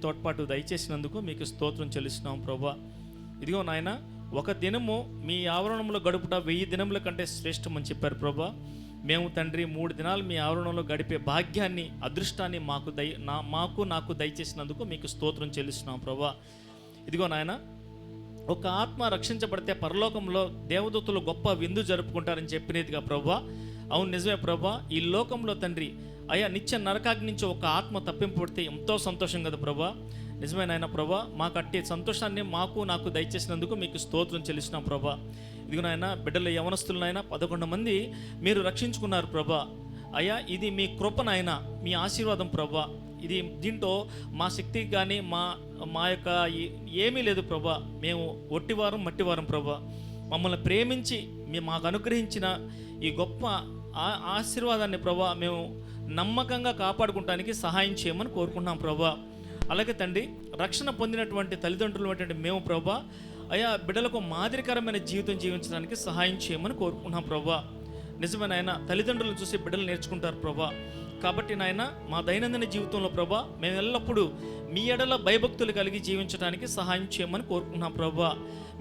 తోడ్పాటు దయచేసినందుకు మీకు స్తోత్రం చెల్లిస్తున్నాం ప్రభా. ఇదిగో నాయన, ఒక దినము మీ ఆవరణంలో గడుపుట 1000 దినముల కంటే శ్రేష్టమని చెప్పారు ప్రభా. మేము తండ్రి 3 దినాలు మీ ఆవరణంలో గడిపే భాగ్యాన్ని, అదృష్టాన్ని నాకు దయచేసినందుకు మీకు స్తోత్రం చెల్లిస్తున్నాం ప్రభా. ఇదిగో నాయన, ఒక ఆత్మ రక్షించబడితే పరలోకంలో దేవదూతలు గొప్ప విందు జరుపుకుంటారని చెప్పినదిగా ప్రభా. అవును, నిజమే ప్రభా. ఈ లోకంలో తండ్రి అయ్యా నిత్య నరకాగ్ని నుంచి ఒక ఆత్మ తప్పింపబడితే ఎంతో సంతోషం కదా ప్రభా. నిజమే నాయన ప్రభా, మాకు అట్టి సంతోషాన్ని నాకు దయచేసినందుకు మీకు స్తోత్రం చెల్లిస్తున్నాం ప్రభా. ఇదిగో నాయన, బిడ్డల యవనస్తులనైనా 11 మంది మీరు రక్షించుకున్నారు ప్రభా. అయ్యా, ఇది మీ కృపనైనా, మీ ఆశీర్వాదం ప్రభా. ఇది దీంట్లో మా శక్తికి కానీ మా యొక్క ఏమీ లేదు ప్రభా. మేము ఒట్టివారం మట్టివారం ప్రభా. మమ్మల్ని ప్రేమించి మాకు అనుగ్రహించిన ఈ గొప్ప ఆశీర్వాదాన్ని ప్రభా మేము నమ్మకంగా కాపాడుకుంటానికి సహాయం చేయమని కోరుకుంటున్నాం ప్రభా. అలాగే తండ్రి, రక్షణ పొందినటువంటి తల్లిదండ్రులు అంటే మేము ప్రభా అయ్యా బిడ్డలకు మాదిరికరమైన జీవితం జీవించడానికి సహాయం చేయమని కోరుకుంటున్నాం ప్రభా. నిజమే నాయన, తల్లిదండ్రులను చూసి బిడ్డలు నేర్చుకుంటారు ప్రభా. కాబట్టి నాయన, మా దైనందిన జీవితంలో ప్రభా మేము ఎల్లప్పుడూ మీ ఎడల భయభక్తులు కలిగి జీవించడానికి సహాయం చేయమని కోరుకుంటున్నాం ప్రభా.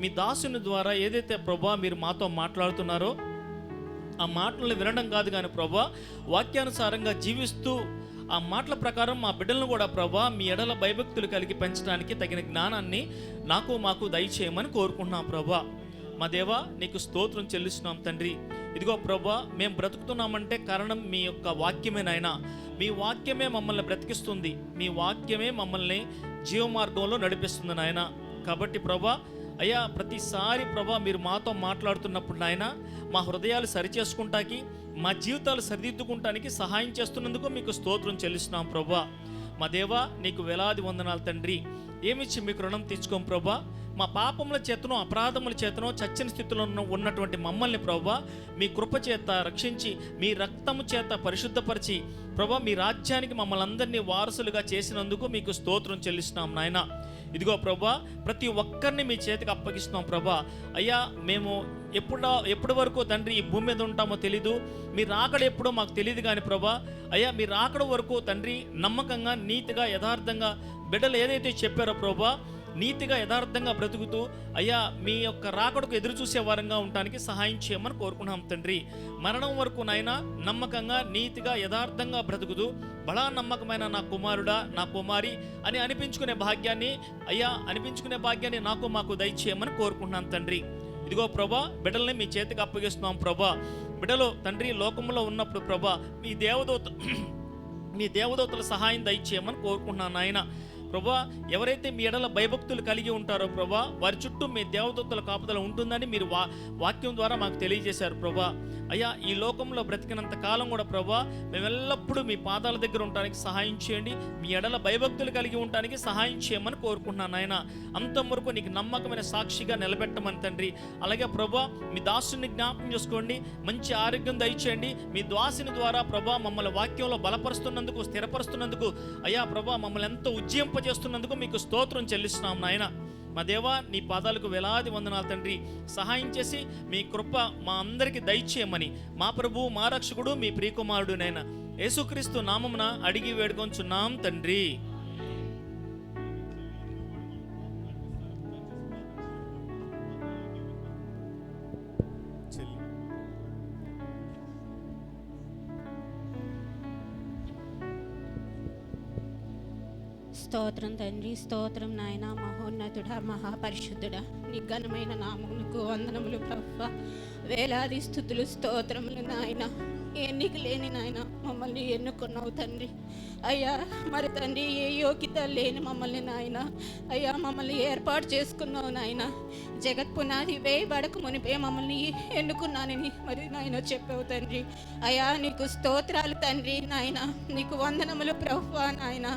మీ దాసుని ద్వారా ఏదైతే ప్రభా మీరు మాతో మాట్లాడుతున్నారో ఆ మాటలను వినడం కాదు కానీ ప్రభా, వాక్యానుసారంగా జీవిస్తూ ఆ మాటల ప్రకారం మా బిడ్డలను కూడా ప్రభా మీ ఎడల భయభక్తులు కలిగి పెంచడానికి తగిన జ్ఞానాన్ని మాకు దయచేయమని కోరుకుంటున్నాం ప్రభా. మా దేవా, నీకు స్తోత్రం చెల్లిస్తున్నాం తండ్రి. ఇదిగో ప్రభా, మేము బ్రతుకుతున్నామంటే కారణం మీ యొక్క వాక్యమే నాయన. మీ వాక్యమే మమ్మల్ని బ్రతికిస్తుంది, మీ వాక్యమే మమ్మల్ని జీవమార్గంలో నడిపిస్తుంది నాయన. కాబట్టి ప్రభా అయ్యా, ప్రతిసారి ప్రభా మీరు మాతో మాట్లాడుతున్నప్పుడు నాయన మా హృదయాలు సరిచేసుకుంటానికి, మా జీవితాలు సరిదిద్దుకుంటానికి సహాయం చేస్తున్నందుకు మీకు స్తోత్రం చెల్లిస్తున్నాం ప్రభా. మా దేవా, నీకు వేలాది వందనాలు తండ్రి. ఏమిచ్చి మీకు రుణం తెచ్చుకోం ప్రభా. మా పాపముల చేతనో అపరాధముల చేతనో చచ్చిన స్థితిలో ఉన్నటువంటి మమ్మల్ని ప్రభా మీ కృప చేత రక్షించి, మీ రక్తము చేత పరిశుద్ధపరిచి ప్రభా మీ రాజ్యానికి మమ్మల్ని అందరినీ వారసులుగా చేసినందుకు మీకు స్తోత్రం చెల్లిస్తున్నాం నాయన. ఇదిగో ప్రభా, ప్రతి ఒక్కరిని మీ చేతికి అప్పగిస్తున్నాం ప్రభా. అయ్యా, మేము ఎప్పటి వరకు తండ్రి ఈ భూమి మీద ఉంటామో తెలీదు, మీరు రాకడ ఎప్పుడో మాకు తెలియదు కానీ ప్రభా అయ్యా, మీరు రాకడ వరకు తండ్రి నమ్మకంగా, నీతిగా, యథార్థంగా బిడ్డలు ఏదైతే చెప్పారో ప్రభా నీతిగా యథార్థంగా బ్రతుకుతూ అయ్యా మీ యొక్క రాకడకు ఎదురు చూసే వారంగా ఉండటానికి సహాయం చేయమని కోరుకున్నాం తండ్రి. మరణం వరకు నాయన నమ్మకంగా, నీతిగా, యథార్థంగా బ్రతుకుతూ బడా నమ్మకమైన నా కుమారుడా, నా కుమారి అని అనిపించుకునే భాగ్యాన్ని మాకు దయచేయమని కోరుకుంటున్నాం తండ్రి. ఇదిగో ప్రభా, బిడ్డల్ని మీ చేతికి అప్పగిస్తున్నాం ప్రభా. బిడ్డలు తండ్రి లోకంలో ఉన్నప్పుడు ప్రభా మీ దేవదూతల సహాయం దయచేయమని కోరుకుంటున్నాను నాయన. ప్రభా, ఎవరైతే మీ ఎడల భయభక్తులు కలిగి ఉంటారో ప్రభా వారి చుట్టూ మీ దేవదూతల కాపుదల ఉంటుందని మీరు వాక్యం ద్వారా మాకు తెలియజేశారు ప్రభా. అయ్యా, ఈ లోకంలో బ్రతికినంత కాలం కూడా ప్రభా మేము ఎల్లప్పుడూ మీ పాదాల దగ్గర ఉండడానికి సహాయం చేయండి, మీ ఎడల భయభక్తులు కలిగి ఉండడానికి సహాయం చేయమని కోరుకుంటున్నాను నాయన. అంతవరకు నీకు నమ్మకమైన సాక్షిగా నిలబెట్టమని తండ్రి. అలాగే ప్రభా మీ దాసుని జ్ఞాపకం చేసుకోండి, మంచి ఆరోగ్యం దయచేయండి. మీ దాసుని ద్వారా ప్రభా మమ్మల్ని వాక్యంలో బలపరుస్తున్నందుకు, స్థిరపరుస్తున్నందుకు అయ్యా ప్రభా మమ్మల్ని ఎంతో ఉజ్జీంపజేస్తున్నందుకు మీకు స్తోత్రం చెల్లిస్తున్నాం నాయన. మా దేవా, నీ పాదాలకు వేలాది వందనాలు తండ్రి. సహాయం చేసి మీ కృప మా అందరికీ దయచేయమని మా ప్రభువు, మా రక్షకుడు, మీ ప్రియకుమారుడునైన యేసుక్రీస్తు నామమున అడిగి వేడుకొంచున్నాం తండ్రి. స్తోత్రం తండ్రి, స్తోత్రం నాయన. మహోన్నతుడా, మహాపరిశుద్ధుడా, నీ ఘనమైన నామమునకు వందనములు ప్రభువా. వేలాది స్తుతులు, స్తోత్రములు నాయన. ఎన్నిక లేని నాయన మమ్మల్ని ఎన్నుకున్నావు తండ్రి. అయ్యా మరి తండ్రి, ఏ యోగ్యత లేని మమ్మల్ని నాయన అయ్యా మమ్మల్ని ఏర్పాటు చేసుకున్నావు నాయన. జగత్ పునాది వేయబడక మునిపే మమ్మల్ని ఎన్నుకున్నానని మరి నాయన చెప్పావు తండ్రి. అయ్యా నీకు స్తోత్రాలు తండ్రి నాయన. నీకు వందనములు ప్రభువా నాయన.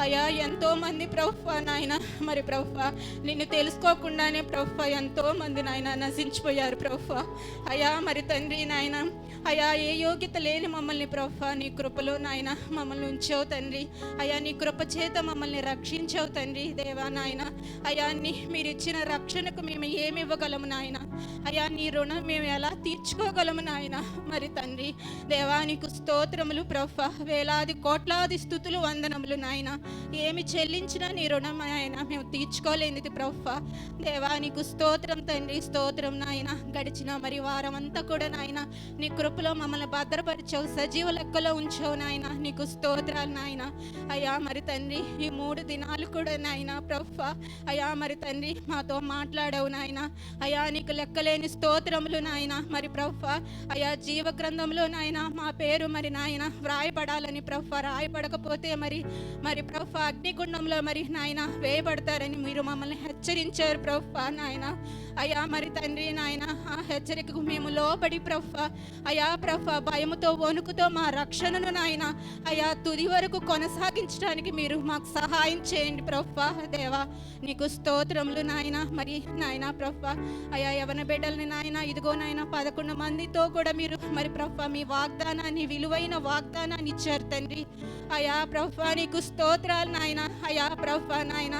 అయ్యా ఎంతోమంది ప్రభువా నాయన, మరి ప్రభువా నిన్ను తెలుసుకోకుండానే ప్రభువా ఎంతోమంది నాయన నశించిపోయారు ప్రభువా. అయ్యా మరి తండ్రి నాయన, అయ్యా ఏ యోగ్యత లేని మమ్మల్ని ప్రభా నీ కృపలో నాయన మమ్మల్ని ఉంచావు తండ్రి. అయ్యా నీ కృప చేత మమ్మల్ని రక్షించావు తండ్రి. దేవా నాయన అయ్యా మీరు ఇచ్చిన రక్షణకు మేము ఏమి ఇవ్వగలము నాయన? అయ్యా నీ రుణం మేము ఎలా తీర్చుకోగలము నాయన? మరి తండ్రి దేవా నీకు స్తోత్రములు ప్రభా, వేలాది కోట్లాది స్తుతులు వందనములు నాయన. ఏమి చెల్లించినా నీ రుణం ఆయన మేము తీర్చుకోలేనిది ప్రభా. దేవా నీకు స్తోత్రం తండ్రి, స్తోత్రం నాయన. గడిచిన మరి వారం అంతా కూడా నాయన నీ కృపలో మమ్మల్ని భద్రపరిచావు, సజీవ లెక్కలో ఉంచావు నాయన. నీకు స్తోత్రాలు నాయన. అయ్యా మరి తండ్రి ఈ 3 దినాలు కూడా నాయన ప్రభా అయ్యా మరి తండ్రి మాతో మాట్లాడావు నాయన. అయ్యా నీకు లెక్కలేని స్తోత్రములు నాయన. మరి ప్రభా అయ్యా జీవ గ్రంథంలో నాయన మా పేరు మరి నాయన వ్రాయపడాలని ప్రభా, రాయపడకపోతే మరి ప్రభా అగ్నిగుండంలో మరి నాయన వేయబడతారని మీరు మమ్మల్ని హెచ్చరించారు ప్రభా నాయన. అయ్యా మరి తండ్రి నాయన ఆ హెచ్చరికకు మేము లోబడి ప్రభా అయ్యా ప్రభా భయముతో వణుకుతో మా రక్షణను నాయన అయ్యా తుది వరకు కొనసాగించడానికి మీరు మాకు సహాయం చేయండి ప్రభా. దేవా నీకు స్తోత్రములు నాయన. మరి నాయన ప్రభా అయ్యా యవన బిడ్డల్ని నాయన ఇదిగో నాయన 11 మందితో కూడా మీరు మరి ప్రభా మీ వాగ్దానాన్ని, విలువైన వాగ్దానాన్ని ఇచ్చారు తండ్రి. అయ్యా ప్రభా నీకు స్తోత్రాలు నాయన. అయ్యా ప్రభా నాయన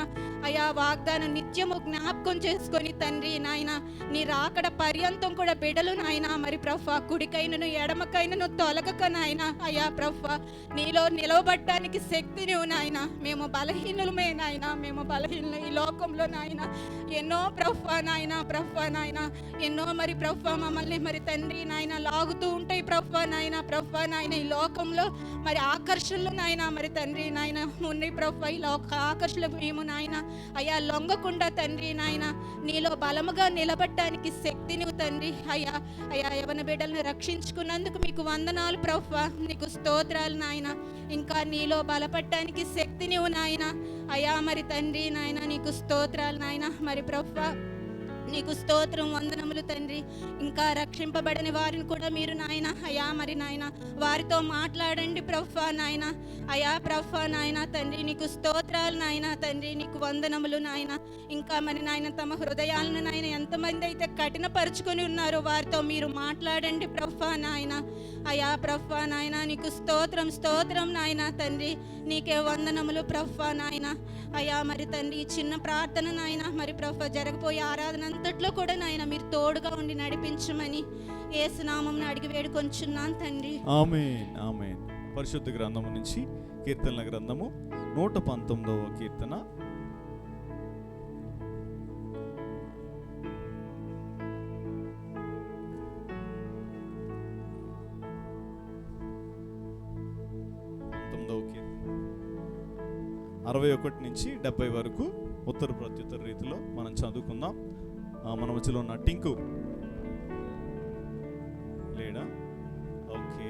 అయ్యా వాగ్దానం నిత్యము జ్ఞాపకం చేసుకొని తండ్రి నాయన నీ రాకడ పర్యంతం కూడా బిడ్డలు నాయన మరి ప్రభా కుడికైనను ఎడమకైనను తొలగక నాయన అయ్యా ప్రభా నీలో నిలవబడ్డానికి శక్తి నువ్వు నాయన. మేము బలహీనులమే నాయన, మేము బలహీనులు ఈ లోకంలో నాయన. ఎన్నో ప్రభా నాయన ఎన్నో మరి ప్రభా మమ్మల్ని మరి తండ్రి నాయన లాగుతూ ఉంటాయి ప్రభా నాయన ఈ లోకంలో మరి ఆకర్షణలు నాయన మరి తండ్రి నాయన ఉన్నాయి ప్రభా. ఈ లోక ఆకర్షణలు మేము నాయన అయ్యా లొంగకుండా తండ్రి నాయన నీలో బలముగా నిలబడటానికి శక్తి నువ్వు తండ్రి. అయ్యా యవన బిడ్డలను రక్షించుకున్నందుకు మీకు వందనాలు ప్రభా, నీకు స్తోత్రాలు నాయన. ఇంకా నీలో బలపడటానికి శక్తి నువ్వు నాయన. అయ్యా మరి తండ్రి నాయన నీకు స్తోత్రాలు నాయన. మరి ప్రభా నీకు స్తోత్రం వందనములు తండ్రి. ఇంకా రక్షింపబడని వారిని కూడా మీరు నాయన అయ్యా మరి నాయన వారితో మాట్లాడండి ప్రభా నాయన. అయ్యా ప్రభా నాయన తండ్రి నీకు స్తోత్రాలు నాయన. తండ్రి నీకు వందనములు నాయన. ఇంకా మరి నాయన తమ హృదయాలను నాయన ఎంతమంది అయితే కఠినపరుచుకొని ఉన్నారో వారితో మీరు మాట్లాడండి ప్రభా నాయన. అయ్యా ప్రభా నాయన నీకు స్తోత్రం నాయన. తండ్రి నీకే వందనములు ప్రభా నాయన. అయ్యా మరి తండ్రి చిన్న ప్రార్థన నాయన మరి ప్రభా జరగబోయే ఆరాధన అంతట్లో కూడా నాయన మీరు తోడుగా ఉండి నడిపించమని యేసు నామమున అడిగి వేడుకొంచున్నాను తండ్రి. ఆమేన్ ఆమేన్. పరిశుద్ధ గ్రంథము నుంచి కీర్తనల గ్రంథము 119వ కీర్తన. కీర్తన 61 నుంచి 70 వరకు ఉత్తర ప్రత్యుత్తర రీతిలో మనం చదువుకుందాం. మన మధ్యలో ఉన్న టింకు లేడా? ఓకే,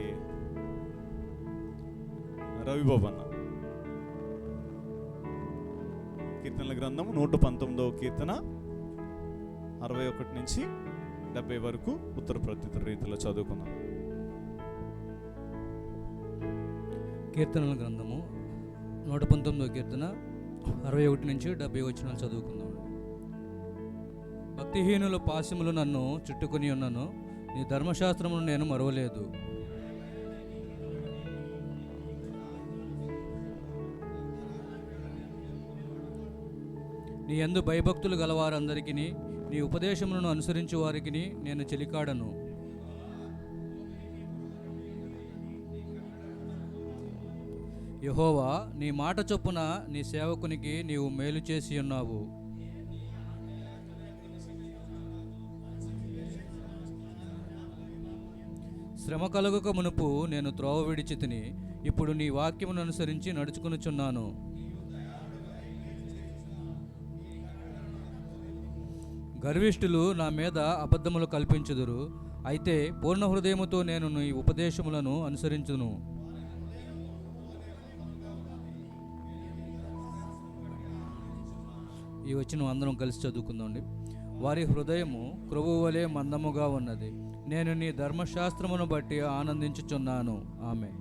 రవిబాబు అన్న. కీర్తనల గ్రంథం 119వ కీర్తన 61 నుంచి 70 వరకు ఉత్తర ప్రత్యుత్తర రీతిలో చదువుకుందాం. కీర్తనల గ్రంథము 119వ కీర్తన 61 నుంచి 70 వచనాలు చదువుకుందాం. భక్తిహీనుల పాశములు నన్ను చుట్టుకొని ఉన్నను, నీ ధర్మశాస్త్రమును నేను మరువలేదు. నీ యందు భయభక్తులు గలవారందరికీ నీ ఉపదేశములను అనుసరించు వారికి నేను చెలికాడను. యెహోవా నీ మాట చొప్పున నీ సేవకునికి నీవు మేలు చేసి ఉన్నావు. శ్రమ కలుగక మునుపు నేను త్రోవ విడిచి తిని ఇప్పుడు నీ వాక్యమును అనుసరించి నడుచుకొనుచున్నాను. గర్విష్ఠులు నా మీద అబద్ధములు కల్పించుదురు, అయితే పూర్ణ హృదయముతో నేను నీ ఉపదేశములను అనుసరించును. ఈ వచనం అందరం కలిసి చదువుకుందామండి. వారి హృదయము క్రొవ్వు వలె మందముగా ఉన్నది, నేను నీ ధర్మశాస్త్రమును బట్టి ఆనందించుచున్నాను. ఆమె.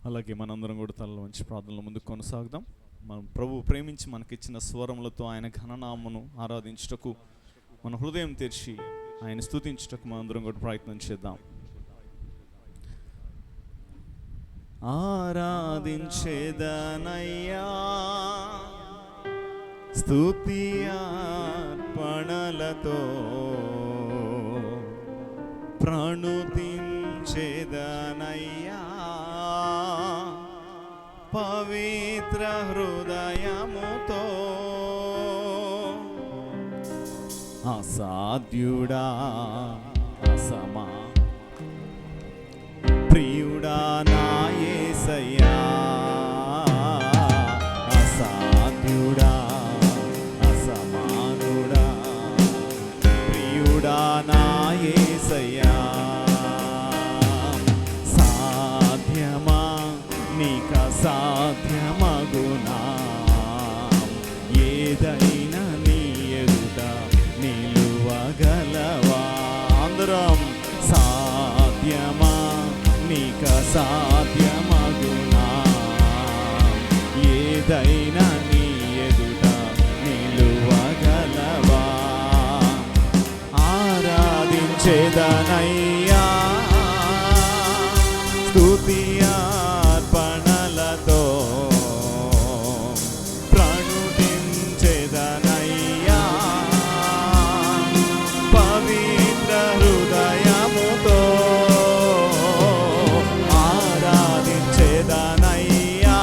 అలాగే మనందరం కూడా తలలో మంచి ప్రార్థనల ముందుకు కొనసాగుదాం. మనం ప్రభు ప్రేమించి మనకిచ్చిన స్వరములతో ఆయన ఘననామను ఆరాధించుటకు మన హృదయం తెరిచి ఆయన స్తుతించుటకు మనందరం కూడా ప్రయత్నం చేద్దాం. ఆరాధించేదనయ్యా స్తుతి అర్పణలతో, ప్రణుతించేదనయ్యా పవిత్ర హృదయముతో. అసాధ్యుడా అసమా ప్రియుడా నా యేసయ్యా, అసాధ్యుడా అసమానుడా ప్రియుడా నా యేసయ్యా. సాధ్యమా నీక సాధ్యమగునా, ఏదైనా నీ ఎదుట నిలువగలవా. అందరం సాధ్యమా నీక సాధ్యమగునా, ఏదైనా నీ ఎదుట నిలువగలవా. ఆరాధించేదనయ్యా స్తుతి అర్పణలతో, ప్రణుతించేదనయ్యా పవిత్ర హృదయముతో. ఆరాధించేదనయ్యా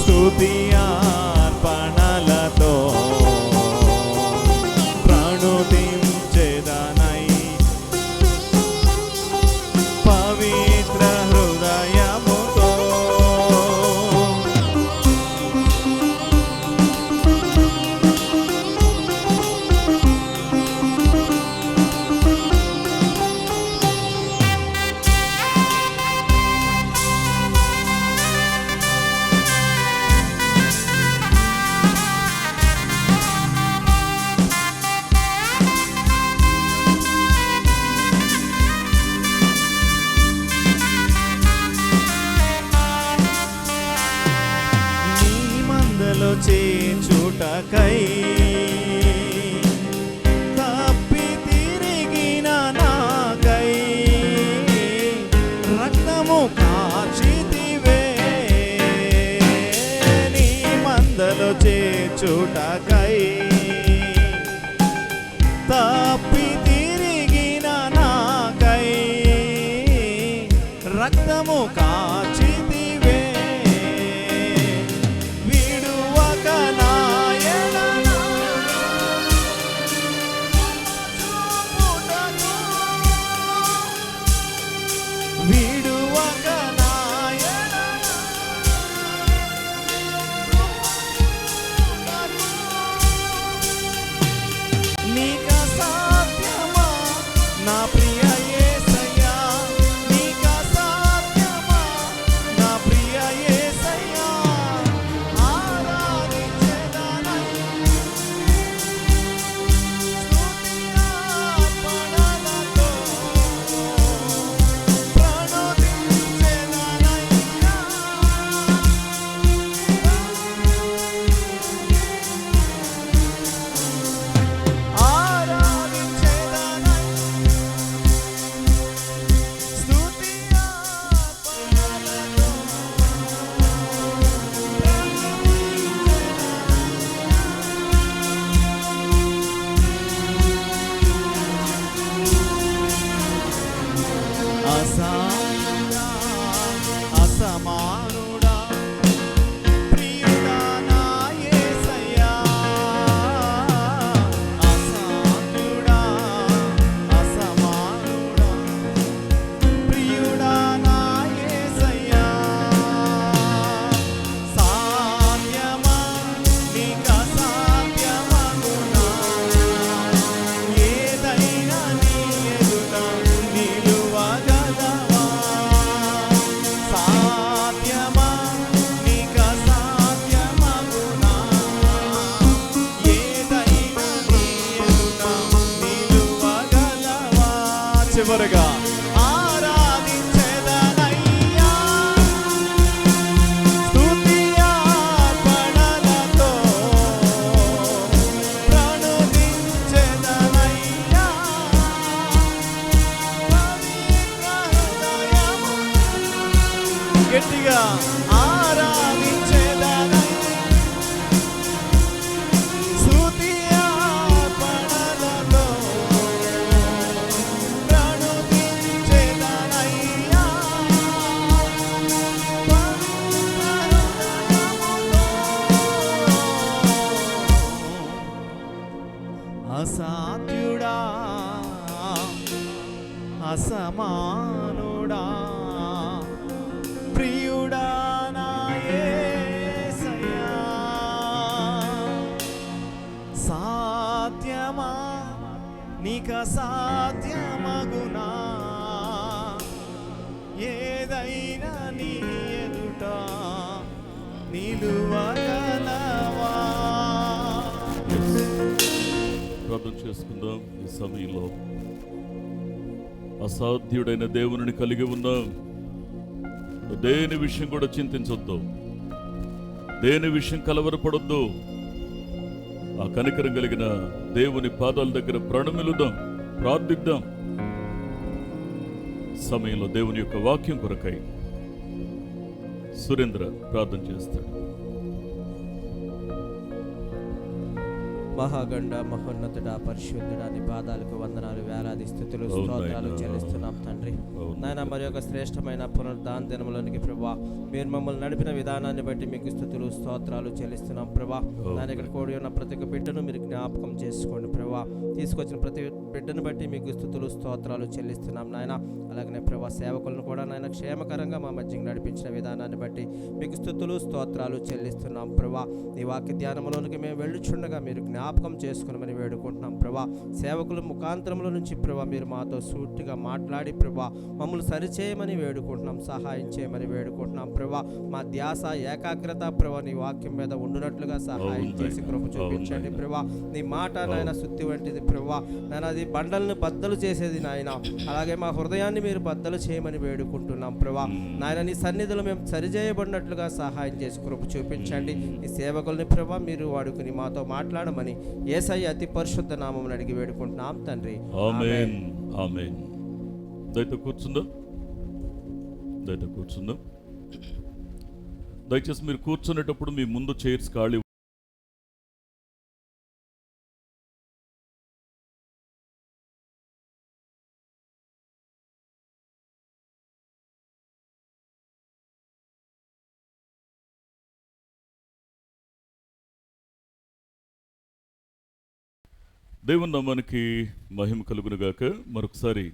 స్తుతి అర్పణలతో, ప్రణుతించేదనై పవిత్ర హృదయముతో. నీ మందలో చేర్చుటకై తప్పి తిరిగిన నాకై రక్తము కార్చితివే. నీ మందలో చేర్చుటకై తప్పి తిరిగిన నాకై రక్తము కార్చితివే. విడువక నా ఎడల చూపుటకు, విడువక నా ఎడల నీక సాధ్యమా నా ప్రియ యేసయ్యా, నీక సాధ్యమా నా ప్రియ యేసయ్యా. ఆరాధించేదనయ్యా స్తుతి అర్పణలతో, ప్రణుతించేదనయ్యా అసాధ్యుడా అసమానుడా ప్రియుడా నా యేసయ్యా, అసాధ్యుడా అసమానుడా ప్రియుడా నా యేసయ్యా. సాధ్యమా నీక సాధ్యమగునా, ఏదైనా నీ ఎదుట నిలువగలవా. సాధ్యమా నీక సాధ్యమగునా, ఏదైనా నీ ఎదుట నిలువగలవా. చివరగా ఆరాధించేదనయ్యా స్తుతి అర్పణలతో, ప్రణుతించేదనయ్యా అసాధ్యుడా అసమానుడా ప్రియుడా నా యేసయ్యా. సాధ్యమా నీక సాధ్యమగునా ఏదైనా నీ ఎదుట నిలువగలవా. ప్రార్థన చేసుకుందాం. ఈ సమయంలో అసాధ్యుడైన దేవుని కలిగి ఉన్నాం. దేని విషయం కూడా చింతించొద్దు, దేని విషయం కలవరపడొద్దు. ఆ కనికరం కలిగిన దేవుని పాదాల దగ్గర ప్రణమిలుదాం, ప్రార్థిద్దాం. సమయంలో దేవుని యొక్క వాక్యం కొరకై సురేంద్ర ప్రార్థన చేస్తాడు. మహాగండ మహోన్నతుడా పరిశుద్ధుడా నీ పాదాలకు వందనాలు, వేలాది స్తుతులు స్తోత్రాలు చెల్లిస్తున్నాం తండ్రి. నాయన మరి ఒక శ్రేష్టమైన పునరుద్ధాన దినములోనికి ప్రభా మీరు మమ్మల్ని నడిపిన విధానాన్ని బట్టి మీకు స్తుతులు స్తోత్రాలు చెల్లిస్తున్నాం ప్రభా. నాయన ఇక్కడ కూడి ఉన్న ప్రతి ఒక్క బిడ్డను మీరు జ్ఞాపకం చేసుకోండి ప్రభా. తీసుకొచ్చిన ప్రతి బిడ్డను బట్టి మీకు స్తుతులు స్తోత్రాలు చెల్లిస్తున్నాం నాయన. అలాగనే ప్రభా సేవకులను కూడా నాయన క్షేమకరంగా మా మధ్యకి నడిపించిన విధానాన్ని బట్టి మీకు స్తుతులు స్తోత్రాలు చెల్లిస్తున్నాం ప్రభా. నీ వాక్య ధ్యానంలోనికి మేము వెళ్ళుచుండగా మీరు జ్ఞాపకం చేసుకుని వేడుకుంటున్నాం ప్రభా. సేవకుల ముఖాంతరంలో నుంచి ప్రభా మీరు మాతో సూటిగా మాట్లాడి ప్రభా మమ్మల్ని సరిచేయమని వేడుకుంటున్నాం, సహాయం చేయమని వేడుకుంటున్నాం ప్రభా. మా ధ్యాస ఏకాగ్రత ప్రభా నీ వాక్యం మీద ఉండునట్లుగా సహాయం చేసి కృప చూపించండి ప్రభా. నీ మాట నాయన శుద్ధి వంటిది ప్రభా, నాయన అది బండలను బద్దలు చేసేది నాయన. అలాగే మా హృదయాన్ని మీరు బద్దలు చేయమని వేడుకుంటున్నాం ప్రభా. నాయన నీ సన్నిధిలో మేము సరిచేయబడినట్లుగా సహాయం చేసి కృప చూపించండి. ఈ సేవకుల్ని ప్రభా మీరు వాడుకుని మాతో మాట్లాడమని యేసయ్య అతి పరిశుద్ధ నామమున అడిగి వేడుకుంటున్నాం తండ్రి. ఆమేన్. ఆమేన్. దయతో కూర్చుందాం, దయతో కూర్చుందాం. దయచేసి మీరు కూర్చునేటప్పుడు మీ ముందు చైర్స్ ఖాళీ. దేవుని నామానికి మహిమ కలుగునుగాక. మరొకసారి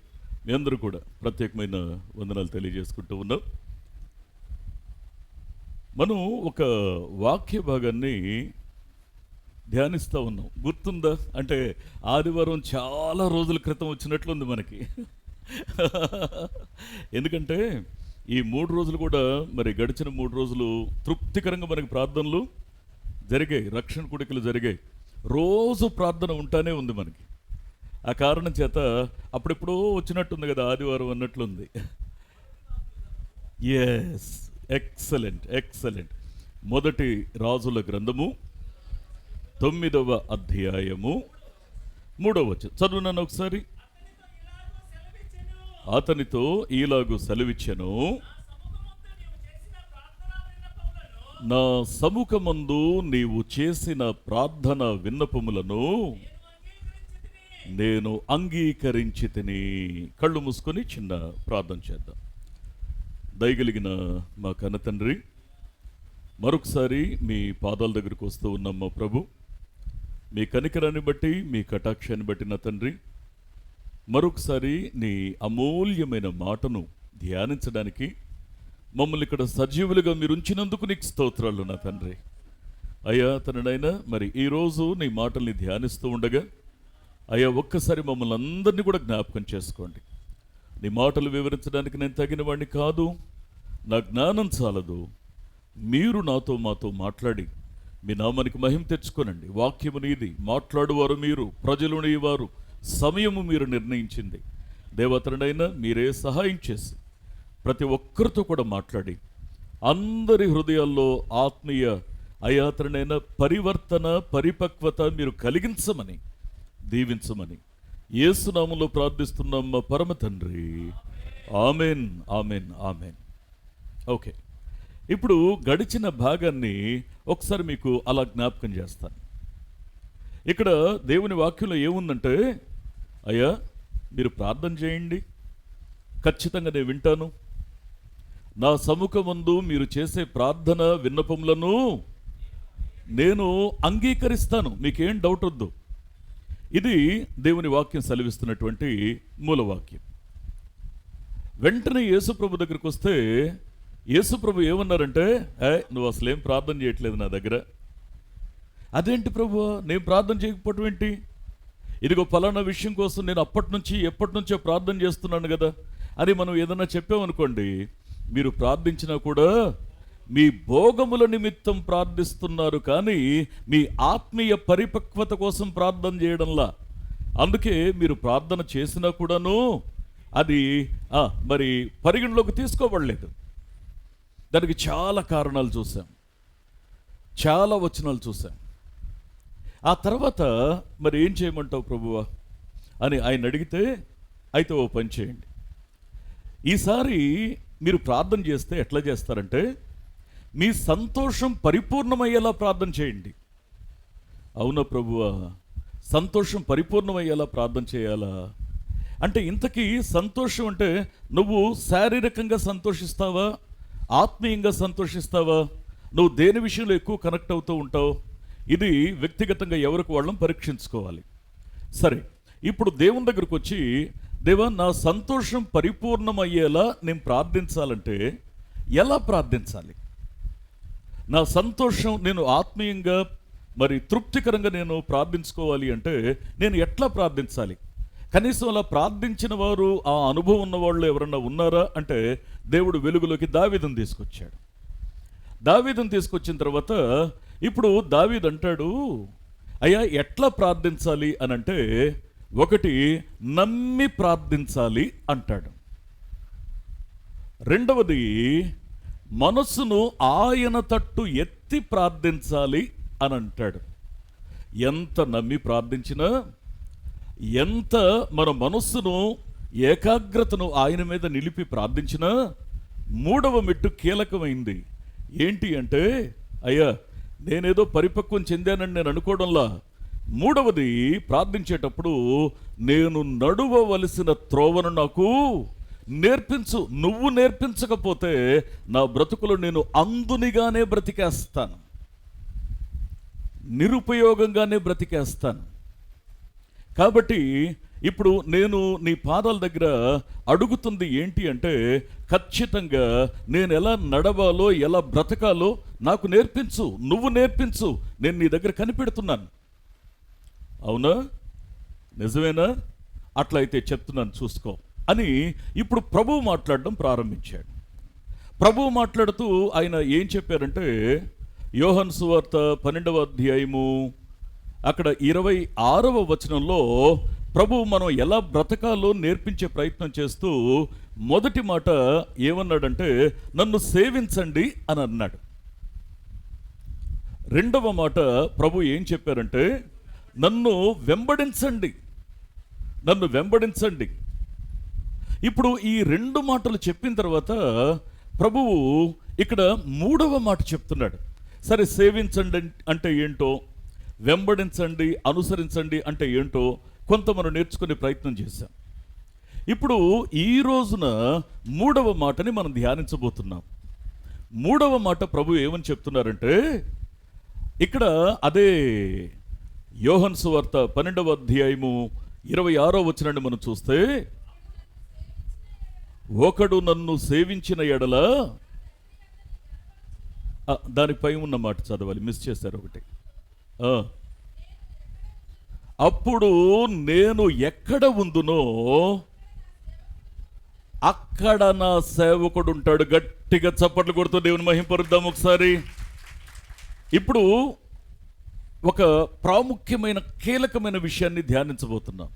మీ అందరూ కూడా ప్రత్యేకమైన వందనాలు తెలియజేసుకుంటూ ఉన్నాం. మనం ఒక వాక్య భాగాన్ని ధ్యానిస్తూ ఉన్నాం. గుర్తుందా? అంటే ఆదివారం చాలా రోజుల క్రితం వచ్చినట్లుంది మనకి. ఎందుకంటే ఈ 3 రోజులు కూడా మరి గడిచిన 3 రోజులు తృప్తికరంగా మనకి ప్రార్థనలు జరిగాయి, రక్షణ కూడికలు జరిగాయి. రోజు ప్రార్థన ఉంటానే ఉంది మనకి. ఆ కారణం చేత అప్పుడెప్పుడో వచ్చినట్టుంది కదా ఆదివారం అన్నట్లుంది. Yes, excellent excellent. మొదటి రాజుల గ్రంథము 9వ అధ్యాయము 3వ వచనం చదువునాను ఒకసారి. అతనితో ఈలాగు సెలవిచ్చెను, నా సముఖమందు నీవు చేసిన ప్రార్థన విన్నపములను నేను అంగీకరించి తిని. కళ్ళు మూసుకొని చిన్న ప్రార్థన చేద్దాం. దయగలిగిన మా కన్న తండ్రి, మరొకసారి మీ పాదాల దగ్గరకు వస్తూ ఉన్నాం మా ప్రభు. మీ కనికరాన్ని బట్టి, మీ కటాక్షాన్ని బట్టి నా తండ్రి, మరొకసారి నీ అమూల్యమైన మాటను ధ్యానించడానికి మమ్మల్ని ఇక్కడ సజీవులుగా మీరు ఉంచినందుకు నీకు స్తోత్రాలు నా తండ్రి. అయ్యా తననైనా మరి ఈరోజు నీ మాటల్ని ధ్యానిస్తూ ఉండగా అయ్యా ఒక్కసారి మమ్మల్ని అందరినీ కూడా జ్ఞాపకం చేసుకోండి. నీ మాటలు వివరించడానికి నేను తగిన వాడిని కాదు, నా జ్ఞానం చాలదు. మీరు నాతో మాతో మాట్లాడి మీ నామానికి మహిమ తెచ్చుకోనండి. వాక్యము నీది, మాట్లాడువారు మీరు, ప్రజలు నీవారు, సమయము మీరు నిర్ణయించింది. దేవతనైనా మీరే సహాయం చేసి ప్రతి ఒక్కరితో కూడా మాట్లాడి అందరి హృదయాల్లో ఆత్మీయ అయాత్రనైన పరివర్తన, పరిపక్వత మీరు కలిగించమని, దీవించమని యేసునామములో ప్రార్థిస్తున్నాం మా పరమ తండ్రి. Amen, amen, amen. ఓకే, ఇప్పుడు గడిచిన భాగాన్ని ఒకసారి మీకు అలా జ్ఞాపకం చేస్తాను. ఇక్కడ దేవుని వాక్యంలో ఏముందంటే, అయ్యా మీరు ప్రార్థన చేయండి, ఖచ్చితంగా నేను వింటాను. నా సముఖమందు మీరు చేసే ప్రార్థన విన్నపములను నేను అంగీకరిస్తాను. మీకేం డౌట్ వద్దు. ఇది దేవుని వాక్యం సెలవిస్తున్నటువంటి మూలవాక్యం. వెంటనే యేసుప్రభు దగ్గరికి వస్తే యేసుప్రభు ఏమన్నారంటే, నువ్వు అసలేం ప్రార్థన చేయట్లేదు నా దగ్గర. అదేంటి ప్రభు, నేను ప్రార్థన చేయకపోవటం ఏంటి? ఇదిగో పలానా విషయం కోసం నేను ఎప్పటి నుంచో ప్రార్థన చేస్తున్నాను కదా అని మనం ఏదన్నా చెప్పామనుకోండి, మీరు ప్రార్థించినా కూడా మీ భోగముల నిమిత్తం ప్రార్థిస్తున్నారు కానీ మీ ఆత్మీయ పరిపక్వత కోసం ప్రార్థన చేయడంలా. అందుకే మీరు ప్రార్థన చేసినా కూడాను అది మరి పరిగణలోకి తీసుకోబడలేదు. దానికి చాలా కారణాలు చూసాం, చాలా వచనాలు చూసాం. ఆ తర్వాత మరి ఏం చేయమంటావు ప్రభువా అని ఆయన అడిగితే, అయితే ఓ పని చేయండి, ఈసారి మీరు ప్రార్థన చేస్తే ఎట్లా చేస్తారంటే మీ సంతోషం పరిపూర్ణమయ్యేలా ప్రార్థన చేయండి. అవునా ప్రభువా, సంతోషం పరిపూర్ణమయ్యేలా ప్రార్థన చేయాలా అంటే, ఇంతకీ సంతోషం అంటే నువ్వు శారీరకంగా సంతోషిస్తావా, ఆత్మీయంగా సంతోషిస్తావా, నువ్వు దేని విషయంలో ఎక్కువ కనెక్ట్ అవుతూ ఉంటావు? ఇది వ్యక్తిగతంగా ఎవరికి వాళ్ళం పరీక్షించుకోవాలి. సరే, ఇప్పుడు దేవుని దగ్గరకు వచ్చి, దేవా నా సంతోషం పరిపూర్ణమయ్యేలా నేను ప్రార్థించాలంటే ఎలా ప్రార్థించాలి? నా సంతోషం నేను ఆత్మీయంగా మరి తృప్తికరంగా నేను ప్రార్థించుకోవాలి అంటే నేను ఎట్లా ప్రార్థించాలి? కనీసం అలా ప్రార్థించిన వారు, ఆ అనుభవం ఉన్న వాళ్ళు ఎవరన్నా ఉన్నారా అంటే దేవుడు వెలుగులోకి దావీదును తీసుకొచ్చాడు. దావీదును తీసుకొచ్చిన తర్వాత ఇప్పుడు దావీదు అంటాడు, అయ్యా ఎట్లా ప్రార్థించాలి అని అంటే, ఒకటి నమ్మి ప్రార్థించాలి అంటాడు. రెండవది మనస్సును ఆయన తట్టు ఎత్తి ప్రార్థించాలి అని అంటాడు. ఎంత నమ్మి ప్రార్థించినా, ఎంత మన మనస్సును ఏకాగ్రతను ఆయన మీద నిలిపి ప్రార్థించినా, మూడవ మెట్టు కీలకమైంది. ఏంటి అంటే, అయ్యా నేనేదో పరిపక్వం చెందానని నేను అనుకోవడంలా, మూడవది ప్రార్థించేటప్పుడు నేను నడువవలసిన త్రోవను నాకు నేర్పించు. నువ్వు నేర్పించకపోతే నా బ్రతుకులో నేను అందునిగానే బ్రతికేస్తాను, నిరుపయోగంగానే బ్రతికేస్తాను. కాబట్టి ఇప్పుడు నేను నీ పాదాల దగ్గర అడుగుతుంది ఏంటి అంటే, ఖచ్చితంగా నేను ఎలా నడవాలో, ఎలా బ్రతకాలో నాకు నేర్పించు, నువ్వు నేర్పించు. నేను నీ దగ్గర కనిపెడుతున్నాను. అవునా, నిజమేనా? అట్లయితే చెప్తున్నాను చూసుకో అని ఇప్పుడు ప్రభువు మాట్లాడడం ప్రారంభించాడు. ప్రభువు మాట్లాడుతూ ఆయన ఏం చెప్పారంటే, యోహాను సువార్త 12వ అధ్యాయము అక్కడ 26వ వచనంలో ప్రభువు మనం ఎలా బ్రతకాలో నేర్పించే ప్రయత్నం చేస్తూ మొదటి మాట ఏమన్నాడంటే, నన్ను సేవించండి అని అన్నాడు. రెండవ మాట ప్రభు ఏం చెప్పారంటే, నన్ను వెంబడించండి, నన్ను వెంబడించండి. ఇప్పుడు ఈ రెండు మాటలు చెప్పిన తర్వాత ప్రభువు ఇక్కడ మూడవ మాట చెప్తున్నాడు. సరే, సేవించండి అంటే ఏంటో, వెంబడించండి, అనుసరించండి అంటే ఏంటో కొంత మనం నేర్చుకునే ప్రయత్నం చేశాం. ఇప్పుడు ఈ రోజున మూడవ మాటని మనం ధ్యానించబోతున్నాం. మూడవ మాట ప్రభు ఏమని చెప్తున్నారంటే, ఇక్కడ అదే యోహాను సువార్త 12వ అధ్యాయము 26వ వచనాన్ని మనం చూస్తే, ఒకడు నన్ను సేవించిన ఎడల, దానిపై ఉన్న మాట చదవాలి, మిస్ చేశారు ఒకటి. అప్పుడు నేను ఎక్కడ ఉందునో అక్కడ నా సేవకుడు ఉంటాడు. గట్టిగా చప్పట్లు కొడుతూ దేవుని మహింపరుద్దాం ఒకసారి. ఇప్పుడు ఒక ప్రాముఖ్యమైన కీలకమైన విషయాన్ని ధ్యానించబోతున్నాం.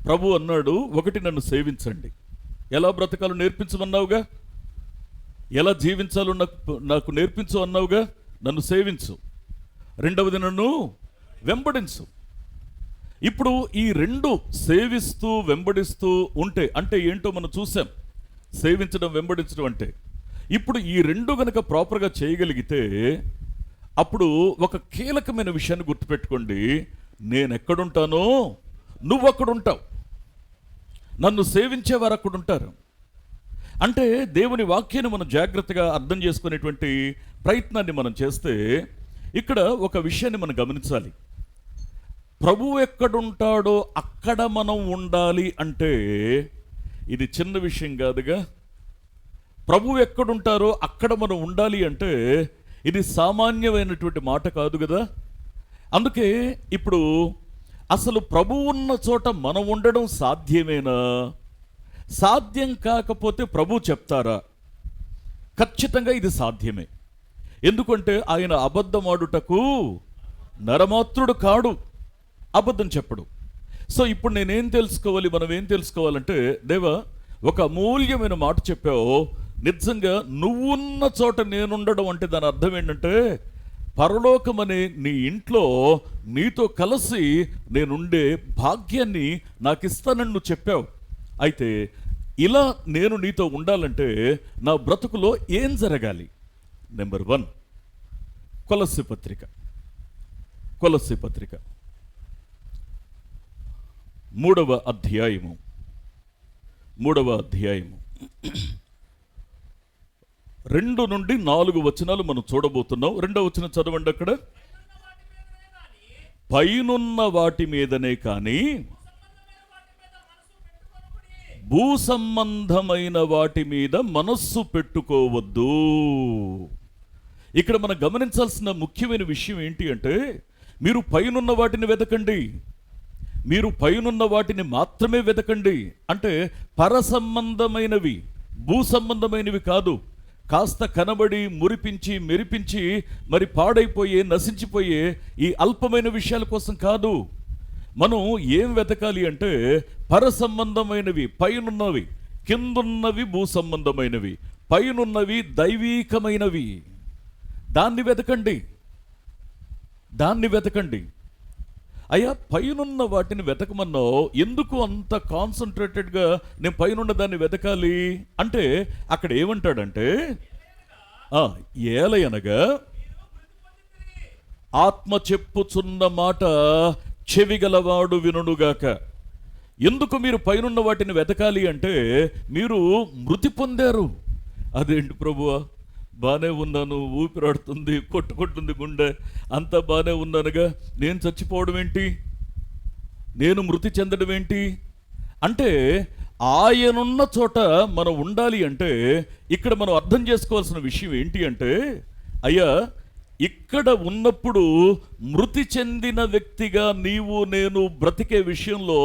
ప్రభు అన్నాడు, ఒకటి నన్ను సేవించండి. ఎలా బ్రతకాలో నేర్పించమన్నావుగా, ఎలా జీవించాలో నాకు నేర్పించు అన్నావుగా, నన్ను సేవించు. రెండవది నన్ను వెంబడించు. ఇప్పుడు ఈ రెండు సేవిస్తూ వెంబడిస్తూ ఉంటే అంటే ఏంటో మనం చూసాం. సేవించడం, వెంబడించడం అంటే ఇప్పుడు ఈ రెండు గనక ప్రాపర్గా చేయగలిగితే అప్పుడు ఒక కీలకమైన విషయాన్ని గుర్తుపెట్టుకోండి. నేను ఎక్కడుంటానో నువ్వు అక్కడుంటావు, నన్ను సేవించేవారు అక్కడ ఉంటారు. అంటే దేవుని వాక్యాన్ని మనం జాగ్రత్తగా అర్థం చేసుకునేటువంటి ప్రయత్నాన్ని మనం చేస్తే ఇక్కడ ఒక విషయాన్ని మనం గమనించాలి. ప్రభువు ఎక్కడుంటాడో అక్కడ మనం ఉండాలి అంటే ఇది చిన్న విషయం కాదుగా. ప్రభువు ఎక్కడుంటారో అక్కడ మనం ఉండాలి అంటే ఇది సామాన్యమైనటువంటి మాట కాదు కదా. అందుకే ఇప్పుడు అసలు ప్రభువు ఉన్న చోట మనం ఉండడం సాధ్యమేనా? సాధ్యం కాకపోతే ప్రభు చెప్తారా? ఖచ్చితంగా ఇది సాధ్యమే. ఎందుకంటే ఆయన అబద్ధమాడుటకు నరమాత్రుడు కాడు, అబద్ధం చెప్పడు. సో ఇప్పుడు నేనేం తెలుసుకోవాలి, మనం ఏం తెలుసుకోవాలంటే, దేవా ఒక అమూల్యమైన మాట చెప్పావు. నిజంగా నువ్వున్న చోట నేనుండడం అంటే దాని అర్థం ఏంటంటే పరలోకం అనే నీ ఇంట్లో నీతో కలిసి నేనుండే భాగ్యాన్ని నాకు ఇస్తానని నువ్వు చెప్పావు. అయితే ఇలా నేను నీతో ఉండాలంటే నా బ్రతుకులో ఏం జరగాలి? నెంబర్ 1, కొలస్సీ పత్రిక 3వ అధ్యాయము 2 నుండి 4 వచనాలు మనం చూడబోతున్నాం. 2వ వచనం చదవండి. అక్కడ పైనున్న వాటి మీదనే కానీ భూ సంబంధమైన వాటి మీద మనస్సు పెట్టుకోవద్దు. ఇక్కడ మనం గమనించాల్సిన ముఖ్యమైన విషయం ఏంటి అంటే, మీరు పైనున్న వాటిని వెతకండి, మీరు పైనున్న వాటిని మాత్రమే వెతకండి. అంటే పర సంబంధమైనవి, భూ సంబంధమైనవి కాదు. కాస్త కనబడి మురిపించి మెరిపించి మరి పాడైపోయే నశించిపోయే ఈ అల్పమైన విషయాల కోసం కాదు. మనం ఏం వెతకాలి అంటే పర సంబంధమైనవి, పైనున్నవి, కిందున్నవి భూ సంబంధమైనవి, పైనున్నవి దైవీకమైనవి. దాన్ని వెతకండి. అయ్యా పైనున్న వాటిని వెతకమన్నావు, ఎందుకు అంత కాన్సన్ట్రేటెడ్గా నేను పైనున్న దాన్ని వెతకాలి అంటే అక్కడ ఏమంటాడంటే, ఏలయనగా ఆత్మ చెప్పుచున్న మాట చెవిగలవాడు వినుగాక. ఎందుకు మీరు పైనున్న వాటిని వెతకాలి అంటే మీరు మృతి పొందారు. అదేంటి ప్రభువా, బాగానే ఉన్నాను, ఊపిరాడుతుంది, కొట్టుకుంటుంది గుండె, అంతా బాగానే ఉన్నానుగా, నేను చచ్చిపోవడం ఏంటి, నేను మృతి చెందడం ఏంటి అంటే ఆయనున్న చోట మనం ఉండాలి. అంటే ఇక్కడ మనం అర్థం చేసుకోవాల్సిన విషయం ఏంటి అంటే, అయ్యా ఇక్కడ ఉన్నప్పుడు మృతి చెందిన వ్యక్తిగా నీవు నేను బ్రతికే విషయంలో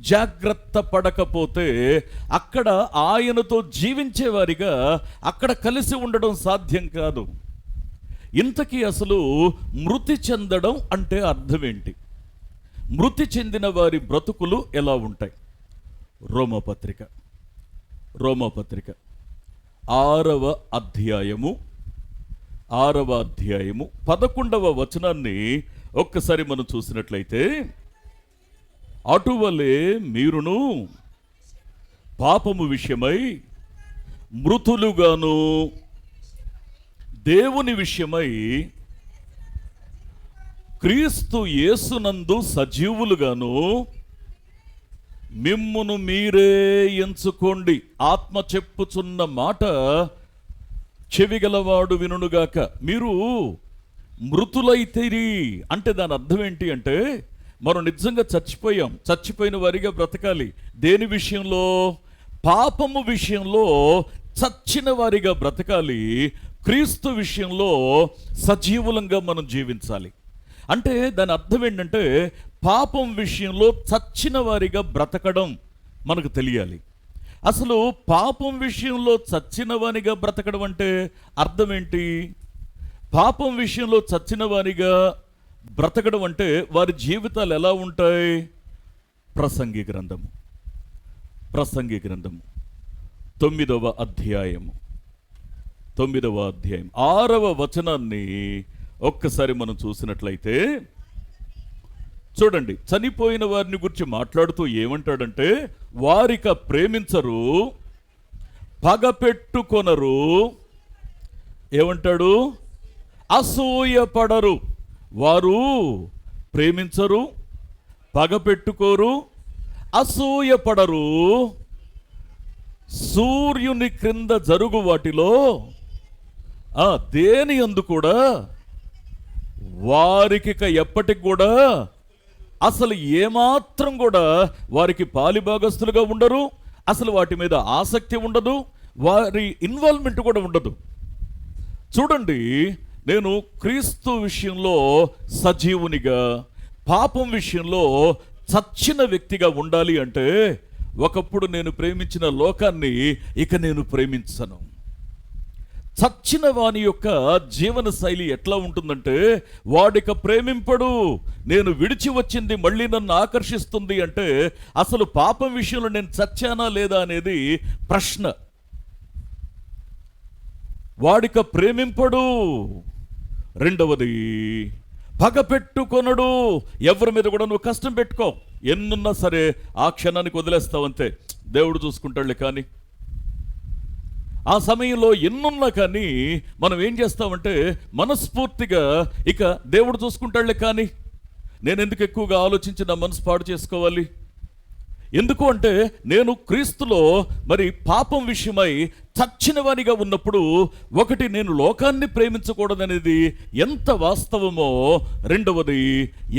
జాగ్రత్త పడకపోతే అక్కడ ఆయనతో జీవించేవారిగా అక్కడ కలిసి ఉండడం సాధ్యం కాదు. ఇంతకీ అసలు మృతి చెందడం అంటే అర్థం ఏంటి? మృతి చెందిన వారి బ్రతుకులు ఎలా ఉంటాయి? రోమాపత్రిక 6వ అధ్యాయము 11వ వచనాన్ని ఒక్కసారి మనం చూసినట్లయితే, అటువలే మీరును పాపము విషయమై మృతులుగాను దేవుని విషయమై క్రీస్తు యేసునందు సజీవులుగాను మిమ్మును మీరే ఎంచుకోండి. ఆత్మ చెప్పుచున్న మాట చెవిగలవాడు వినుగాక. మీరు మృతులైతేరి అంటే దాని అర్థం ఏంటి అంటే మనం నిజంగా చచ్చిపోయాం, చచ్చిపోయిన వారిగా బ్రతకాలి. దేని విషయంలో? పాపము విషయంలో చచ్చిన వారిగా బ్రతకాలి. క్రీస్తు విషయంలో సజీవులంగా మనం జీవించాలి. అంటే దాని అర్థం ఏంటంటే పాపం విషయంలో చచ్చిన వారిగా బ్రతకడం మనకు తెలియాలి. అసలు పాపం విషయంలో చచ్చిన వానిగా బ్రతకడం అంటే అర్థం ఏంటి? పాపం విషయంలో చచ్చిన వానిగా బ్రతకడం అంటే వారి జీవితాలు ఎలా ఉంటాయి? ప్రసంగి గ్రంథము 9వ అధ్యాయము 6వ వచనాన్ని ఒక్కసారి మనం చూసినట్లయితే చూడండి. చనిపోయిన వారిని గురించి మాట్లాడుతూ ఏమంటాడంటే, వారిక ప్రేమించరు, పగపెట్టుకొనరు, ఏమంటాడు? అసూయపడరు. వారు ప్రేమించరు, పగపెట్టుకోరు, అసూయపడరు. సూర్యుని క్రింద జరుగు వాటిలో దేని యందు కూడా వారికి ఎప్పటికి కూడా అసలు ఏమాత్రం కూడా వారికి పాలిభాగస్తులుగా ఉండరు, అసలు వాటి మీద ఆసక్తి ఉండదు, వారి ఇన్వాల్వ్మెంట్ కూడా ఉండదు. చూడండి, నేను క్రీస్తు విషయంలో సజీవునిగా, పాపం విషయంలో చచ్చిన వ్యక్తిగా ఉండాలి అంటే ఒకప్పుడు నేను ప్రేమించిన లోకాన్ని ఇక నేను ప్రేమించను. చచ్చిన వాని యొక్క జీవన శైలి ఎట్లా ఉంటుందంటే, వాడిక ప్రేమింపడు, నేను విడిచి వచ్చింది మళ్ళీ నన్ను ఆకర్షిస్తుంది అంటే అసలు పాపం విషయంలో నేను చచ్చానా లేదా అనేది ప్రశ్న. వాడిక ప్రేమింపడు. రెండవది, పగ పెట్టుకొనడు. ఎవరి మీద కూడా నువ్వు కష్టం పెట్టుకో, ఎన్నున్నా సరే ఆ క్షణానికి వదిలేస్తావంతే, దేవుడు చూసుకుంటాడులే. కానీ ఆ సమయంలో ఎన్నున్నా కానీ మనం ఏం చేస్తామంటే మనస్ఫూర్తిగా ఇక దేవుడు చూసుకుంటాడులే, కానీ నేను ఎందుకు ఎక్కువగా ఆలోచించి నా మనసు పాడు చేసుకోవాలి? ఎందుకు అంటే నేను క్రీస్తులో మరి పాపం విషయమై చచ్చినవానిగా ఉన్నప్పుడు ఒకటి, నేను లోకాన్ని ప్రేమించకూడదనేది ఎంత వాస్తవమో, రెండవది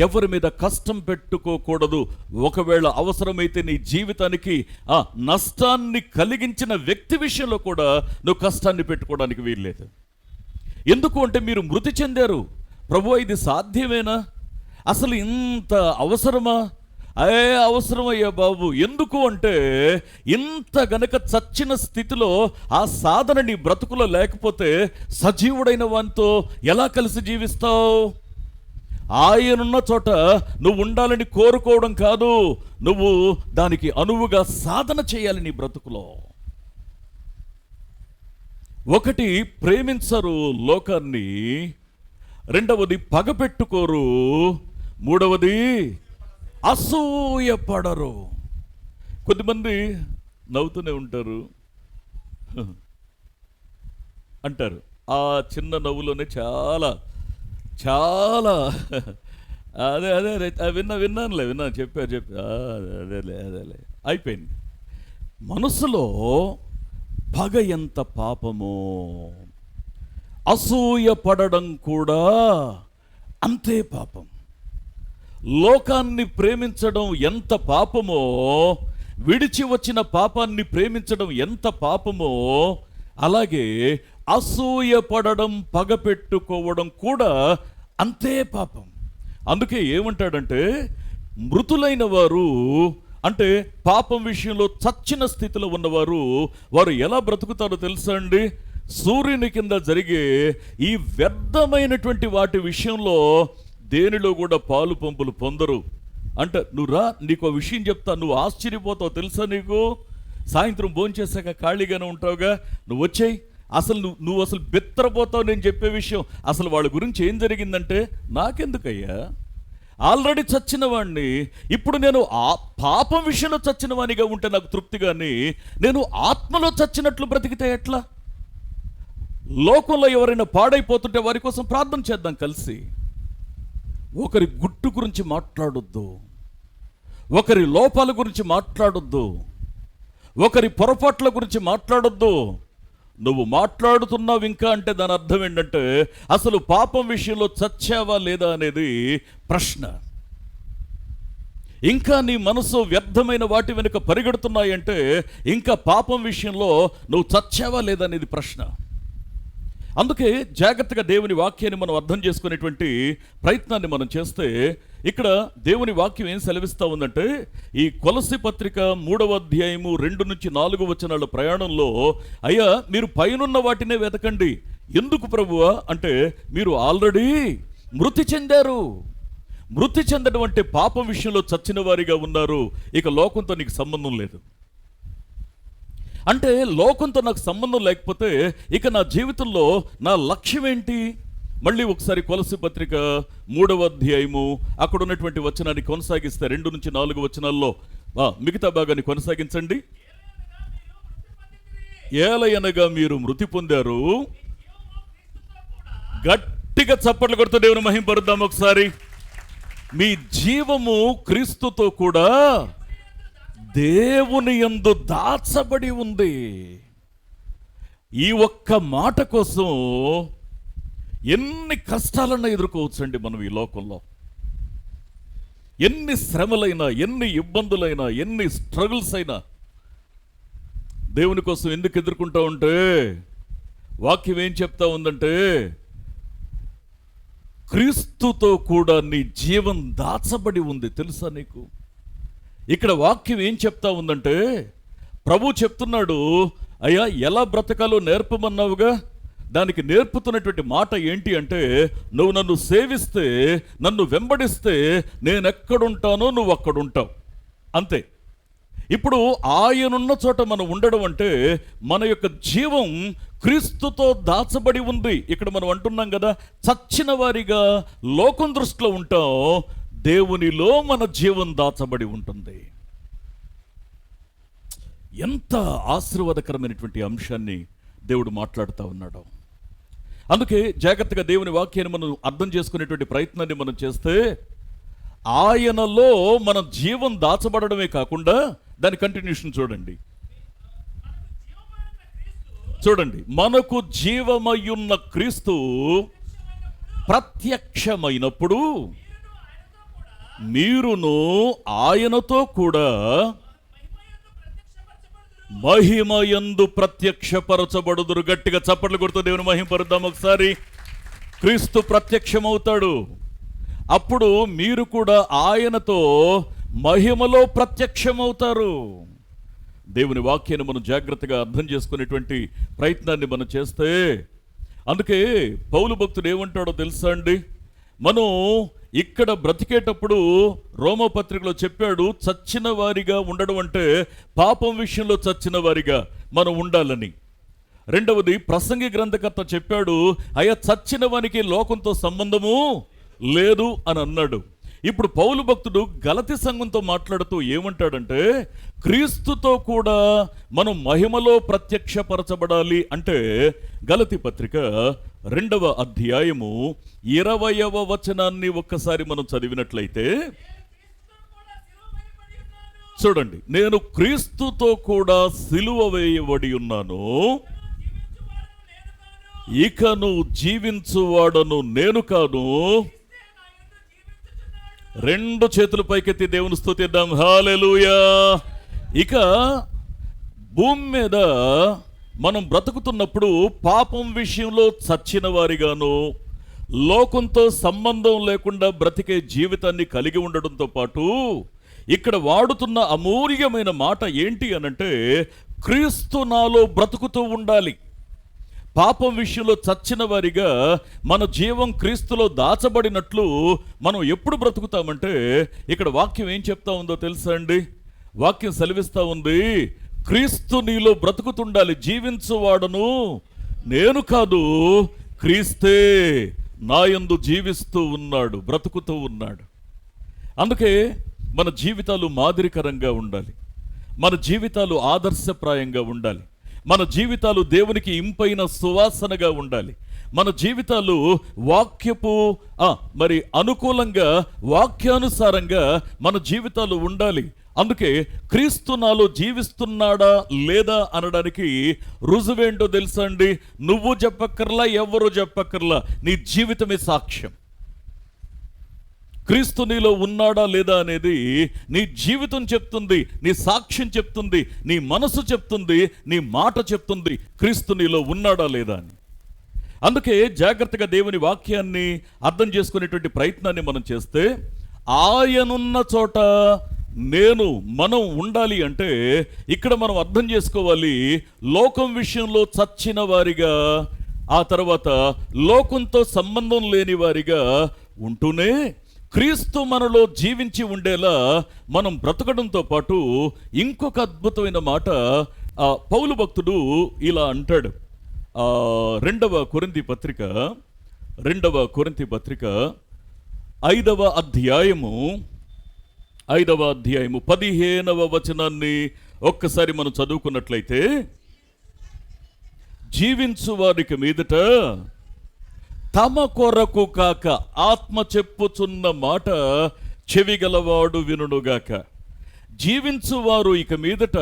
ఎవరి మీద కష్టం పెట్టుకోకూడదు. ఒకవేళ అవసరమైతే నీ జీవితానికి ఆ నష్టాన్ని కలిగించిన వ్యక్తి విషయంలో కూడా నువ్వు కష్టాన్ని పెట్టుకోవడానికి వీల్లేదు. ఎందుకు అంటే మీరు మృతి చెందారు. ప్రభువా, ఇది సాధ్యమేనా? అసలు ఇంత అవసరమా? అవసరమయ్యా బాబు. ఎందుకు అంటే ఇంత గనక చచ్చిన స్థితిలో ఆ సాధన నీ బ్రతుకులో లేకపోతే సజీవుడైన వానితో ఎలా కలిసి జీవిస్తావు? ఆయనున్న చోట నువ్వు ఉండాలని కోరుకోవడం కాదు, నువ్వు దానికి అనువుగా సాధన చేయాలి నీ బ్రతుకులో. ఒకటి, ప్రేమించరు లోకాన్ని. రెండవది, పగపెట్టుకోరు. మూడవది, అసూయపడరు. కొద్దిమంది నవ్వుతూనే ఉంటారు, అంటారు. ఆ చిన్న నవ్వులోనే చాలా చాలా అదే విన్నానులే చెప్పారు అదేలే అయిపోయింది. మనసులో పగ ఎంత పాపమో, అసూయపడడం కూడా అంతే పాపం. లోకాన్ని ప్రేమించడం ఎంత పాపమో, విడిచి వచ్చిన పాపాన్ని ప్రేమించడం ఎంత పాపమో, అలాగే అసూయపడడం, పగపెట్టుకోవడం కూడా అంతే పాపం. అందుకే ఏమంటాడంటే, మృతులైన వారు అంటే పాపం విషయంలో చచ్చిన స్థితిలో ఉన్నవారు వారు ఎలా బ్రతుకుతారో తెలుసా అండి? సూర్యుని కింద జరిగే ఈ వ్యర్థమైనటువంటి వాటి విషయంలో దేనిలో కూడా పాలు పంపులు పొందరు. అంటే నువ్వు రా, నీకు విషయం చెప్తా, నువ్వు ఆశ్చర్యపోతావు. తెలుసా నీకు? సాయంత్రం భోంచేసాక ఖాళీగానే ఉంటావుగా, నువ్వు వచ్చేయి. అసలు నువ్వు అసలు బెత్తరపోతావు నేను చెప్పే విషయం. అసలు వాళ్ళ గురించి ఏం జరిగిందంటే, నాకెందుకయ్యా, ఆల్రెడీ చచ్చిన వాడిని. ఇప్పుడు నేను ఆ పాపం విషయంలో చచ్చిన వానిగా ఉంటే నాకు తృప్తి, కానీ నేను ఆత్మలో చచ్చినట్లు బ్రతికితే ఎట్లా? లోకంలో ఎవరైనా పాడైపోతుంటే వారి కోసం ప్రార్థన చేద్దాం కలిసి. ఒకరి గుట్టు గురించి మాట్లాడొద్దు, ఒకరి లోపాల గురించి మాట్లాడొద్దు, ఒకరి పొరపాట్ల గురించి మాట్లాడొద్దు. నువ్వు మాట్లాడుతున్నావు ఇంకా అంటే దాని అర్థం ఏంటంటే అసలు పాపం విషయంలో చచ్చావా లేదా అనేది ప్రశ్న. ఇంకా నీ మనసు వ్యర్థమైన వాటి వెనుక పరిగెడుతున్నాయంటే ఇంకా పాపం విషయంలో నువ్వు చచ్చావా లేదా అనేది ప్రశ్న. అందుకే జాగ్రత్తగా దేవుని వాక్యాన్ని మనం అర్థం చేసుకునేటువంటి ప్రయత్నాన్ని మనం చేస్తే, ఇక్కడ దేవుని వాక్యం ఏం సెలవిస్తూ ఉందంటే, ఈ కొలస్సీ పత్రిక 3వ అధ్యాయము 2 నుంచి 4 వచనాల ప్రయాణంలో, అయ్యా మీరు పైనున్న వాటినే వెతకండి. ఎందుకు ప్రభువా అంటే, మీరు ఆల్రెడీ మృతి చెందారు. మృతి చెందడం అంటే పాపం విషయంలో చచ్చిన వారిగా ఉన్నారు. ఇక లోకంతో నీకు సంబంధం లేదు. అంటే లోకంతో నాకు సంబంధం లేకపోతే ఇక నా జీవితంలో నా లక్ష్యం ఏంటి? మళ్ళీ ఒకసారి కొలస్సీ పత్రిక 3వ అధ్యాయము అక్కడ ఉన్నటువంటి వచనాన్ని కొనసాగిస్తే 2 నుంచి 4 వచనాల్లో మిగతా భాగాన్ని కొనసాగించండి. ఏలయనగా మీరు మృతి పొందారు. గట్టిగా చప్పట్లు కొడుతూ దేవుని మహింపరుద్దాం ఒకసారి. మీ జీవము క్రీస్తుతో కూడా దేవుని యందు దాచబడి ఉంది. ఈ ఒక్క మాట కోసం ఎన్ని కష్టాలన్నా ఎదుర్కోవచ్చండి మనం ఈ లోకంలో. ఎన్ని శ్రమలైనా, ఎన్ని ఇబ్బందులైనా, ఎన్ని స్ట్రగుల్స్ అయినా దేవుని కోసం ఎందుకు ఎదుర్కొంటా ఉంటే వాక్యం ఏం చెప్తా ఉందంటే, క్రీస్తుతో కూడా నీ జీవం దాచబడి ఉంది. తెలుసా నీకు? ఇక్కడ వాక్యం ఏం చెప్తా ఉందంటే, ప్రభు చెప్తున్నాడు, అయ్యా ఎలా బ్రతకాలో నేర్పమన్నావుగా, దానికి నేర్పుతున్నటువంటి మాట ఏంటి అంటే, నువ్వు నన్ను సేవిస్తే, నన్ను వెంబడిస్తే నేనెక్కడుంటానో నువ్వు అక్కడుంటావు, అంతే. ఇప్పుడు ఆయనున్న చోట మనం ఉండడం అంటే మన యొక్క జీవం క్రీస్తుతో దాచబడి ఉంది. ఇక్కడ మనం అంటున్నాం కదా, చచ్చిన వారిగా లోకం దృష్టిలో ఉంటాం, దేవునిలో మన జీవం దాచబడి ఉంటుంది. ఎంత ఆశీర్వాదకరమైనటువంటి అంశాన్ని దేవుడు మాట్లాడుతూ ఉన్నాడు. అందుకే జాగ్రత్తగా దేవుని వాక్యాన్ని మనం అర్థం చేసుకునేటువంటి ప్రయత్నాన్ని మనం చేస్తే, ఆయనలో మన జీవం దాచబడమే కాకుండా దాని కంటిన్యూషన్ చూడండి. మనకు జీవమయ్యున్న క్రీస్తు ప్రత్యక్షమైనప్పుడు మీరును ఆయనతో కూడా మహిమయందు ప్రత్యక్షపరచబడుదురు. గట్టిగా చప్పట్లు కొడుతూ దేవుని మహిమపరుద్దాం ఒకసారి. క్రీస్తు ప్రత్యక్షమవుతాడు, అప్పుడు మీరు కూడా ఆయనతో మహిమలో ప్రత్యక్షమవుతారు. దేవుని వాక్యాన్ని మనం జాగ్రత్తగా అర్థం చేసుకునేటువంటి ప్రయత్నాన్ని మనం చేస్తే, అందుకే పౌలు భక్తుడు ఏమంటాడో తెలుసా అండి, మనం ఇక్కడ బ్రతికేటప్పుడు రోమపత్రికలో చెప్పాడు, చచ్చిన వారిగా ఉండడం అంటే పాపం విషయంలో చచ్చిన వారిగా మనం ఉండాలని. రెండవది ప్రసంగి గ్రంథకర్త చెప్పాడు, అయ్యా చచ్చిన వానికి లోకంతో సంబంధము లేదు అని అన్నాడు. ఇప్పుడు పౌలు భక్తుడు గలతీ సంఘంతో మాట్లాడుతూ ఏమంటాడంటే, క్రీస్తుతో కూడా మనం మహిమలో ప్రత్యక్షపరచబడాలి అంటే గలతీ పత్రిక 2వ అధ్యాయము 20వ వచనాన్ని ఒక్కసారి మనం చదివినట్లయితే చూడండి, నేను క్రీస్తుతో కూడా సిలువ వేయబడి ఉన్నాను, ఇకను జీవించువాడను నేను కాను. 2 చేతులు పైకెత్తి దేవుని స్తుతిద్దాం. హల్లెలూయా. ఇక భూమి మీద మనం బ్రతుకుతున్నప్పుడు పాపం విషయంలో చచ్చిన వారిగాను, లోకంతో సంబంధం లేకుండా బ్రతికే జీవితాన్ని కలిగి ఉండడంతో పాటు ఇక్కడ వాడుతున్న అమూల్యమైన మాట ఏంటి అనంటే, క్రీస్తు నాలో బ్రతుకుతూ ఉండాలి. పాపం విషయంలో చచ్చిన వారిగా మన జీవం క్రీస్తులో దాచబడినట్లు మనం ఎప్పుడు బ్రతుకుతామంటే, ఇక్కడ వాక్యం ఏం చెప్తా ఉందో తెలుసా అండి? వాక్యం సెలవిస్తా ఉంది, క్రీస్తు నీలో బ్రతుకుతుండాలి. జీవించువాడను నేను కాదు, క్రీస్తే నాయందు జీవిస్తూ ఉన్నాడు, బ్రతుకుతూ ఉన్నాడు. అందుకే మన జీవితాలు మాదిరికరంగా ఉండాలి, మన జీవితాలు ఆదర్శప్రాయంగా ఉండాలి, మన జీవితాలు దేవునికి ఇంపైన సువాసనగా ఉండాలి, మన జీవితాలు వాక్యపు మరి అనుకూలంగా వాక్యానుసారంగా మన జీవితాలు ఉండాలి. అందుకే క్రీస్తు నాలో జీవిస్తున్నాడా లేదా అనడానికి రుజువేంటో తెలుసా అండి? నువ్వు చెప్పక్కర్లా, ఎవరు చెప్పక్కర్లా, నీ జీవితమే సాక్ష్యం. క్రీస్తు నీలో ఉన్నాడా లేదా అనేది నీ జీవితం చెప్తుంది, నీ సాక్ష్యం చెప్తుంది, నీ మనసు చెప్తుంది, నీ మాట చెప్తుంది, క్రీస్తు నీలో ఉన్నాడా లేదా అని. అందుకే జాగ్రత్తగా దేవుని వాక్యాన్ని అర్థం చేసుకునేటువంటి ప్రయత్నాన్ని మనం చేస్తే, ఆయనున్న చోట మనం ఉండాలి అంటే ఇక్కడ మనం అర్థం చేసుకోవాలి, లోకం విషయంలో చచ్చిన వారిగా, ఆ తర్వాత లోకంతో సంబంధం లేని వారిగా ఉంటూనే క్రీస్తు మనలో జీవించి ఉండేలా మనం బ్రతకడంతో పాటు ఇంకొక అద్భుతమైన మాట పౌలు భక్తుడు ఇలా అంటాడు. 2వ కొరింథీ పత్రిక 5వ అధ్యాయము 15వ వచనాన్ని ఒక్కసారి మనం చదువుకున్నట్లయితే, జీవించు వారికి మీదట తమ కొరకు కాక, ఆత్మ చెప్పుచున్న మాట చెవిగలవాడు వినుడుగాక. జీవించువారు ఇక మీదట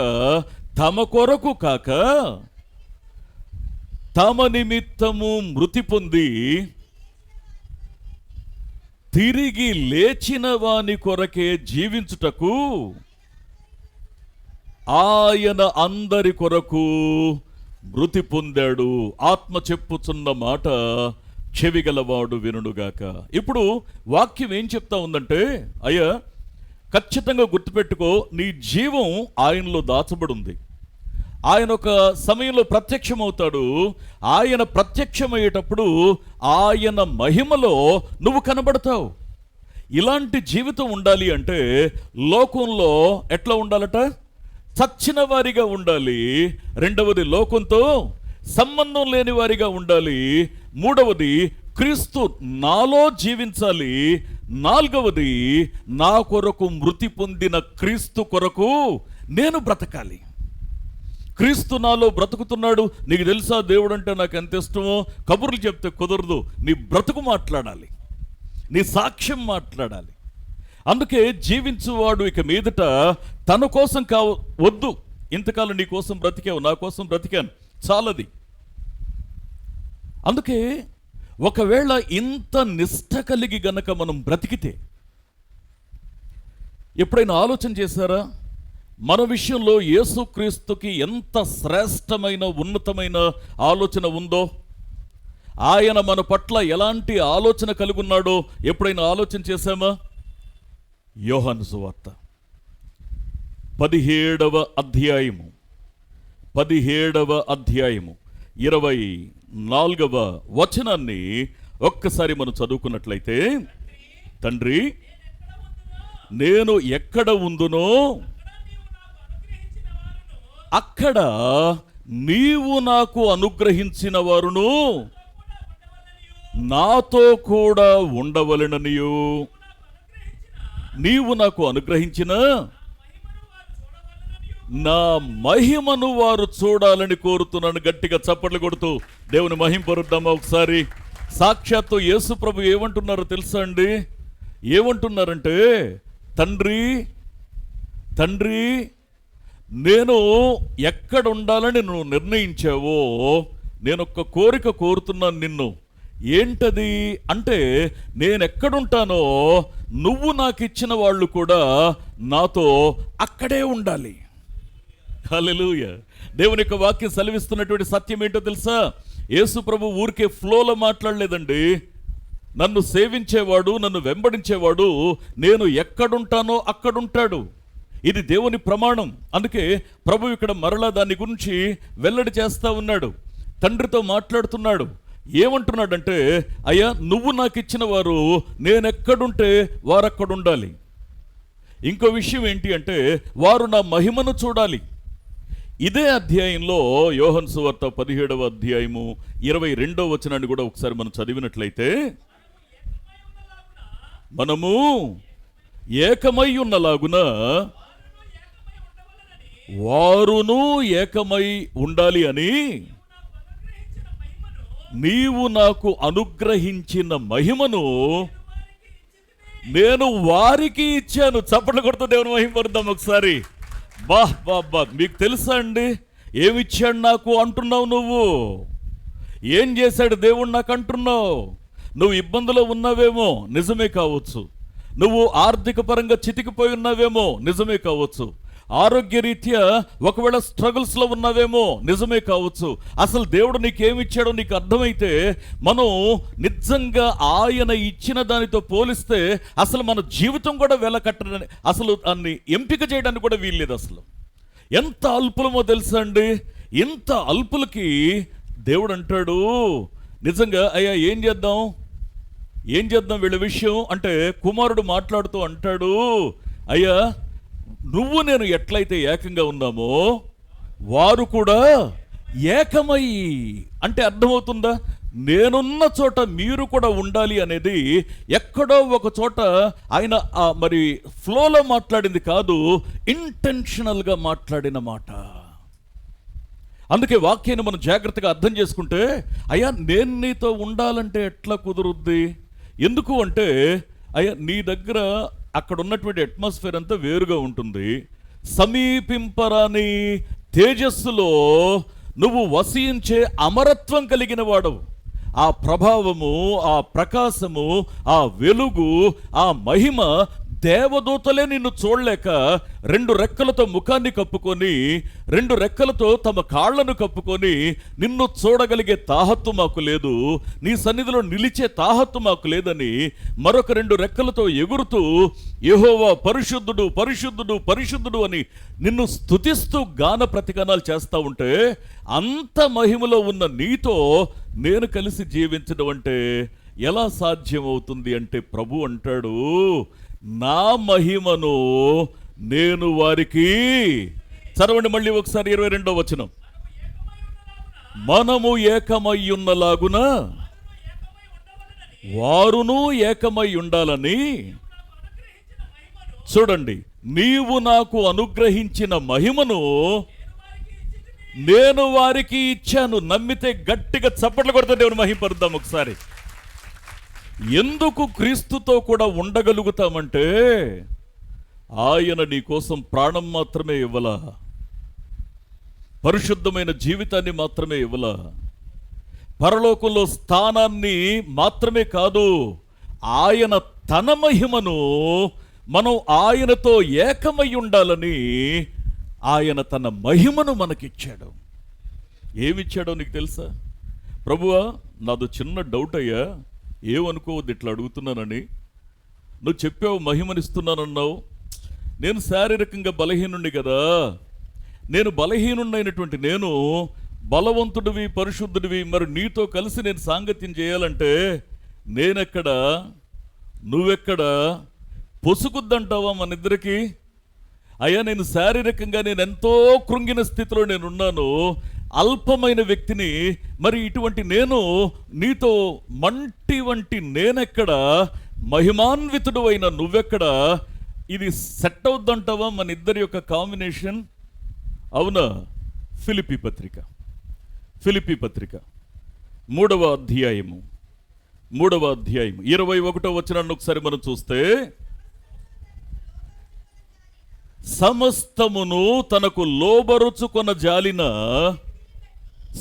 తమ కొరకు కాక తమ నిమిత్తము మృతి పొంది తిరిగి లేచిన వాని కొరకే జీవించుటకు ఆయన అందరి కొరకు మృతి పొందాడు. ఆత్మ చెప్పుచున్న మాట చెవిగలవాడు వినుడుగాక. ఇప్పుడు వాక్యం ఏం చెప్తా ఉందంటే, అయ్యా ఖచ్చితంగా గుర్తుపెట్టుకో, నీ జీవం ఆయనలో దాచబడి ఉంది. ఆయన ఒక సమయంలో ప్రత్యక్షమవుతాడు. ఆయన ప్రత్యక్షమయ్యేటప్పుడు ఆయన మహిమలో నువ్వు కనబడతావు. ఇలాంటి జీవితం ఉండాలి అంటే లోకంలో ఎట్లా ఉండాలట? చచ్చిన వారిగా ఉండాలి. రెండవది, లోకంతో సంబంధం లేని వారిగా ఉండాలి. మూడవది, క్రీస్తు నాలో జీవించాలి. నాలుగవది, నా కొరకు మృతి పొందిన క్రీస్తు కొరకు నేను బ్రతకాలి. క్రీస్తు నాలో బ్రతుకుతున్నాడు. నీకు తెలుసా దేవుడు అంటే నాకు ఎంత ఇష్టమో? కబుర్లు చెప్తే కుదరదు, నీ బ్రతుకు మాట్లాడాలి, నీ సాక్ష్యం మాట్లాడాలి. అందుకే జీవించువాడు ఇక మీదట తన కోసం వద్దు. ఇంతకాలం నీ కోసం బ్రతికావు, నా కోసం బ్రతికాను, చాలది. అందుకే ఒకవేళ ఇంత నిష్ఠ కలిగి గనక మనం బ్రతికితే, ఎప్పుడైనా ఆలోచన చేశారా? మన విషయంలో యేసుక్రీస్తుకి ఎంత శ్రేష్టమైన ఉన్నతమైన ఆలోచన ఉందో, ఆయన మన పట్ల ఎలాంటి ఆలోచన కలిగి ఉన్నాడో ఎప్పుడైనా ఆలోచన చేశామా? యోహాను సువార్త 17వ అధ్యాయము 24వ వచనాన్ని ఒక్కసారి మనం చదువుకున్నట్లయితే, తండ్రి నేను ఎక్కడ ఉందునో అక్కడ నీవు నాకు అనుగ్రహించిన వారును నాతో కూడా ఉండవలెననియు, నీవు నాకు అనుగ్రహించిన నా మహిమను వారు చూడాలని కోరుతున్నాను. గట్టిగా చప్పట్లు కొడుతూ దేవుని మహింపరుద్దామా ఒకసారి. సాక్షాత్తు యేసు ప్రభు ఏమంటున్నారో తెలుసా అండి? ఏమంటున్నారంటే, తండ్రి తండ్రి నేను ఎక్కడ ఉండాలని నువ్వు నిర్ణయించావో నేను ఒక కోరిక కోరుతున్నాను నిన్ను. ఏంటది అంటే, నేనెక్కడుంటానో నువ్వు నాకు ఇచ్చిన వాళ్ళు కూడా నాతో అక్కడే ఉండాలి. హల్లెలూయా. దేవుని యొక్క వాక్యం సెలవిస్తున్నటువంటి సత్యం ఏంటో తెలుసా? యేసు ప్రభు ఊరికే ఫ్లోలో మాట్లాడలేదండి. నన్ను సేవించేవాడు, నన్ను వెంబడించేవాడు నేను ఎక్కడుంటానో అక్కడుంటాడు. ఇది దేవుని ప్రమాణం. అందుకే ప్రభు ఇక్కడ మరలా దాని గురించి వెల్లడి చేస్తా ఉన్నాడు. తండ్రితో మాట్లాడుతున్నాడు. ఏమంటున్నాడంటే, అయ్యా నువ్వు నాకు ఇచ్చిన వారు నేనెక్కడుంటే వారక్కడుండాలి. ఇంకో విషయం ఏంటి అంటే, వారు నా మహిమను చూడాలి. ఇదే అధ్యాయంలో యోహాను సువార్త 17వ అధ్యాయము 22వ వచనాన్ని కూడా ఒకసారి మనం చదివినట్లయితే, మనము ఏకమై ఉన్నలాగున వారును ఏకమై ఉండాలి అని నీవు నాకు అనుగ్రహించిన మహిమను నేను వారికి ఇచ్చాను. చప్పట్లు కొడుతూ దేవుని మహిమపరుద్దాం ఒకసారి. బా మీకు తెలుసా అండి ఏమిచ్చాడు నాకు అంటున్నావు? నువ్వు ఏం చేశాడు దేవుడు నాకు అంటున్నావు? నువ్వు ఇబ్బందులో ఉన్నావేమో, నిజమే కావచ్చు. నువ్వు ఆర్థిక పరంగా చితికిపోయి ఉన్నావేమో, నిజమే కావచ్చు. ఆరోగ్యరీత్యా ఒకవేళ స్ట్రగుల్స్లో ఉన్నావేమో, నిజమే కావచ్చు. అసలు దేవుడు నీకేమిచ్చాడో నీకు అర్థమైతే, మనం నిజంగా ఆయన ఇచ్చిన దానితో పోలిస్తే అసలు మన జీవితం కూడా వెలకట్టని, అసలు దాన్ని ఎంపిక చేయడానికి కూడా వీల్లేదు. అసలు ఎంత అల్పులమో తెలుసా అండి? ఇంత అల్పులకి దేవుడు అంటాడు, నిజంగా అయ్యా ఏం చేద్దాం వీళ్ళ విషయం అంటే, కుమారుడు మాట్లాడుతూ అంటాడు, అయ్యా నువ్వు నేను ఎట్లయితే ఏకంగా ఉన్నామో వారు కూడా ఏకమై. అంటే అర్థమవుతుందా? నేనున్న చోట మీరు కూడా ఉండాలి అనేది ఎక్కడో ఒక చోట ఆయన మరి ఫ్లోలో మాట్లాడింది కాదు, ఇంటెన్షనల్గా మాట్లాడిన మాట. అందుకే వాక్యాన్ని మనం జాగ్రత్తగా అర్థం చేసుకుంటే, అయ్యా నేను నీతో ఉండాలంటే ఎట్లా కుదురుద్ది? ఎందుకు అంటే, అయ్యా నీ దగ్గర అక్కడ ఉన్నటువంటి అట్మాస్ఫియర్ అంతా వేరుగా ఉంటుంది. సమీపింపరాని తేజస్సులో నువ్వు వసించే అమరత్వం కలిగిన వాడవు. ఆ ప్రభావము, ఆ ప్రకాశము, ఆ వెలుగు, ఆ మహిమ దేవదూతలే నిన్ను చూడలేక 2 రెక్కలతో ముఖాన్ని కప్పుకొని, 2 రెక్కలతో తమ కాళ్లను కప్పుకొని, నిన్ను చూడగలిగే తాహత్తు మాకు లేదు, నీ సన్నిధిలో నిలిచే తాహత్తు మాకు లేదని మరొక 2 రెక్కలతో ఎగురుతూ యెహోవా పరిశుద్ధుడు పరిశుద్ధుడు పరిశుద్ధుడు అని నిన్ను స్తుతిస్తూ గాన ప్రతిగానాలు చేస్తా ఉంటే, అంత మహిమలో ఉన్న నీతో నేను కలిసి జీవించడం అంటే ఎలా సాధ్యమవుతుంది అంటే, ప్రభు అంటాడు, నా మహిమను నేను వారికి, చదవండి మళ్ళీ ఒకసారి 22వ వచనం, మనము ఏకమయ్యున్నలాగున వారును ఏకమై ఉండాలని, చూడండి, నీవు నాకు అనుగ్రహించిన మహిమను నేను వారికి ఇచ్చాను. నమ్మితే గట్టిగా చప్పట్లు కొడితే దేవుని మహిమపరుద్దాం ఒకసారి. ఎందుకు క్రీస్తుతో కూడా ఉండగలుగుతామంటే, ఆయన నీ కోసం ప్రాణం మాత్రమే ఇవ్వలా, పరిశుద్ధమైన జీవితాన్ని మాత్రమే ఇవ్వలా, పరలోకంలో స్థానాన్ని మాత్రమే కాదు, ఆయన తన మహిమను మనం ఆయనతో ఏకమై ఉండాలని ఆయన తన మహిమను మనకిచ్చాడు. ఏమిచ్చాడో నీకు తెలుసా? ప్రభువా, నాదో చిన్న డౌట్ అయ్యా, ఏమనుకోవద్దు ఇట్లా అడుగుతున్నానని. నువ్వు చెప్పావు మహిమనిస్తున్నానన్నావు, నేను శారీరకంగా బలహీనుండి కదా, నేను బలహీనుండైనటువంటి నేను బలవంతుడివి పరిశుద్ధుడివి, మరి నీతో కలిసి నేను సాంగత్యం చేయాలంటే నేనెక్కడ నువ్వెక్కడ పొసుకుద్దంటావా మన ఇద్దరికి? అయ్యా, నేను శారీరకంగా నేను ఎంతో కృంగిన స్థితిలో నేనున్నాను, అల్పమైన వ్యక్తిని, మరి ఇటువంటి నేను నీతో మంటి వంటి నేనెక్కడ, మహిమాన్వితుడు అయిన నువ్వెక్కడ? ఇది సెట్ అవుద్దంటావా మన ఇద్దరి యొక్క కాంబినేషన్? అవునా? ఫిలిప్పీ పత్రిక 3వ అధ్యాయము 21వ వచనాన్ని ఒకసారి మనం చూస్తే, సమస్తమును తనకు లోబరుచుకొన జాలిన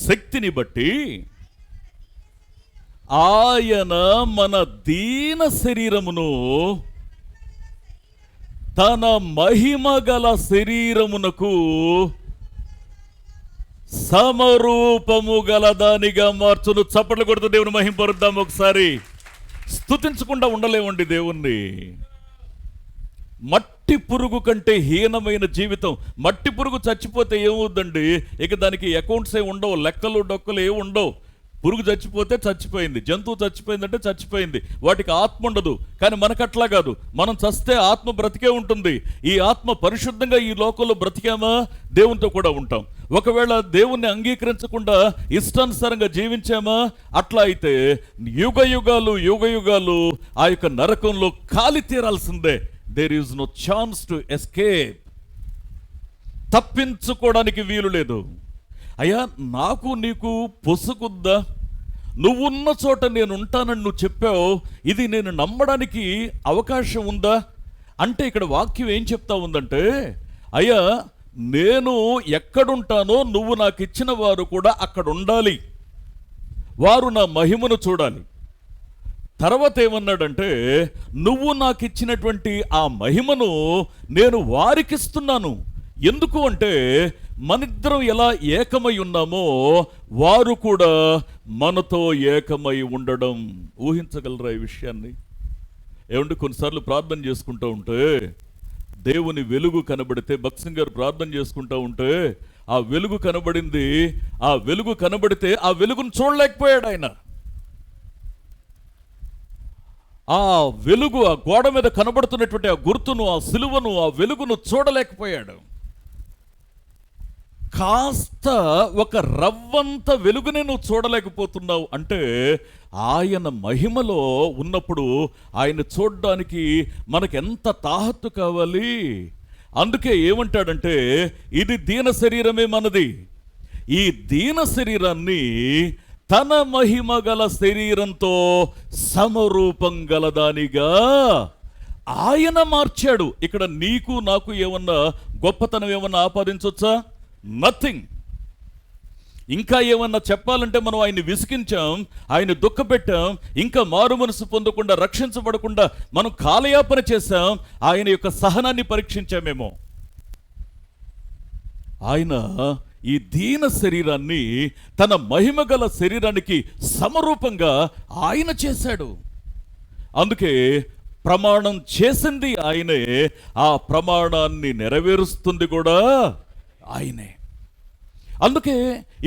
శక్తిని బట్టి ఆయన మన దీన శరీరమును తన మహిమ గల శరీరమునకు సమరూపము గల దానిగా మార్చును. చప్పట్లు కొడుతూ దేవుని మహింపరుద్దాం ఒకసారి. స్తుతించకుండా ఉండలేమండి దేవుణ్ణి. మట్టి పురుగు కంటే హీనమైన జీవితం. మట్టి పురుగు చచ్చిపోతే ఏమవుద్దండి? ఇక దానికి అకౌంట్స్ ఏ ఉండవు, లెక్కలు డొక్కలు ఏ ఉండవు. పురుగు చచ్చిపోతే చచ్చిపోయింది, జంతువు చచ్చిపోయిందంటే చచ్చిపోయింది, వాటికి ఆత్మ ఉండదు. కానీ మనకట్లా కాదు, మనం చస్తే ఆత్మ బ్రతికే ఉంటుంది. ఈ ఆత్మ పరిశుద్ధంగా ఈ లోకంలో బ్రతికామా దేవునితో కూడా ఉంటాం. ఒకవేళ దేవుణ్ణి అంగీకరించకుండా ఇష్టానుసారంగా జీవించామా, అట్లా అయితే యుగ యుగాలు ఆ యొక్క నరకంలో కాలి తీరాల్సిందే. There is no chance to escape. తప్పించుకోవడానికి వీలు లేదు. అయ్యా, నాకు నీకు పొసుగుద్దా? నువ్వున్న చోట నేను ఉంటానని నువ్వు చెప్పావు, ఇది నేను నమ్మడానికి అవకాశం ఉందా అంటే, ఇక్కడ వాక్యం ఏం చెప్తా ఉందంటే, అయ్యా, నేను ఎక్కడుంటానో నువ్వు నాకు ఇచ్చిన వారు కూడా అక్కడ ఉండాలి, వారు నా మహిమను చూడాలి. తర్వాత ఏమన్నాడంటే, నువ్వు నాకు ఇచ్చినటువంటి ఆ మహిమను నేను వారికిస్తున్నాను. ఎందుకు అంటే, మనిద్దరం ఎలా ఏకమై ఉన్నామో వారు కూడా మనతో ఏకమై ఉండడం. ఊహించగలరా ఈ విషయాన్ని? ఏమంటే, కొన్నిసార్లు ప్రార్థన చేసుకుంటూ ఉంటే దేవుని వెలుగు కనబడితే, భక్సింగ్ గారు ప్రార్థన చేసుకుంటూ ఉంటే ఆ వెలుగు కనబడింది. ఆ వెలుగు కనబడితే ఆ వెలుగును చూడలేకపోయాడు ఆయన. ఆ వెలుగు, ఆ గోడ మీద కనబడుతున్నటువంటి ఆ గుర్తును, ఆ సిలువను, ఆ వెలుగును చూడలేకపోయాడు. కాస్త ఒక రవ్వంత వెలుగునే నువ్వు చూడలేకపోతున్నావు అంటే, ఆయన మహిమలో ఉన్నప్పుడు ఆయన చూడడానికి మనకెంత తాహత్తు కావాలి. అందుకే ఏమంటాడంటే, ఇది దీన శరీరమే మనది, ఈ దీన శరీరాన్ని తన మహిమ గల శరీరంతో సమరూపం గలదానిగా ఆయన మార్చాడు. ఇక్కడ నీకు నాకు ఏమన్నా గొప్పతనం ఏమన్నా ఆపాదించవచ్చా? నథింగ్. ఇంకా ఏమన్నా చెప్పాలంటే మనం ఆయన్ని విసిగించాం, ఆయన దుఃఖపెట్టాం, ఇంకా మారు మనసు పొందకుండా రక్షించబడకుండా మనం కాలయాపన చేశాం, ఆయన యొక్క సహనాన్ని పరీక్షించామేమో. ఆయన ఈ దీన శరీరాన్ని తన మహిమగల శరీరానికి సమరూపంగా ఆయన చేశాడు. అందుకే ప్రమాణం చేసింది ఆయనే, ఆ ప్రమాణాన్ని నెరవేరుస్తుంది కూడా ఆయనే. అందుకే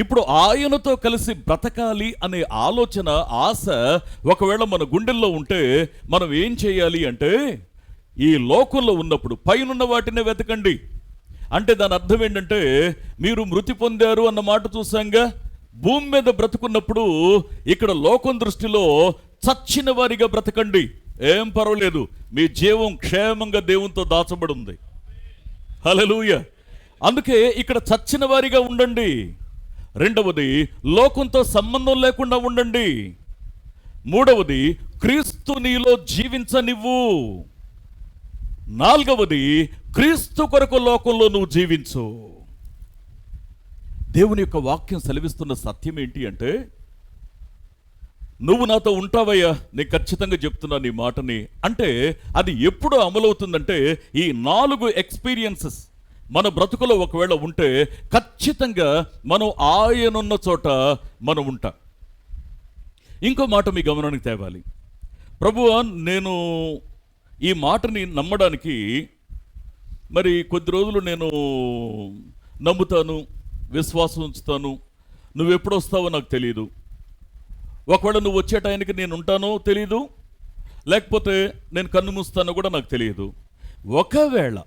ఇప్పుడు ఆయనతో కలిసి బ్రతకాలి అనే ఆలోచన, ఆశ ఒకవేళ మన గుండెల్లో ఉంటే మనం ఏం చేయాలి అంటే, ఈ లోకంలో ఉన్నప్పుడు పైనున్న వాటినే వెతకండి. అంటే దాని అర్థం ఏంటంటే, మీరు మృతి పొందారు అన్న మాట చూసాంగా. భూమి మీద బ్రతుకున్నప్పుడు ఇక్కడ లోకం దృష్టిలో చచ్చిన వారిగా బ్రతకండి, ఏం పర్వాలేదు, మీ జీవం క్షేమంగా దేవునితో దాచబడి ఉంది. హల్లెలూయా. అందుకే ఇక్కడ చచ్చిన వారిగా ఉండండి. రెండవది, లోకంతో సంబంధం లేకుండా ఉండండి. మూడవది, క్రీస్తు నీలో జీవించనివ్వు. నాలుగవది, క్రీస్తు కొరకు లోకంలో నువ్వు జీవించు. దేవుని యొక్క వాక్యం సెలవిస్తున్న సత్యం ఏంటి అంటే, నువ్వు నాతో ఉంటావయ్యా, నేను ఖచ్చితంగా చెప్తున్నాను ఈ మాటని. అంటే అది ఎప్పుడు అమలవుతుందంటే, ఈ 4 ఎక్స్పీరియన్సెస్ మన బ్రతుకులో ఒకవేళ ఉంటే ఖచ్చితంగా మనం ఆయనున్న చోట మనం ఉంటాం. ఇంకో మాట మీ గమనానికి తేవాలి. ప్రభువా, నేను ఈ మాటని నమ్మడానికి మరి కొద్ది రోజులు నేను నమ్ముతాను, విశ్వాసం ఉంచుతాను, నువ్వెప్పుడు వస్తావో నాకు తెలియదు. ఒకవేళ నువ్వు వచ్చే టైంకి నేను ఉంటానో తెలియదు, లేకపోతే నేను కన్ను మూస్తానో కూడా నాకు తెలియదు. ఒకవేళ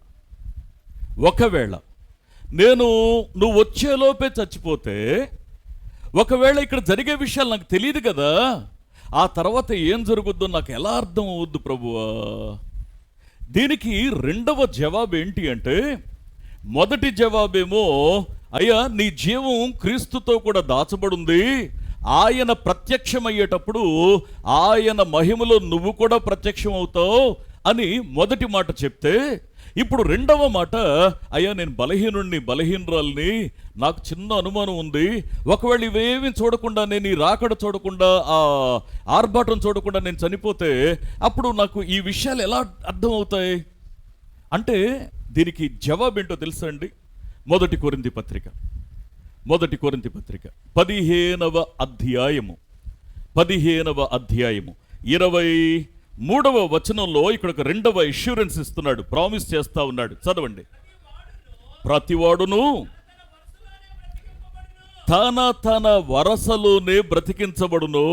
నువ్వు వచ్చేలోపే చచ్చిపోతే, ఒకవేళ ఇక్కడ జరిగే విషయాలు నాకు తెలియదు కదా, ఆ తర్వాత ఏం జరుగుద్దో నాకు ఎలా అర్థం అవుద్దు ప్రభువా? దీనికి రెండవ జవాబు ఏంటి అంటే, మొదటి జవాబేమో, అయ్యా నీ జీవం క్రీస్తుతో కూడా దాచబడుంది, ఆయన ప్రత్యక్షమయ్యేటప్పుడు ఆయన మహిమలో నువ్వు కూడా ప్రత్యక్షం అవుతావు అని మొదటి మాట చెప్తే, ఇప్పుడు రెండవ మాట, అయ్యా నేను బలహీనురాల్ని, నాకు చిన్న అనుమానం ఉంది, ఒకవేళ ఇవేమీ చూడకుండా, నేను ఈ రాకడ చూడకుండా, ఆ ఆర్భాటం చూడకుండా నేను చనిపోతే అప్పుడు నాకు ఈ విషయాలు ఎలా అర్థమవుతాయి అంటే, దీనికి జవాబు ఏంటో తెలుసా అండి? మొదటి కొరింథీ పత్రిక 15వ అధ్యాయము 23వ వచనంలో ఇక్కడ ఒక రెండవ ఇష్యూరెన్స్ ఇస్తున్నాడు, ప్రామిస్ చేస్తా ఉన్నాడు. చదవండి. ప్రతివాడును తన వరసలోనే బ్రతికించబడును,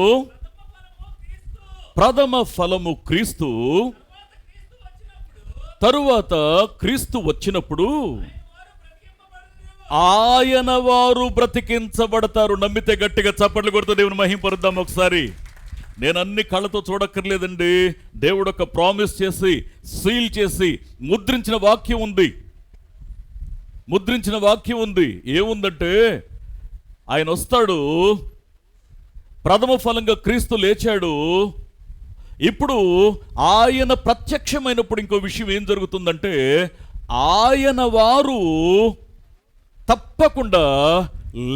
ప్రథమ ఫలము క్రీస్తు, తరువాత క్రీస్తు వచ్చినప్పుడు ఆయన వారు బ్రతికించబడతారు. నమ్మితే గట్టిగా చప్పట్లు కొడుతూ దేవుని మహింపరుద్దాం ఒకసారి. నేను అన్ని కళ్ళతో చూడక్కర్లేదండి, దేవుడు ఒక ప్రామిస్ చేసి, సీల్ చేసి ముద్రించిన వాక్యం ఉంది. ఏముందంటే, ఆయన వస్తాడు, ప్రథమ ఫలంగా క్రీస్తు లేచాడు. ఇప్పుడు ఆయన ప్రత్యక్షమైనప్పుడు ఇంకో విషయం ఏం జరుగుతుందంటే, ఆయన వారు తప్పకుండా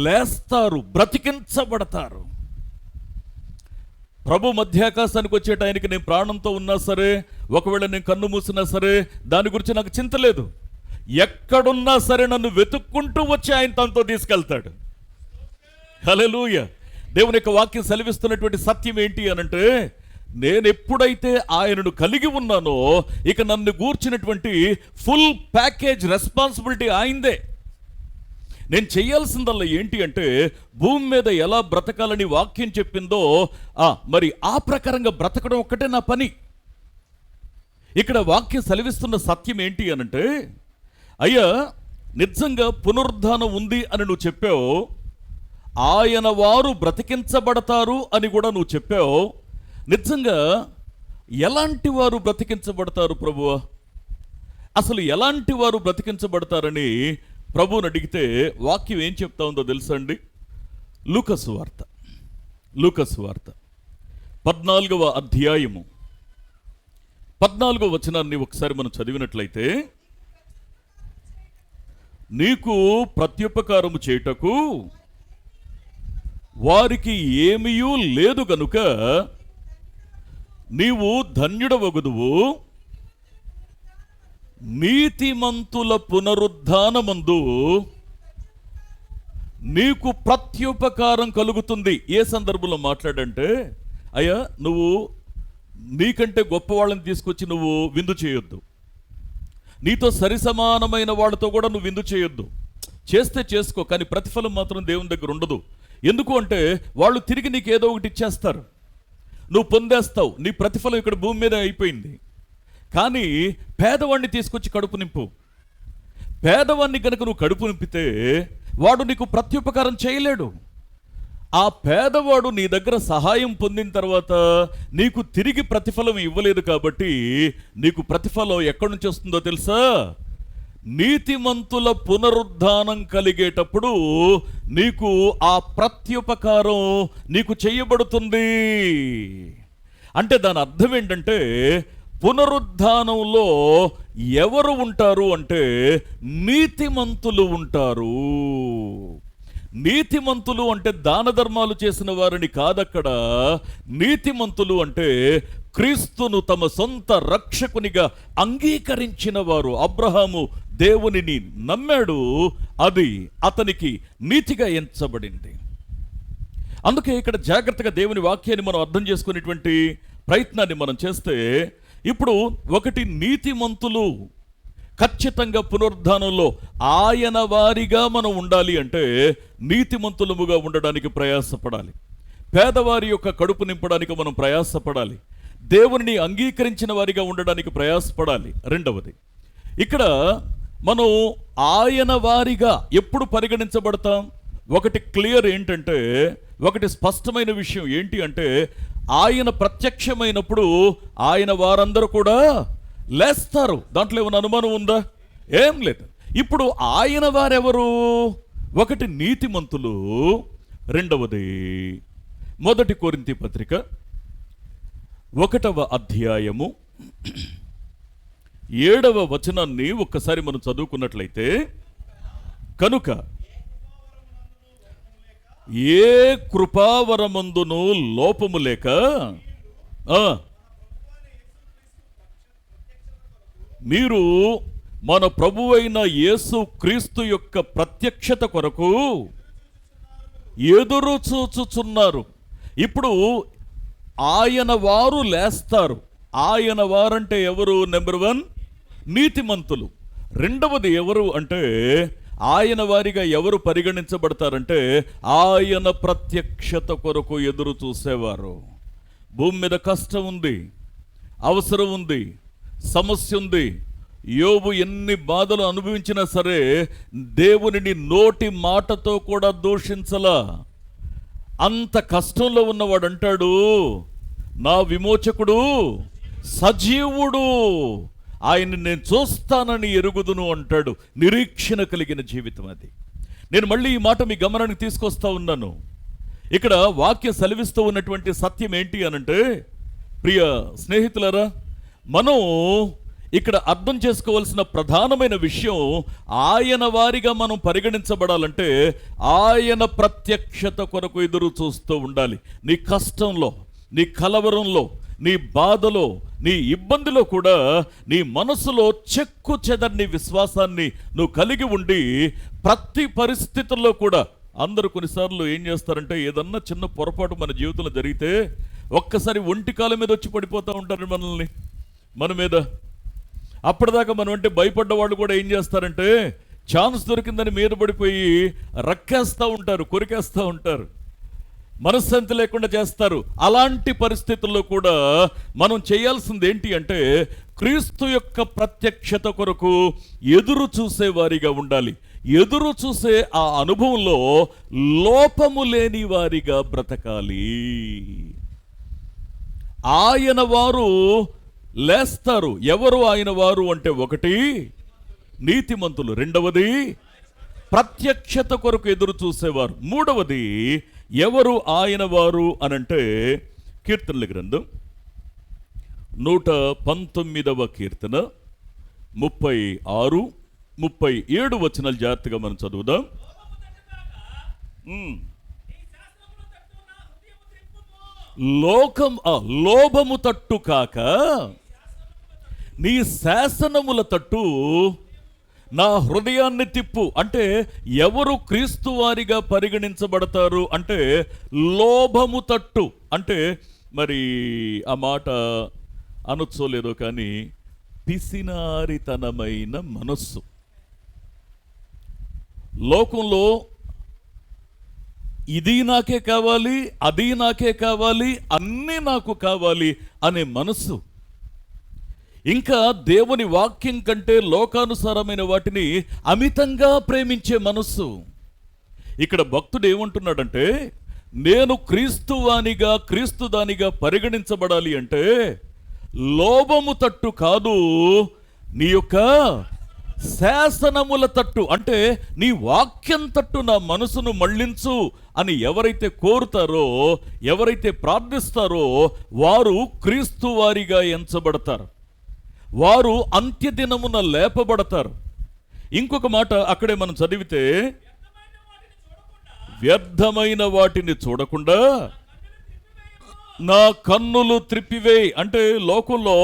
లేస్తారు, బ్రతికించబడతారు. ప్రభు మధ్యాకాశానికి వచ్చే టైంకి నేను ప్రాణంతో ఉన్నా సరే, ఒకవేళ నేను కన్ను మూసినా సరే, దాని గురించి నాకు చింత లేదు. ఎక్కడున్నా సరే నన్ను వెతుక్కుంటూ వచ్చి ఆయన తనతో తీసుకెళ్తాడు. హల్లెలూయా. దేవుని యొక్క వాక్యం సెలవిస్తున్నటువంటి సత్యం ఏంటి అనంటే, నేను ఎప్పుడైతే ఆయనను కలిగి ఉన్నానో, ఇక నన్ను గూర్చినటువంటి ఫుల్ ప్యాకేజ్ రెస్పాన్సిబిలిటీ ఆయనదే. నేను చేయాల్సిందల్లా ఏంటి అంటే, భూమి మీద ఎలా బ్రతకాలని వాక్యం చెప్పిందో మరి ఆ ప్రకారంగా బ్రతకడం ఒక్కటే నా పని. ఇక్కడ వాక్యం సెలవిస్తున్న సత్యం ఏంటి అనంటే, అయ్యా నిజంగా పునరుద్ధానం ఉంది అని నువ్వు చెప్పావు, ఆయన వారు బ్రతికించబడతారు అని కూడా నువ్వు చెప్పావు. నిజంగా ఎలాంటి వారు బ్రతికించబడతారు ప్రభువా? అసలు ఎలాంటి వారు బ్రతికించబడతారని ప్రభువుని అడిగితే వాక్యం ఏం చెప్తా ఉందో తెలుసా అండి? లూకాసు వార్త 14వ అధ్యాయము 14వ వచనాన్ని ఒకసారి మనం చదివినట్లయితే, నీకు ప్రత్యుపకారము చేయుటకు వారికి ఏమీయూ లేదు గనుక నీవు ధన్యుడవగుదువు. నీతిమంతుల పునరుద్ధానమందు నీకు ప్రత్యుపకారం కలుగుతుంది. ఏ సందర్భంలో మాట్లాడంటే, అయ్యా నువ్వు నీకంటే గొప్ప వాళ్ళని తీసుకొచ్చి నువ్వు విందు చేయొద్దు, నీతో సరిసమానమైన వాళ్ళతో కూడా నువ్వు విందు చేయొద్దు. చేస్తే చేసుకో, కానీ ప్రతిఫలం మాత్రం దేవుని దగ్గర ఉండదు. ఎందుకు అంటే వాళ్ళు తిరిగి నీకు ఏదో ఒకటి ఇచ్చేస్తారు, నువ్వు పొందేస్తావు, నీ ప్రతిఫలం ఇక్కడ భూమి మీద అయిపోయింది. కానీ పేదవాడిని తీసుకొచ్చి కడుపు నింపు. పేదవాడిని కనుక నువ్వు కడుపు నింపితే వాడు నీకు ప్రత్యుపకారం చేయలేడు. ఆ పేదవాడు నీ దగ్గర సహాయం పొందిన తర్వాత నీకు తిరిగి ప్రతిఫలం ఇవ్వలేదు కాబట్టి నీకు ప్రతిఫలం ఎక్కడి నుంచి వస్తుందో తెలుసా? నీతిమంతుల పునరుద్ధానం కలిగేటప్పుడు నీకు ఆ ప్రత్యుపకారం నీకు చేయబడుతుంది. అంటే దాని అర్థం ఏంటంటే, పునరుద్ధానంలో ఎవరు ఉంటారు అంటే నీతిమంతులు ఉంటారు. నీతిమంతులు అంటే దాన ధర్మాలు చేసిన వారిని కాదక్కడ. నీతిమంతులు అంటే క్రీస్తును తమ సొంత రక్షకునిగా అంగీకరించిన వారు. అబ్రహాము దేవునిని నమ్మాడు, అది అతనికి నీతిగా ఎంచబడింది. అందుకే ఇక్కడ జాగ్రత్తగా దేవుని వాక్యాన్ని మనం అర్థం చేసుకునేటువంటి ప్రయత్నాన్ని మనం చేస్తే, ఇప్పుడు ఒకటి, నీతిమంతులు ఖచ్చితంగా పునరుద్ధానంలో ఆయన వారిగా మనం ఉండాలి అంటే నీతిమంతులముగా ఉండడానికి ప్రయాసపడాలి. పేదవారి యొక్క కడుపు నింపడానికి మనం ప్రయాసపడాలి. దేవుని అంగీకరించిన వారిగా ఉండడానికి ప్రయాసపడాలి. రెండవది, ఇక్కడ మనం ఆయన వారిగా ఎప్పుడు పరిగణించబడతాం? ఒకటి క్లియర్ ఏంటంటే, ఒకటి స్పష్టమైన విషయం ఏంటి అంటే, ఆయన ప్రత్యక్షమైనప్పుడు ఆయన వారందరూ కూడా లేస్తారు. దాంట్లో ఏమైనా అనుమానం ఉందా? ఏం లేదు. ఇప్పుడు ఆయన వారెవరు? ఒకటి నీతిమంతులు, రెండవది 1 కొరింథీ పత్రిక 1వ అధ్యాయము 7వ వచనాన్ని ఒక్కసారి మనం చదువుకున్నట్లయితే, కనుక ఏ కృపావరమందును లోపము లేక మీరు మన ప్రభువైన యేసు క్రీస్తు యొక్క ప్రత్యక్షత కొరకు ఎదురు చూచుచున్నారు. ఇప్పుడు ఆయన వారు లేస్తారు. ఆయన వారంటే ఎవరు? నెంబర్ 1 నీతిమంతులు. రెండవది ఎవరు అంటే, ఆయన వారిగా ఎవరు పరిగణించబడతారంటే ఆయన ప్రత్యక్షత కొరకు ఎదురు చూసేవారు. భూమి మీద కష్టం ఉంది, అవసరం ఉంది, సమస్య ఉంది. యోబు ఎన్ని బాధలు అనుభవించినా సరే దేవునిని నోటి మాటతో కూడా దూషించలా. అంత కష్టంలో ఉన్నవాడు అంటాడు, నా విమోచకుడు సజీవుడు, ఆయన్ని నేను చూస్తానని ఎరుగుదును అంటాడు. నిరీక్షణ కలిగిన జీవితం అది. నేను మళ్ళీ ఈ మాట మీ గమనానికి తీసుకొస్తా ఉన్నాను. ఇక్కడ వాక్యం సెలవిస్తూ ఉన్నటువంటి సత్యం ఏంటి అనంటే, ప్రియ స్నేహితులారా, మనం ఇక్కడ అర్థం చేసుకోవాల్సిన ప్రధానమైన విషయం, ఆయన వారిగా మనం పరిగణించబడాలంటే ఆయన ప్రత్యక్షత కొరకు ఎదురు చూస్తూ ఉండాలి. నీ కష్టంలో, నీ కలవరంలో, నీ బాధలో, నీ ఇబ్బందిలో కూడా నీ మనసులో చెక్కు చెదర్ని విశ్వాసాన్ని నువ్వు కలిగి ఉండి ప్రతి పరిస్థితుల్లో కూడా, అందరూ కొన్నిసార్లు ఏం చేస్తారంటే, ఏదన్నా చిన్న పొరపాటు మన జీవితంలో జరిగితే ఒక్కసారి ఒంటికాల మీద వచ్చి పడిపోతూ ఉంటారు మనల్ని, మన మీద. అప్పటిదాకా మనం అంటే భయపడ్డ వాళ్ళు కూడా ఏం చేస్తారంటే, ఛాన్స్ దొరికిందని మీద పడిపోయి రక్కేస్తూ ఉంటారు, కొరికేస్తూ ఉంటారు, మనశ్శాంతి లేకుండా చేస్తారు. అలాంటి పరిస్థితుల్లో కూడా మనం చేయాల్సింది ఏంటి అంటే, క్రీస్తు యొక్క ప్రత్యక్షత కొరకు ఎదురు చూసే వారిగా ఉండాలి. ఎదురు చూసే ఆ అనుభవంలో లోపము లేని వారిగా బ్రతకాలి. ఆయన వారు లేస్తారు. ఎవరు ఆయన వారు అంటే, ఒకటి నీతిమంతులు, రెండవది ప్రత్యక్షత కొరకు ఎదురు చూసేవారు, మూడవది ఎవరు ఆయన వారు అనంటే, కీర్తనల గ్రంథం 119వ కీర్తన 36, 37 వచనాలు జాగ్రత్తగా మనం చదువుదాం. లోభము తట్టు కాక నీ శాసనముల తట్టు నా హృదయాన్ని తిప్పు. అంటే ఎవరు క్రీస్తు వారిగా పరిగణించబడతారు అంటే లోభము తట్టు. అంటే మరి ఆ మాట అనొచ్చోలేదో కానీ పిసినారితనమైన మనస్సు. లోకంలో ఇది నాకే కావాలి, అది నాకే కావాలి, అన్నీ నాకు కావాలి అనే మనస్సు, ఇంకా దేవుని వాక్యం కంటే లోకానుసారమైన వాటిని అమితంగా ప్రేమించే మనస్సు. ఇక్కడ భక్తుడు ఏమంటున్నాడంటే, నేను క్రీస్తువానిగా క్రీస్తుదానిగా పరిగణించబడాలి అంటే లోభము తట్టు కాదు, నీ యొక్క శాసనముల తట్టు, అంటే నీ వాక్యం తట్టు నా మనసును మళ్ళించు అని ఎవరైతే కోరుతారో, ఎవరైతే ప్రార్థిస్తారో వారు క్రీస్తు వారిగా ఎంచబడతారు, వారు అంత్యదినమున లేపబడతారు. ఇంకొక మాట అక్కడే మనం చదివితే, వ్యర్థమైన వాటిని చూడకుండా నా కన్నులు త్రిప్పివేయి. అంటే లోకంలో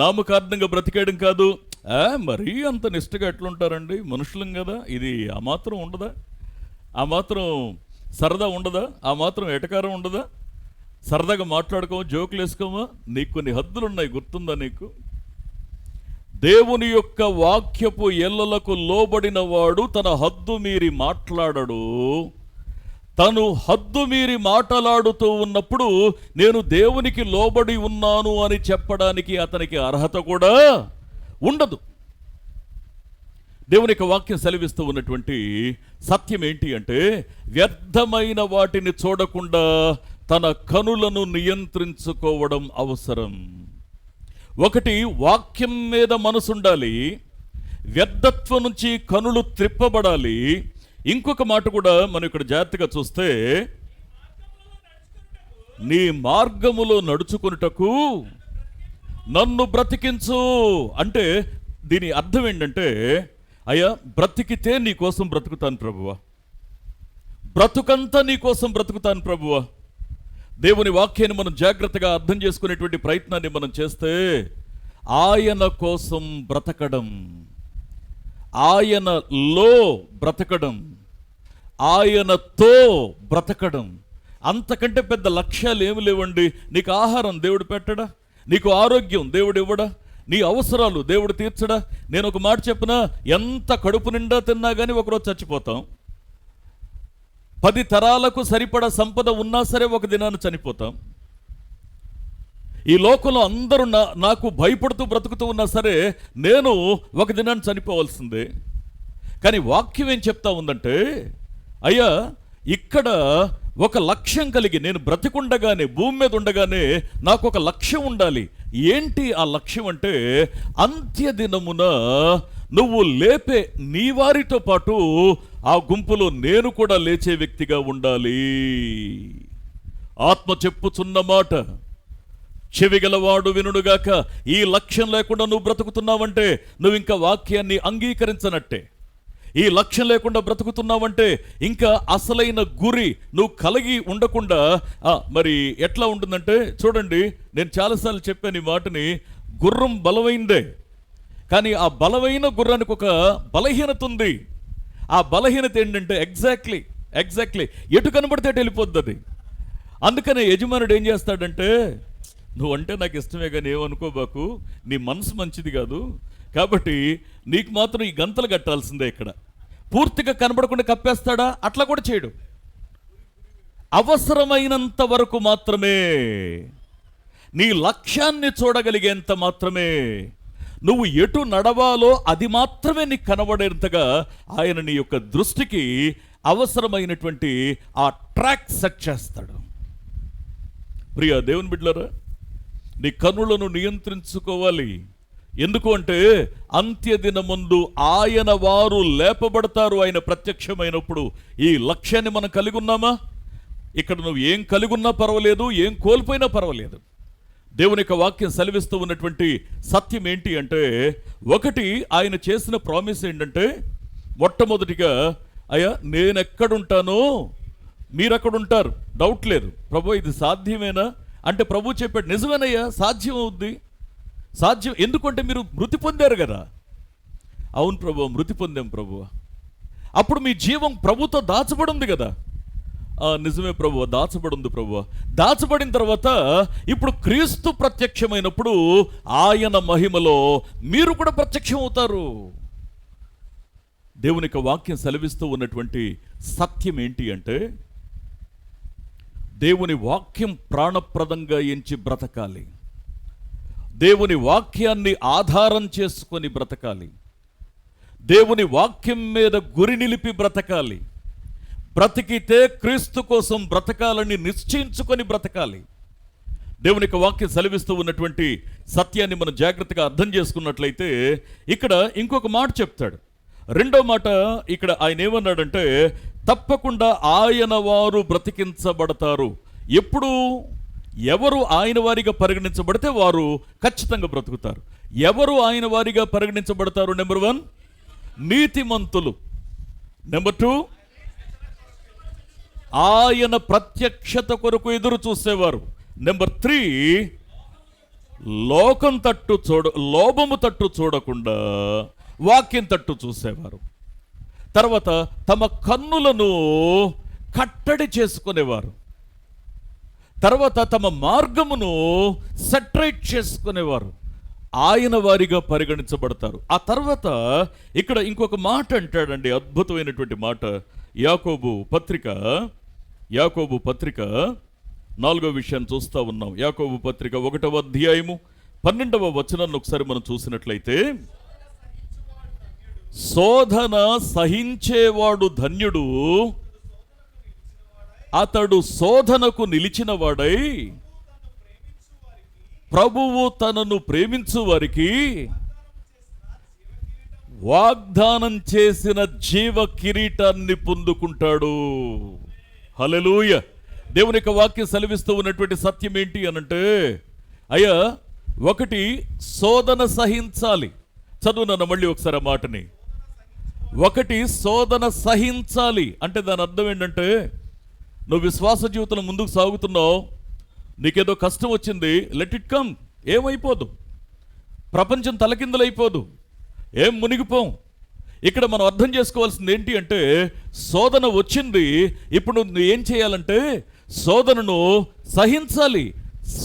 నామకార్థంగా బ్రతికేయడం కాదు. మరీ అంత నిష్ఠగా ఎట్లుంటారండి, మనుషులం కదా, ఇది ఆ మాత్రం ఉండదా, ఆ మాత్రం సరదా ఉండదా, ఆ మాత్రం ఎటకారం ఉండదా, సరదాగా మాట్లాడుకోమా, జోకులు వేసుకోమా, నీకు కొన్ని హద్దులు ఉన్నాయి, గుర్తుందా నీకు? దేవుని యొక్క వాక్యపు ఎల్లలకు లోబడిన వాడు తన హద్దు మీరి మాట్లాడడు. తను హద్దు మీరి మాట్లాడుతూ ఉన్నప్పుడు నేను దేవునికి లోబడి ఉన్నాను అని చెప్పడానికి అతనికి అర్హత కూడా ఉండదు. దేవుని యొక్క వాక్యం సెలవిస్తూ ఉన్నటువంటి సత్యం ఏంటి అంటే, వ్యర్థమైన వాటిని చూడకుండా తన కనులను నియంత్రించుకోవడం అవసరం. ఒకటి, వాక్యం మీద మనసుండాలి, వ్యర్థత్వం నుంచి కనులు త్రిప్పబడాలి. ఇంకొక మాట కూడా మనం ఇక్కడ జాగ్రత్తగా చూస్తే, నీ మార్గములో నడుచుకొనుటకు నన్ను బ్రతికించు. అంటే దీని అర్థం ఏంటంటే, అయ్యా బ్రతికితే నీ కోసం బ్రతుకుతాను ప్రభువా, బ్రతుకంతా నీ కోసం బ్రతుకుతాను ప్రభువా. దేవుని వాక్యాన్ని మనం జాగ్రత్తగా అర్థం చేసుకునేటువంటి ప్రయత్నాన్ని మనం చేస్తే, ఆయన కోసం బ్రతకడం, ఆయనలో బ్రతకడం, ఆయనతో బ్రతకడం, అంతకంటే పెద్ద లక్ష్యాలు ఏమి లేవండి. నీకు ఆహారం దేవుడు పెట్టడా, నీకు ఆరోగ్యం దేవుడు ఇవ్వడా, నీ అవసరాలు దేవుడు తీర్చడా? నేను ఒక మాట చెప్పినా, ఎంత కడుపు నిండా తిన్నా కానీ ఒకరోజు చచ్చిపోతాం. 10 తరాలకు సరిపడా సంపద ఉన్నా సరే ఒక దినాన్ని చనిపోతాం. ఈ లోకంలో అందరూ నాకు భయపడుతూ బ్రతుకుతూ ఉన్నా సరే నేను ఒక దినాన్ని చనిపోవాల్సిందే. కానీ వాక్యం ఏం చెప్తా ఉందంటే, అయ్యా ఇక్కడ ఒక లక్ష్యం కలిగి నేను బ్రతికుండగానే, భూమి మీద ఉండగానే నాకు ఒక లక్ష్యం ఉండాలి. ఏంటి ఆ లక్ష్యం అంటే, అంత్యదినమున నువ్వు లేపే నీ వారితో పాటు ఆ గుంపులో నేను కూడా లేచే వ్యక్తిగా ఉండాలి. ఆత్మ చెప్పుచున్న మాట చెవిగలవాడు వినుడుగాక. ఈ లక్ష్యం లేకుండా నువ్వు బ్రతుకుతున్నావంటే నువ్వు ఇంకా వాక్యాన్ని అంగీకరించనట్టే. ఈ లక్ష్యం లేకుండా బ్రతుకుతున్నావంటే ఇంకా అసలైన గురి నువ్వు కలిగి ఉండకుండా మరి ఎట్లా ఉంటుందంటే, చూడండి నేను చాలాసార్లు చెప్పాను ఈ మాటని, గుర్రం బలమైందే, కానీ ఆ బలమైన గుర్రానికి ఒక బలహీనత ఉంది. ఆ బలహీనత ఏంటంటే ఎగ్జాక్ట్లీ ఎటు కనబడితే అటు వెళ్ళిపోద్ది అది. అందుకనే యజమానుడు ఏం చేస్తాడంటే, నువ్వంటే నాకు ఇష్టమే కానీ ఏమనుకోబాకు, నీ మనసు మంచిది కాదు కాబట్టి నీకు మాత్రం ఈ గంతలు కట్టాల్సిందే. ఇక్కడ పూర్తిగా కనబడకుండా కప్పేస్తాడా? అట్లా కూడా చేయడు. అవసరమైనంత వరకు మాత్రమే, నీ లక్ష్యాన్ని చూడగలిగేంత మాత్రమే, నువ్వు ఎటు నడవాలో అది మాత్రమే నీకు కనబడేంతగా ఆయన నీ యొక్క దృష్టికి అవసరమైనటువంటి ఆ ట్రాక్ సెట్ చేస్తాడు. ప్రియ దేవుని బిడ్డలారా, నీ కన్నులను నియంత్రించుకోవాలి. ఎందుకు అంటే అంత్యదినమందు ఆయన వారు లేపబడతారు. ఆయన ప్రత్యక్షమైనప్పుడు ఈ లక్ష్యాన్ని మనం కలిగి ఉన్నామా? ఇక్కడ నువ్వు ఏం కలిగి ఉన్నా పర్వాలేదు, ఏం కోల్పోయినా పర్వాలేదు. దేవుని యొక్క వాక్యం సెలవిస్తూ ఉన్నటువంటి సత్యం ఏంటి అంటే, ఒకటి ఆయన చేసిన ప్రామిస్ ఏంటంటే, మొట్టమొదటిగా అయ్యా నేనెక్కడుంటానో మీరక్కడుంటారు. డౌట్ లేదు. ప్రభు ఇది సాధ్యమేనా అంటే ప్రభు చెప్పాడు, నిజమేనయ్యా, సాధ్యం అవుద్ది. సాధ్యం ఎందుకంటే మీరు మృతి పొందారు కదా. అవును ప్రభు, మృతి పొందాం ప్రభు. అప్పుడు మీ జీవం ప్రభుతో దాచబడి ఉంది కదా. నిజమే ప్రభు, దాచబడి ఉంది ప్రభు. దాచబడిన తర్వాత ఇప్పుడు క్రీస్తు ప్రత్యక్షమైనప్పుడు ఆయన మహిమలో మీరు కూడా ప్రత్యక్షం అవుతారు. దేవుని యొక్క వాక్యం సెలవిస్తూ ఉన్నటువంటి సత్యం ఏంటి అంటే, దేవుని వాక్యం ప్రాణప్రదంగా ఎంచి బ్రతకాలి. దేవుని వాక్యాన్ని ఆధారం చేసుకొని బ్రతకాలి. దేవుని వాక్యం మీద గురి నిలిపి బ్రతకాలి. బ్రతికితే క్రీస్తు కోసం బ్రతకాలని నిశ్చయించుకొని బ్రతకాలి. దేవుని యొక్క వాక్యం సెలవిస్తూ ఉన్నటువంటి సత్యాన్ని మనం జాగ్రత్తగా అర్థం చేసుకున్నట్లయితే ఇక్కడ ఇంకొక మాట చెప్తాడు. రెండో మాట ఇక్కడ ఆయన ఏమన్నాడంటే, తప్పకుండా ఆయన వారు బ్రతికించబడతారు. ఎప్పుడు ఎవరు ఆయన వారిగా పరిగణించబడితే వారు ఖచ్చితంగా బ్రతుకుతారు. ఎవరు ఆయన వారిగా పరిగణించబడతారు? నెంబర్ 1 నీతిమంతులు. నెంబర్ 2 ఆయన ప్రత్యక్షత కొరకు ఎదురు చూసేవారు. నెంబర్ 3 లోభము తట్టు చూడకుండా వాక్యం తట్టు చూసేవారు. తర్వాత తమ కన్నులను కట్టడి చేసుకునేవారు. తర్వాత తమ మార్గమును సెటరేట్ చేసుకునేవారు. ఆయన వారిగా పరిగణించబడతారు. ఆ తర్వాత ఇక్కడ ఇంకొక మాట అంటాడండి, అద్భుతమైనటువంటి మాట. యాకోబు పత్రిక 4వ విషయాన్ని చూస్తూ ఉన్నాం. యాకోబు పత్రిక 1వ అధ్యాయము 12వ వచనాన్ని ఒకసారి మనం చూసినట్లయితే, శోధన సహించేవాడు ధన్యుడు, అతడు శోధనకు నిలిచిన వాడై ప్రభువు తనను ప్రేమించు వారికి వాగ్దానం చేసిన జీవ కిరీటాన్ని పొందుకుంటాడు. హల్లెలూయా. దేవుని యొక్క వాక్యం సెలవిస్తూ ఉన్నటువంటి సత్యం ఏంటి అనంటే, అయ్యా, ఒకటి శోధన సహించాలి. చదువునన్న మళ్ళీ ఒకసారి ఆ మాటని. ఒకటి శోధన సహించాలి అంటే దాని అర్థం ఏంటంటే, నువ్వు విశ్వాస జీవితంలో ముందుకు సాగుతున్నావు, నీకేదో కష్టం వచ్చింది, లెట్ ఇట్ కమ్, ఏమైపోదు, ప్రపంచం తలకిందులైపోదు, ఏం మునిగిపోం. ఇక్కడ మనం అర్థం చేసుకోవాల్సింది ఏంటి అంటే, శోధన వచ్చింది, ఇప్పుడు నువ్వు ఏం చేయాలంటే శోధనను సహించాలి.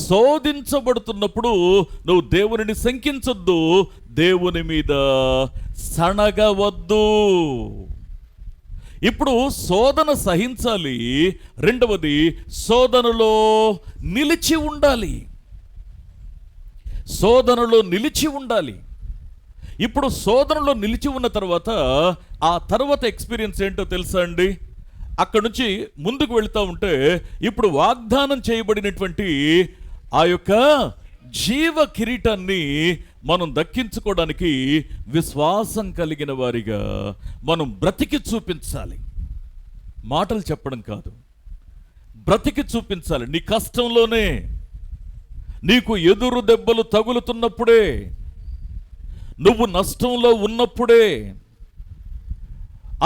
శోధించబడుతున్నప్పుడు నువ్వు దేవునిని శంకించొద్దు, దేవుని మీద సణగవద్దు. ఇప్పుడు శోధన సహించాలి. రెండవది, శోధనలో నిలిచి ఉండాలి. శోధనలో నిలిచి ఉండాలి. ఇప్పుడు శోధనలో నిలిచి ఉన్న తర్వాత ఆ తర్వాత ఎక్స్పీరియన్స్ ఏంటో తెలుసా అండి? అక్కడ నుంచి ముందుకు వెళ్తూ ఉంటే ఇప్పుడు వాగ్దానం చేయబడినటువంటి ఆ యొక్క జీవ కిరీటాన్ని మనం దక్కించుకోవడానికి విశ్వాసం కలిగిన వారిగా మనం బ్రతికి చూపించాలి. మాటలు చెప్పడం కాదు, బ్రతికి చూపించాలి. నీ కష్టంలోనే, నీకు ఎదురు దెబ్బలు తగులుతున్నప్పుడే, నువ్వు నష్టంలో ఉన్నప్పుడే,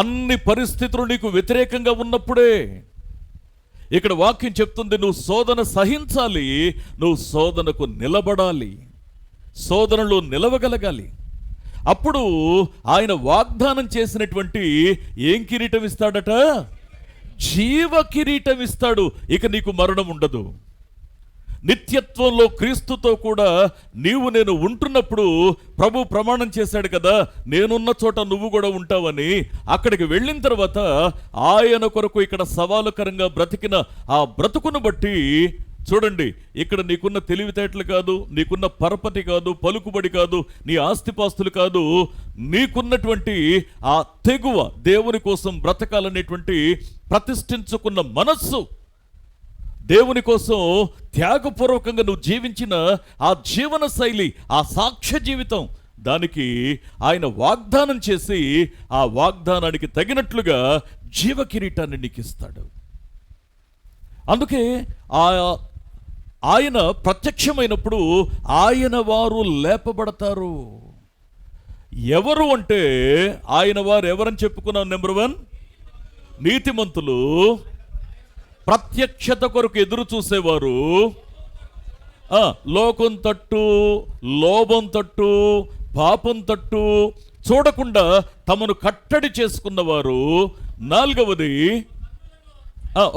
అన్ని పరిస్థితులు నీకు వ్యతిరేకంగా ఉన్నప్పుడే ఇక్కడ వాక్యం చెప్తుంది, నువ్వు శోధన సహించాలి, నువ్వు శోధనకు నిలబడాలి, శోధనలో నిలవగలగాలి. అప్పుడు ఆయన వాగ్దానం చేసినటువంటి ఏం కిరీటం ఇస్తాడట? జీవ కిరీటం ఇస్తాడు. ఇక నీకు మరణం ఉండదు. నిత్యత్వంలో క్రీస్తుతో కూడా నేను ఉంటున్నప్పుడు ప్రభు ప్రమాణం చేశాడు కదా, నేనున్న చోట నువ్వు కూడా ఉంటావని. అక్కడికి వెళ్ళిన తర్వాత ఆయన కొరకు ఇక్కడ సవాలుకరంగా బ్రతికిన ఆ బ్రతుకును బట్టి చూడండి, ఇక్కడ నీకున్న తెలివితేటలు కాదు, నీకున్న పరపతి కాదు, పలుకుబడి కాదు, నీ ఆస్తిపాస్తులు కాదు, నీకున్నటువంటి ఆ తెగువ, దేవుని కోసం బ్రతకాలనేటువంటి ప్రతిష్ఠించుకున్న మనస్సు, దేవుని కోసం త్యాగపూర్వకంగా నువ్వు జీవించిన ఆ జీవన శైలి, ఆ సాక్ష్య జీవితం, దానికి ఆయన వాగ్దానం చేసి ఆ వాగ్దానానికి తగినట్లుగా జీవ కిరీటాన్ని నీకు ఇస్తాడు. అందుకే ఆయన ప్రత్యక్షమైనప్పుడు ఆయన వారు లేపబడతారు. ఎవరు అంటే ఆయన వారు ఎవరని చెప్పుకున్నాం? నెంబర్ 1 నీతిమంతులు, ప్రత్యక్షత కొరకు ఎదురు చూసేవారు లోకం తట్టు, లోభం తట్టు, పాపం తట్టు చూడకుండా తమను కట్టడి చేసుకున్నవారు. 4వది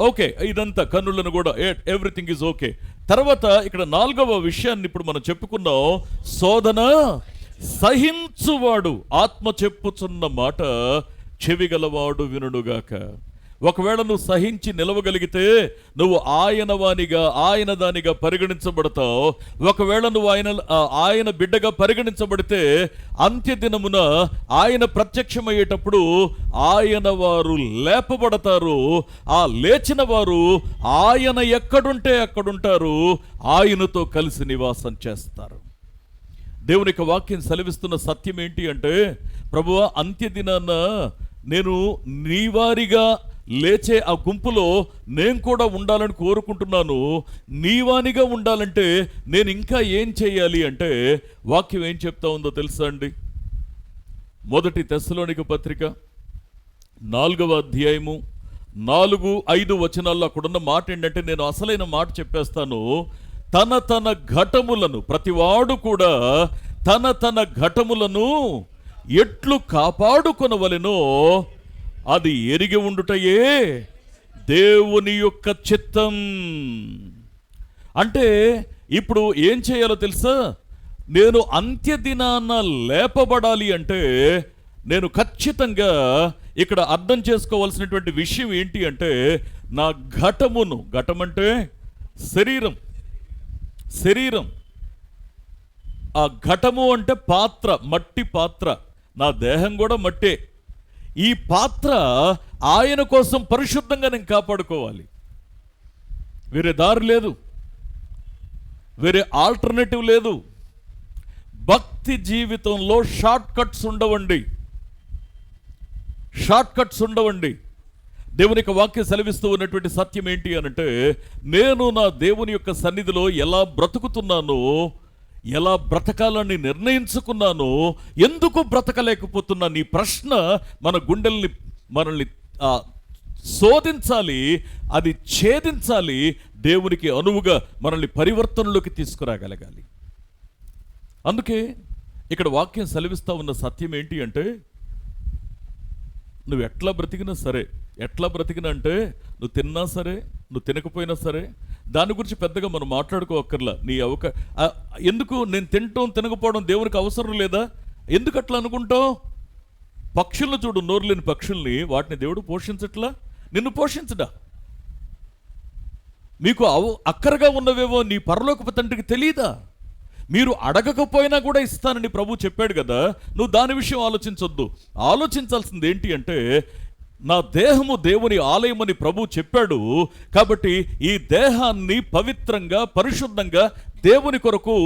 ఓకే, ఇదంతా కన్నులను కూడా ఎవ్రీథింగ్ ఈజ్ ఓకే. తర్వాత ఇక్కడ 4వ విషయాన్ని ఇప్పుడు మనం చెప్పుకున్నాం. శోధన సహించువాడు ఆత్మ చెప్పుచున్న మాట చెవిగలవాడు వినుడుగాక. ఒకవేళ నువ్వు సహించి నిలవగలిగితే నువ్వు ఆయన దానిగా పరిగణించబడతావు. ఒకవేళ నువ్వు ఆయన బిడ్డగా పరిగణించబడితే అంత్యదినమున ఆయన ప్రత్యక్షమయ్యేటప్పుడు ఆయన వారు లేపబడతారు. ఆ లేచిన వారు ఆయన ఎక్కడుంటే అక్కడుంటారు, ఆయనతో కలిసి నివాసం చేస్తారు. దేవుని యొక్క వాక్యం సెలవిస్తున్న సత్యం ఏంటి అంటే, ప్రభువా అంత్యదినాన నేను నీ వారిగా లేచే ఆ గుంపులో నేను కూడా ఉండాలని కోరుకుంటున్నాను. నీవానిగా ఉండాలంటే నేను ఇంకా ఏం చేయాలి అంటే, వాక్యం ఏం చెప్తా ఉందో తెలుసా అండి? 1 తెస్సలోనిక పత్రిక 4వ అధ్యాయము 4-5 వచనాల్లో అక్కడున్న మాట ఏంటంటే, నేను అసలైన మాట చెప్పేస్తాను. తన ఘటములను, ప్రతివాడు కూడా తన ఘటములను ఎట్లు కాపాడుకొనవలెనో అది ఎరిగి ఉండుటయే దేవుని యొక్క చిత్తం. అంటే ఇప్పుడు ఏం చేయాలో తెలుసా? నేను అంత్యదినాన లేపబడాలి అంటే నేను ఖచ్చితంగా ఇక్కడ అర్థం చేసుకోవాల్సినటువంటి విషయం ఏంటి అంటే, నా ఘటమును, ఘటం అంటే శరీరం, ఆ ఘటము అంటే పాత్ర, మట్టి పాత్ర. నా దేహం కూడా మట్టే. ఈ పాత్ర ఆయన కోసం పరిశుద్ధంగా నేను కాపాడుకోవాలి. వేరే దారి లేదు, వేరే ఆల్టర్నేటివ్ లేదు. భక్తి జీవితంలో షార్ట్ కట్స్ ఉండవండి. దేవుని యొక్క వాక్యం సెలవిస్తూ ఉన్నటువంటి సత్యం ఏంటి అనంటే, నేను నా దేవుని యొక్క సన్నిధిలో ఎలా బ్రతుకుతున్నానో, ఎలా బ్రతకాలని నిర్ణయించుకున్నానో, ఎందుకు బ్రతకలేకపోతున్నా, నీ ప్రశ్న మన గుండెల్ని, మనల్ని శోధించాలి, అది ఛేదించాలి, దేవునికి అనువుగా మనల్ని పరివర్తనలోకి తీసుకురాగలగాలి. అందుకే ఇక్కడ వాక్యం సెలవిస్తూ ఉన్న సత్యం ఏంటి అంటే, నువ్వు ఎట్లా బ్రతికినా సరే, ఎట్లా బ్రతికినా అంటే నువ్వు తిన్నా సరే, నువ్వు తినకపోయినా సరే, దాని గురించి పెద్దగా మనం మాట్లాడుకోవక్కర్లా. నీ ఎందుకు నేను తినటం తినకపోవడం దేవునికి అవసరం లేదా? ఎందుకు అట్లా అనుకుంటావు? పక్షులను చూడు, నోరు లేని పక్షుల్ని, వాటిని దేవుడు పోషించట్లా? నిన్ను పోషించడా? మీకు అక్కరగా ఉన్నవేవో నీ పరలోకపు తండ్రికి తెలియదా? మీరు అడగకపోయినా కూడా ఇస్తానని ప్రభు చెప్పాడు కదా. నువ్వు దాని విషయం ఆలోచించొద్దు. ఆలోచించాల్సింది ఏంటి అంటే, నా దేహము దేవుని ఆలయమని ప్రభు చెప్పాడు కాబట్టి ఈ దేహాన్ని పవిత్రంగా, పరిశుద్ధంగా దేవుని కొరకు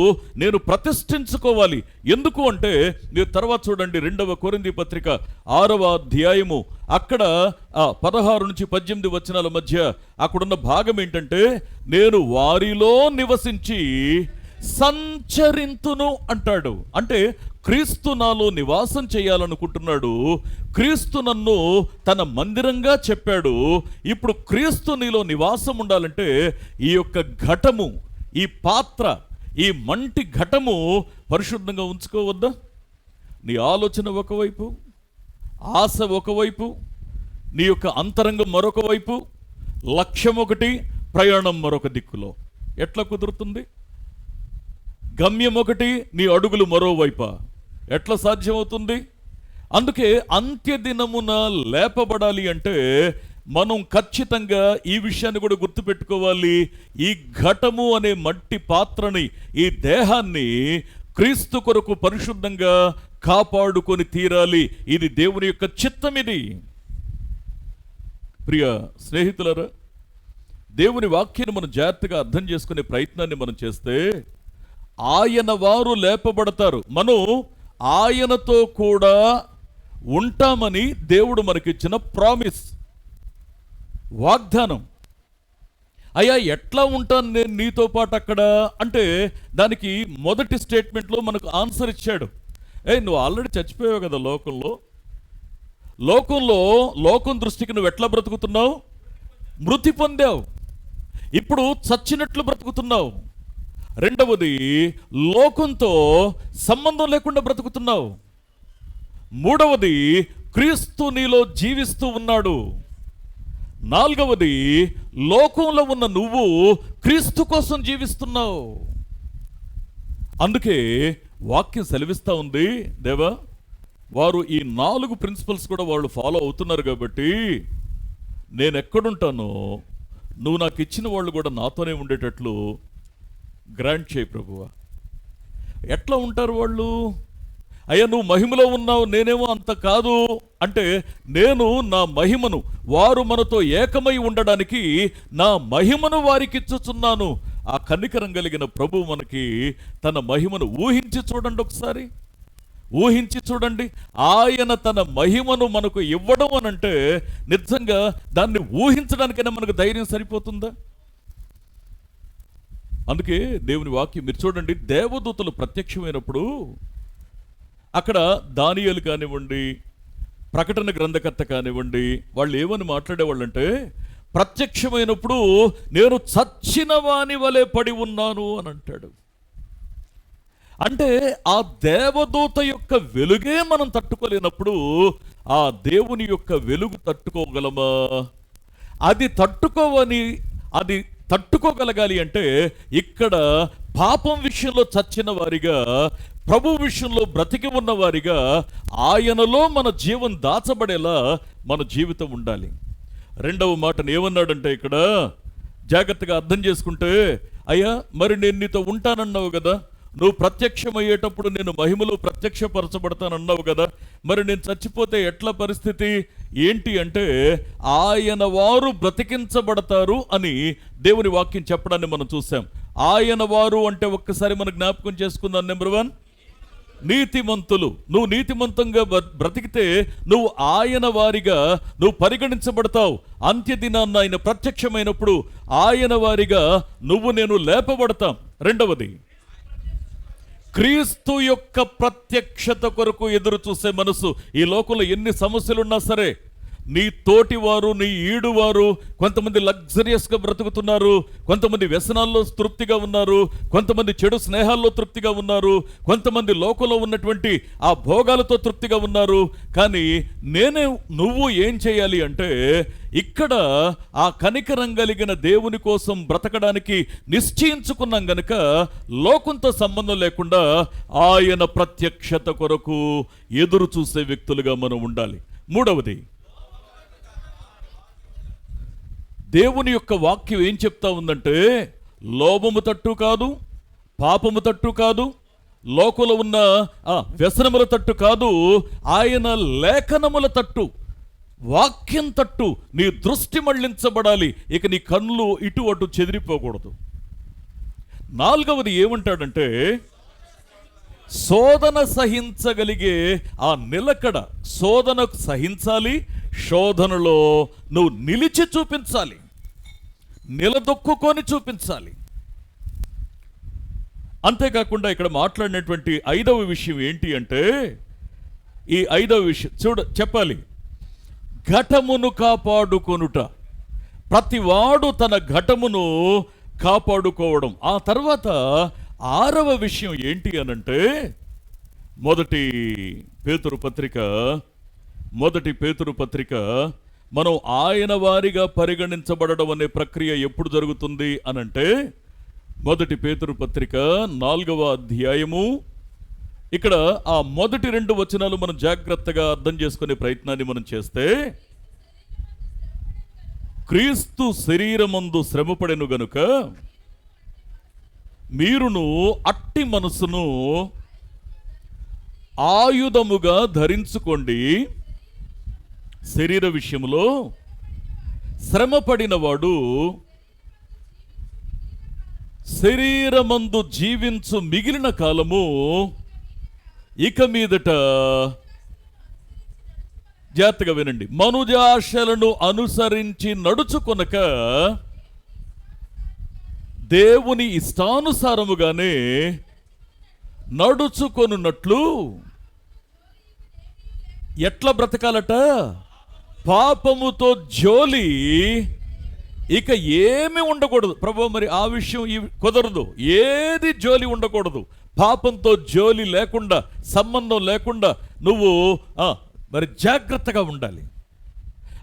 నేను ప్రతిష్ఠించుకోవాలి. ఎందుకు అంటే, మీరు తర్వాత చూడండి 2వ కొరింథీ పత్రిక 6వ అధ్యాయము, అక్కడ 16-18 వచనాల మధ్య అక్కడున్న భాగం ఏంటంటే, నేను వారిలో నివసించి సంచరింతును అంటాడు. అంటే క్రీస్తు నాలో నివాసం చేయాలనుకుంటున్నాడు. క్రీస్తు నన్ను తన మందిరంగా చెప్పాడు. ఇప్పుడు క్రీస్తు నీలో నివాసం ఉండాలంటే ఈ యొక్క ఘటము, ఈ పాత్ర, ఈ మంటి ఘటము పరిశుద్ధంగా ఉంచుకోవద్దా? నీ ఆలోచన ఒకవైపు, ఆశ ఒకవైపు, నీ యొక్క అంతరంగం మరొక వైపు, లక్ష్యం ఒకటి, ప్రయాణం మరొక దిక్కులో. ఎట్లా కుదురుతుంది? గమ్యం ఒకటి, నీ అడుగులు మరోవైపా. ఎట్లా సాధ్యమవుతుంది? అందుకే అంత్యదినమున లేపబడాలి అంటే మనం ఖచ్చితంగా ఈ విషయాన్ని కూడా గుర్తుపెట్టుకోవాలి. ఈ ఘటము అనే మట్టి పాత్రని, ఈ దేహాన్ని క్రీస్తు కొరకు పరిశుద్ధంగా కాపాడుకొని తీరాలి. ఇది దేవుని యొక్క చిత్తం. ఇది ప్రియ స్నేహితులారా, దేవుని వాక్యాన్ని మనం జాగ్రత్తగా అర్థం చేసుకునే ప్రయత్నాన్ని మనం చేస్తే ఆయన వారు లేపబడతారు. మనం ఆయనతో కూడా ఉంటామని దేవుడు మనకిచ్చిన ప్రామిస్, వాగ్దానం. అయ్యా ఎట్లా ఉంటాను నేను నీతో పాటు అక్కడ అంటే, దానికి మొదటి స్టేట్మెంట్లో మనకు ఆన్సర్ ఇచ్చాడు. నువ్వు ఆల్రెడీ చచ్చిపోయావు కదా లోకంలో. లోకం దృష్టికి నువ్వు ఎట్లా బ్రతుకుతున్నావు? మృతి పొందావు, ఇప్పుడు చచ్చినట్లు బ్రతుకుతున్నావు. రెండవది, లోకంతో సంబంధం లేకుండా బ్రతుకుతున్నావు. మూడవది, క్రీస్తు నీలో జీవిస్తూ ఉన్నాడు. నాలుగవది, లోకంలో ఉన్న నువ్వు క్రీస్తు కోసం జీవిస్తున్నావు. అందుకే వాక్యం సెలవిస్తూ ఉంది, దేవా వారు ఈ 4 ప్రిన్సిపల్స్ కూడా వాళ్ళు ఫాలో అవుతున్నారు కాబట్టి నేను ఎక్కడుంటానో నువ్వు నాకు ఇచ్చిన వాళ్ళు కూడా నాతోనే ఉండేటట్లు గ్రాంట్ చేయి ప్రభువా. ఎట్లా ఉంటారు వాళ్ళు? అయ్యా నువ్వు మహిమలో ఉన్నావు, నేనేమో అంత కాదు అంటే, నేను నా మహిమను వారు మనతో ఏకమై ఉండడానికి నా మహిమను వారికి ఇచ్చుచున్నాను. ఆ కనికరం కలిగిన ప్రభువు మనకి తన మహిమను ఊహించి చూడండి, ఒకసారి ఊహించి చూడండి. ఆయన తన మహిమను మనకు ఇవ్వడం అనంటే నిజంగా దాన్ని ఊహించడానికైనా మనకు ధైర్యం సరిపోతుందా? అందుకే దేవుని వాక్యం మీరు చూడండి, దేవదూతలు ప్రత్యక్షమైనప్పుడు అక్కడ దానియేలు కానివ్వండి, ప్రకటన గ్రంథకర్త కానివ్వండి, వాళ్ళు ఏమని మాట్లాడేవాళ్ళంటే, ప్రత్యక్షమైనప్పుడు నేను చచ్చిన వాని వలె పడి ఉన్నాను అని అంటాడు. అంటే ఆ దేవదూత యొక్క వెలుగే మనం తట్టుకోలేనప్పుడు ఆ దేవుని యొక్క వెలుగు తట్టుకోగలమా? అది తట్టుకోగలగాలి అంటే ఇక్కడ పాపం విషయంలో చచ్చిన వారిగా, ప్రభు విషయంలో బ్రతికి ఉన్న వారిగా ఆయనలో మన జీవం దాచబడేలా మన జీవితం ఉండాలి. రెండవ మాటను ఏమన్నాడంటే ఇక్కడ జాగ్రత్తగా అర్థం చేసుకుంటే, అయ్యా మరి నేను నీతో ఉంటానన్నావు కదా, నువ్వు ప్రత్యక్షమయ్యేటప్పుడు నేను మహిమలో ప్రత్యక్షపరచబడతానన్నావు కదా, మరి నేను చచ్చిపోతే ఎట్లా పరిస్థితి ఏంటి అంటే, ఆయన వారు బ్రతికించబడతారు అని దేవుని వాక్యం చెప్పడాన్ని మనం చూసాం. ఆయన వారు అంటే ఒక్కసారి మనం జ్ఞాపకం చేసుకుందాం. నెంబర్ 1, నీతిమంతులు. నువ్వు నీతిమంతంగా బ్రతికితే నువ్వు ఆయన వారిగా నువ్వు పరిగణించబడతావు. అంత్యదినాన్న ఆయన ప్రత్యక్షమైనప్పుడు ఆయన వారిగా నువ్వు నేను లేపబడతాం. రెండవది, క్రీస్తు యొక్క ప్రత్యక్షత కొరకు ఎదురు చూసే మనసు. ఈ లోకంలో ఎన్ని సమస్యలున్నా సరే, నీ తోటివారు, నీ ఈడువారు, కొంతమంది లగ్జరియస్గా బ్రతుకుతున్నారు, కొంతమంది వ్యసనాల్లో తృప్తిగా ఉన్నారు, కొంతమంది చెడు స్నేహాల్లో తృప్తిగా ఉన్నారు, కొంతమంది లోకంలో ఉన్నటువంటి ఆ భోగాలతో తృప్తిగా ఉన్నారు. కానీ నువ్వు ఏం చేయాలి అంటే, ఇక్కడ ఆ కనికరం కలిగిన దేవుని కోసం బ్రతకడానికి నిశ్చయించుకున్నాం గనుక లోకంతో సంబంధం లేకుండా ఆయన ప్రత్యక్షత కొరకు ఎదురు చూసే వ్యక్తులుగా మనం ఉండాలి. మూడవది, దేవుని యొక్క వాక్యం ఏం చెప్తా ఉందంటే, లోభము తట్టు కాదు, పాపము తట్టు కాదు, లోకంలో ఉన్న వ్యసనముల తట్టు కాదు, ఆయన లేఖనముల తట్టు, వాక్యం తట్టు నీ దృష్టి మళ్లించబడాలి. ఇక నీ కళ్ళు ఇటు అటు చెదిరిపోకూడదు. నాలుగవది ఏమంటాడంటే, శోధన సహించగలిగే ఆ నిలకడ, శోధన సహించాలి, శోధనలో నువ్వు నిలిచి చూపించాలి, నిలదొక్కుకొని చూపించాలి. అంతేకాకుండా ఇక్కడ మాట్లాడినటువంటి 5వ విషయం ఏంటి అంటే, ఈ 5వ విషయం చెప్పాలి, ఘటమును కాపాడుకొనుట. ప్రతివాడు తన ఘటమును కాపాడుకోవడం. ఆ తర్వాత 6వ విషయం ఏంటి అనంటే, మొదటి పేతురు పత్రిక మనం ఆయన వారిగా పరిగణించబడడం అనే ప్రక్రియ ఎప్పుడు జరుగుతుంది అనంటే, మొదటి పేతురు పత్రిక 4వ అధ్యాయము, ఇక్కడ ఆ మొదటి 2 వచనాలు మనం జాగ్రత్తగా అర్థం చేసుకునే ప్రయత్నాన్ని మనం చేస్తే, క్రీస్తు శరీరమందు శ్రమపడెను గనుక మీరును అట్టి మనసును ఆయుధముగా ధరించుకోండి. శరీర విషయంలో శ్రమపడిన వాడు శరీరమందు జీవించు మిగిలిన కాలము ఇక మీదట, జాగ్రత్తగా వినండి, మనుజాశలను అనుసరించి నడుచుకొనక దేవుని ఇష్టానుసారముగానే నడుచుకొనున్నట్లు. ఎట్లా బ్రతకాలట? పాపముతో జోలి ఇక ఏమీ ఉండకూడదు. ప్రభు మరి ఆ విషయం కుదరదు, ఏది జోలి ఉండకూడదు. పాపంతో జోలి లేకుండా, సంబంధం లేకుండా నువ్వు మరి జాగ్రత్తగా ఉండాలి.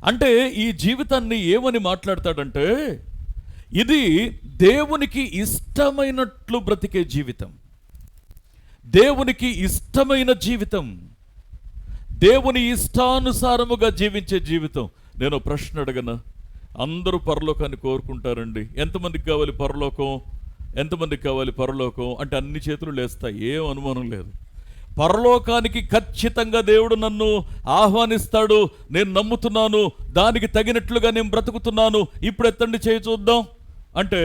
అంటే ఈ జీవితాన్ని ఏమని మాట్లాడతాడంటే, ఇది దేవునికి ఇష్టమైనట్లు బ్రతికే జీవితం, దేవునికి ఇష్టమైన జీవితం, దేవుని ఇష్టానుసారముగా జీవించే జీవితం. నేను ప్రశ్న అడగనా? అందరూ పరలోకాన్ని కోరుకుంటారండి. ఎంతమందికి కావాలి పరలోకం? ఎంతమందికి కావాలి పరలోకం అంటే అన్ని చేతులు లేస్తాయి, ఏం అనుమానం లేదు. పరలోకానికి ఖచ్చితంగా దేవుడు నన్ను ఆహ్వానిస్తాడు, నేను నమ్ముతున్నాను, దానికి తగినట్లుగా నేను బ్రతుకుతున్నాను, ఇప్పుడు ఎత్తండి చేయి చూద్దాం అంటే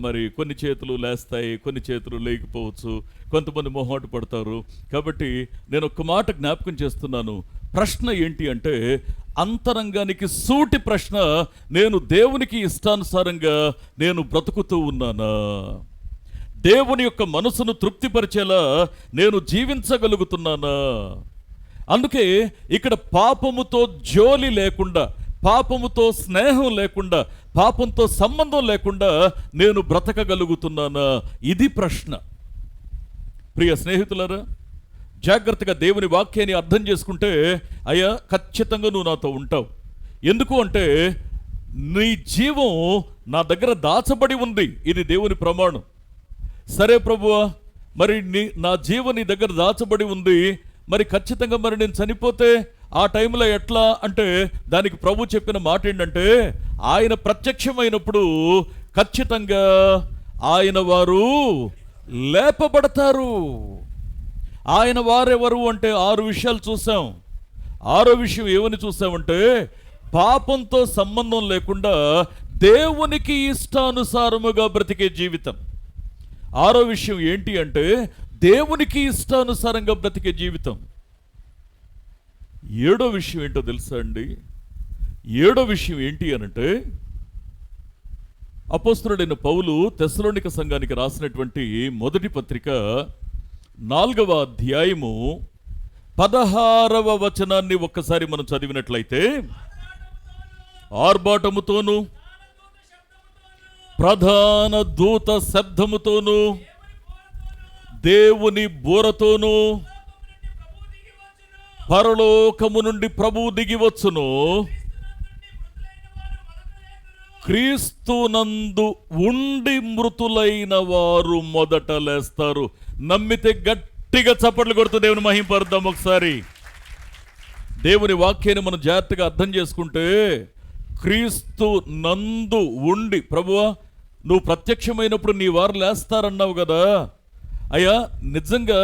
మరి కొన్ని చేతులు లేస్తాయి, కొన్ని చేతులు లేకపోవచ్చు, కొంతమంది మొహాటు పడతారు. కాబట్టి నేను ఒక్క మాట జ్ఞాపకం చేస్తున్నాను. ప్రశ్న ఏంటి అంటే, అంతరంగానికి సూటి ప్రశ్న, నేను దేవునికి ఇష్టానుసారంగా నేను బ్రతుకుతూ ఉన్నానా? దేవుని యొక్క మనసును తృప్తిపరిచేలా నేను జీవించగలుగుతున్నానా? అందుకే ఇక్కడ పాపముతో జోలి లేకుండా, పాపముతో స్నేహం లేకుండా, పాపంతో సంబంధం లేకుండా నేను బ్రతకగలుగుతున్నానా? ఇది ప్రశ్న. ప్రియ స్నేహితులారా, జాగ్రత్తగా దేవుని వాక్యాన్ని అర్థం చేసుకుంటే, అయ్యా ఖచ్చితంగా నువ్వు నాతో ఉంటావు. ఎందుకు అంటే నీ జీవం నా దగ్గర దాచబడి ఉంది, ఇది దేవుని ప్రమాణం. సరే ప్రభువా, మరి నా జీవం నీ దగ్గర దాచబడి ఉంది, మరి ఖచ్చితంగా మరి నేను చనిపోతే ఆ టైంలో ఎట్లా అంటే, దానికి ప్రభు చెప్పిన మాట ఏంటంటే, ఆయన ప్రత్యక్షమైనప్పుడు ఖచ్చితంగా ఆయన వారు లేపబడతారు. ఆయన వారెవరు అంటే 6 విషయాలు చూసాం. 6వ విషయం ఏమని చూసామంటే, పాపంతో సంబంధం లేకుండా దేవునికి ఇష్టానుసారముగా బ్రతికే జీవితం. 6వ విషయం ఏంటి అంటే, దేవునికి ఇష్టానుసారంగా బ్రతికే జీవితం. 7వ విషయం ఏంటో తెలుసా అండి? 7వ విషయం ఏంటి అనంటే, అపోస్తలుడైన పౌలు తెస్సలోనిక సంఘానికి రాసినటువంటి మొదటి పత్రిక 4వ అధ్యాయము 16వ వచనాన్ని ఒక్కసారి మనం చదివినట్లయితే, ఆర్భాటముతోను ప్రధాన దూత శబ్దముతోను దేవుని బోరతోను పరలోకము నుండి ప్రభువు దిగివచ్చును, క్రీస్తునందు ఉండి మృతులైన వారు మొదట లేస్తారు. నమ్మితే గట్టిగా చప్పట్లు కొడుతూ దేవుని మహింపరుద్దాం. ఒకసారి దేవుని వాక్యాన్ని మనం జాగ్రత్తగా అర్థం చేసుకుంటే, క్రీస్తు నందు ఉండి, ప్రభువా నువ్వు ప్రత్యక్షమైనప్పుడు నీ వారు లేస్తారన్నావు కదా. అయ్యా నిజంగా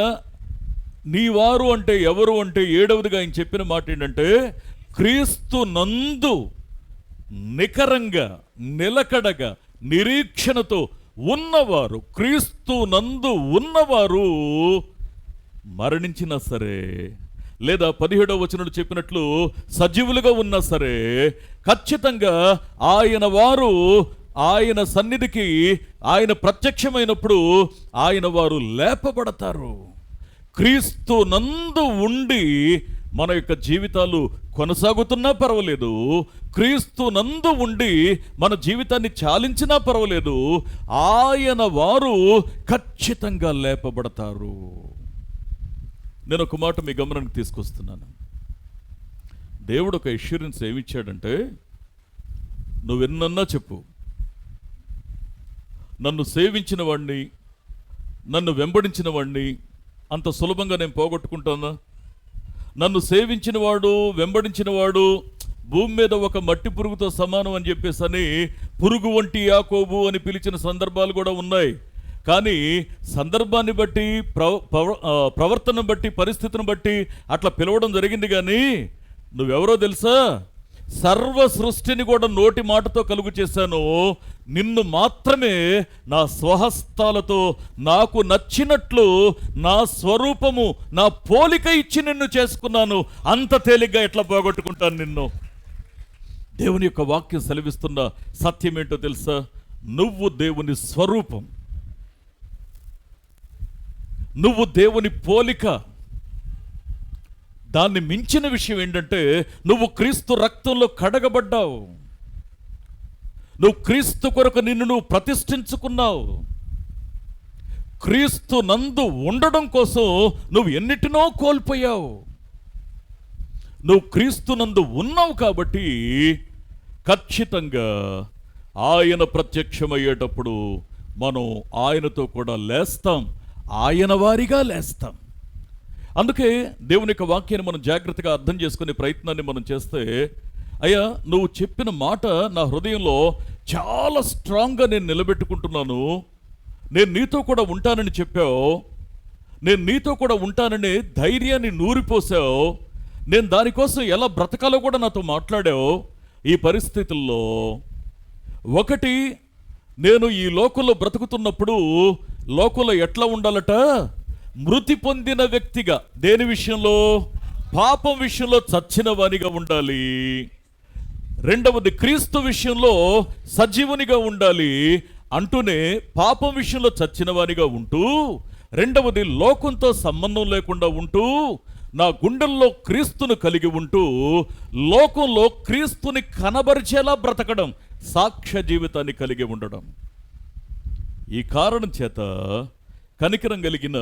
నీ వారు అంటే ఎవరు అంటే, 7వదిగా ఆయన చెప్పిన మాట ఏంటంటే, క్రీస్తు నందు నికరంగా, నిలకడగా, నిరీక్షణతో ఉన్నవారు, క్రీస్తు నందు ఉన్నవారు మరణించినా సరే, లేదా 17వ వచనంలో చెప్పినట్లు సజీవులుగా ఉన్నా సరే, ఖచ్చితంగా ఆయన వారు ఆయన సన్నిధికి, ఆయన ప్రత్యక్షమైనప్పుడు ఆయన వారు లేపబడతారు. క్రీస్తు నందు ఉండి మన యొక్క జీవితాలు కొనసాగుతున్నా పర్వాలేదు, క్రీస్తు నందు ఉండి మన జీవితాన్ని చాలించినా పర్వాలేదు, ఆయన వారు ఖచ్చితంగా లేపబడతారు. నేను ఒక మాట మీ గమనానికి తీసుకొస్తున్నాను. దేవుడు ఒక ఎష్యూరెన్స్ ఏమిచ్చాడంటే, నువ్వెన్నన్నా చెప్పు, నన్ను సేవించిన వాడిని, నన్ను వెంబడించిన వాడిని అంత సులభంగా నేను పోగొట్టుకుంటానా? నన్ను సేవించిన వాడు, వెంబడించిన వాడు భూమి మీద ఒక మట్టి పురుగుతో సమానం అని చెప్పేసి పురుగు వంటి యాకోబు అని పిలిచిన సందర్భాలు కూడా ఉన్నాయి. కానీ సందర్భాన్ని బట్టి, ప్రవర్తన బట్టి, పరిస్థితిని బట్టి అట్లా పిలవడం జరిగింది. కానీ నువ్వెవరో తెలుసా? సర్వ సృష్టిని కూడా నోటి మాటతో కలుగు చేశాను, నిన్ను మాత్రమే నా స్వహస్తాలతో నాకు నచ్చినట్లు నా స్వరూపము, నా పోలిక ఇచ్చి నిన్ను చేసుకున్నాను. అంత తేలిగ్గా ఎట్లా పోగొట్టుకుంటాను నిన్ను? దేవుని యొక్క వాక్యం సెలవిస్తున్న సత్యం ఏంటో తెలుసా? నువ్వు దేవుని స్వరూపం, నువ్వు దేవుని పోలిక. దాన్ని మించిన విషయం ఏంటంటే, నువ్వు క్రీస్తు రక్తంలో కడగబడ్డావు. నువ్వు క్రీస్తు కొరకు నిన్ను నువ్వు ప్రతిష్ఠించుకున్నావు. క్రీస్తు నందు ఉండడం కోసం నువ్వు ఎన్నిటినో కోల్పోయావు. నువ్వు క్రీస్తు నందు ఉన్నావు కాబట్టి ఖచ్చితంగా ఆయన ప్రత్యక్షమయ్యేటప్పుడు మనం ఆయనతో కూడా లేస్తాం, ఆయన వారిగా లేస్తాం. అందుకే దేవుని యొక్క వాక్యాన్ని మనం జాగ్రత్తగా అర్థం చేసుకునే ప్రయత్నాన్ని మనం చేస్తే, అయ్యా నువ్వు చెప్పిన మాట నా హృదయంలో చాలా స్ట్రాంగ్గా నేను నిలబెట్టుకుంటున్నాను, నేను నీతో కూడా ఉంటానని చెప్పావు, నేను నీతో కూడా ఉంటానని ధైర్యాన్ని నూరిపోసావు, నేను దానికోసం ఎలా బ్రతకాలో కూడా నాతో మాట్లాడావు. ఈ పరిస్థితుల్లో ఒకటి, నేను ఈ లోకంలో బ్రతుకుతున్నప్పుడు లోకంలో ఎట్లా ఉండాలట, మృతి పొందిన వ్యక్తిగా, దేని విషయంలో, పాపం విషయంలో చచ్చిన వానిగా ఉండాలి. రెండవది, క్రీస్తు విషయంలో సజీవునిగా ఉండాలి అంటూనే పాపం విషయంలో చచ్చిన వానిగా ఉంటూ, రెండవది లోకంతో సంబంధం లేకుండా ఉంటూ, నా గుండెల్లో క్రీస్తును కలిగి ఉంటూ, లోకంలో క్రీస్తుని కనబరిచేలా బ్రతకడం, సాక్ష్య జీవితాన్ని కలిగి ఉండడం. ఈ కారణం చేత కనికరం కలిగిన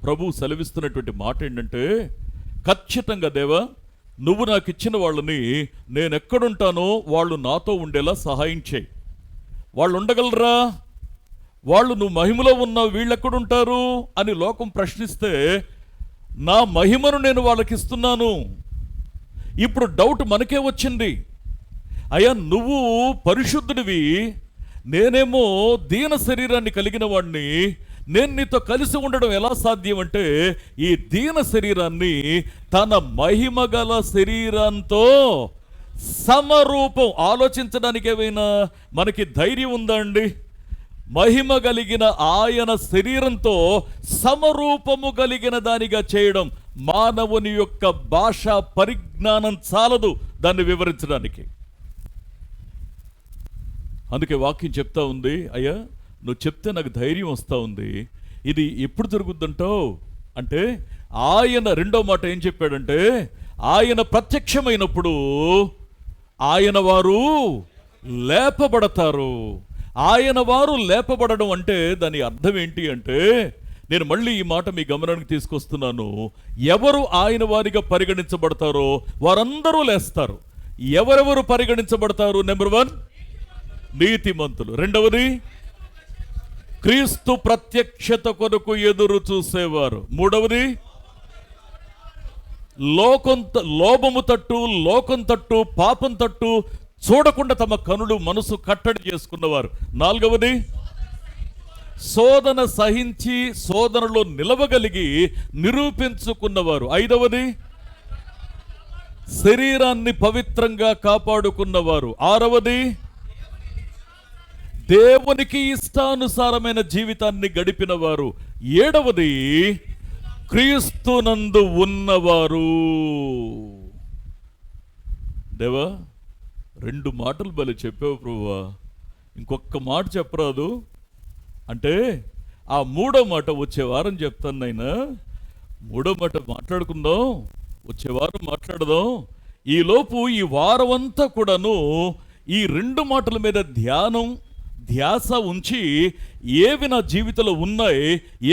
ప్రభు సెలవిస్తున్నటువంటి మాట ఏంటంటే, ఖచ్చితంగా దేవా నువ్వు నాకు ఇచ్చిన వాళ్ళని నేను ఎక్కడుంటానో వాళ్ళు నాతో ఉండేలా సహాయం చేయి. వాళ్ళు ఉండగలరా? వాళ్ళు నువ్వు మహిమలో ఉన్నావు, వీళ్ళు ఎక్కడుంటారు అని లోకం ప్రశ్నిస్తే, నా మహిమను నేను వాళ్ళకి ఇస్తున్నాను. ఇప్పుడు డౌట్ మనకే వచ్చింది, అయ్యా నువ్వు పరిశుద్ధుడివి, నేనేమో దీన శరీరాన్ని కలిగిన వాడిని, నేను నీతో కలిసి ఉండడం ఎలా సాధ్యం అంటే, ఈ దీన శరీరాన్ని తన మహిమ గల శరీరంతో సమరూపం. ఆలోచించడానికి ఏమైనా మనకి ధైర్యం ఉందా అండి? మహిమ కలిగిన ఆయన శరీరంతో సమరూపము కలిగిన దానిగా చేయడం మానవుని యొక్క భాషా పరిజ్ఞానం చాలదు దాన్ని వివరించడానికి. అందుకే వాక్యం చెప్తా ఉంది, అయ్యా నువ్వు చెప్తే నాకు ధైర్యం వస్తూ ఉంది. ఇది ఎప్పుడు జరుగుద్దంటావు అంటే, ఆయన రెండో మాట ఏం చెప్పాడంటే, ఆయన ప్రత్యక్షమైనప్పుడు ఆయన వారు లేపబడతారు. ఆయన వారు లేపబడడం అంటే దాని అర్థం ఏంటి అంటే, నేను మళ్ళీ ఈ మాట మీ గమనానికి తీసుకొస్తున్నాను. ఎవరు ఆయన వారిగా పరిగణించబడతారో వారందరూ లేస్తారు. ఎవరెవరు పరిగణించబడతారు? నెంబర్ 1 నీతిమంతులు, రెండవది క్రీస్తు ప్రత్యక్షత కొరకు ఎదురు చూసేవారు, మూడవది లోభము తట్టు, లోకం తట్టు, పాపం తట్టు చూడకుండా తమ కనులు మనసు కట్టడి చేసుకున్నవారు, నాలుగవది శోధన సహించి శోధనలో నిలవగలిగి నిరూపించుకున్నవారు, ఐదవది శరీరాన్ని పవిత్రంగా కాపాడుకున్నవారు, ఆరవది దేవునికి ఇష్టానుసారమైన జీవితాన్ని గడిపిన వారు, ఏడవది క్రీస్తునందు ఉన్నవారు. దేవా 2 మాటలు భలే చెప్పావు ప్రభువా, ఇంకొక మాట చెప్పరాదు అంటే, ఆ మూడో మాట వచ్చే వారం చెప్తాను నాయనా. మూడో మాట మాట్లాడుకుందాం, వచ్చే వారం మాట్లాడదాం. ఈలోపు ఈ వారం అంతా కూడాను ఈ 2 మాటల మీద ధ్యాస ఉంచి, ఏవి నా జీవితంలో ఉన్నాయి,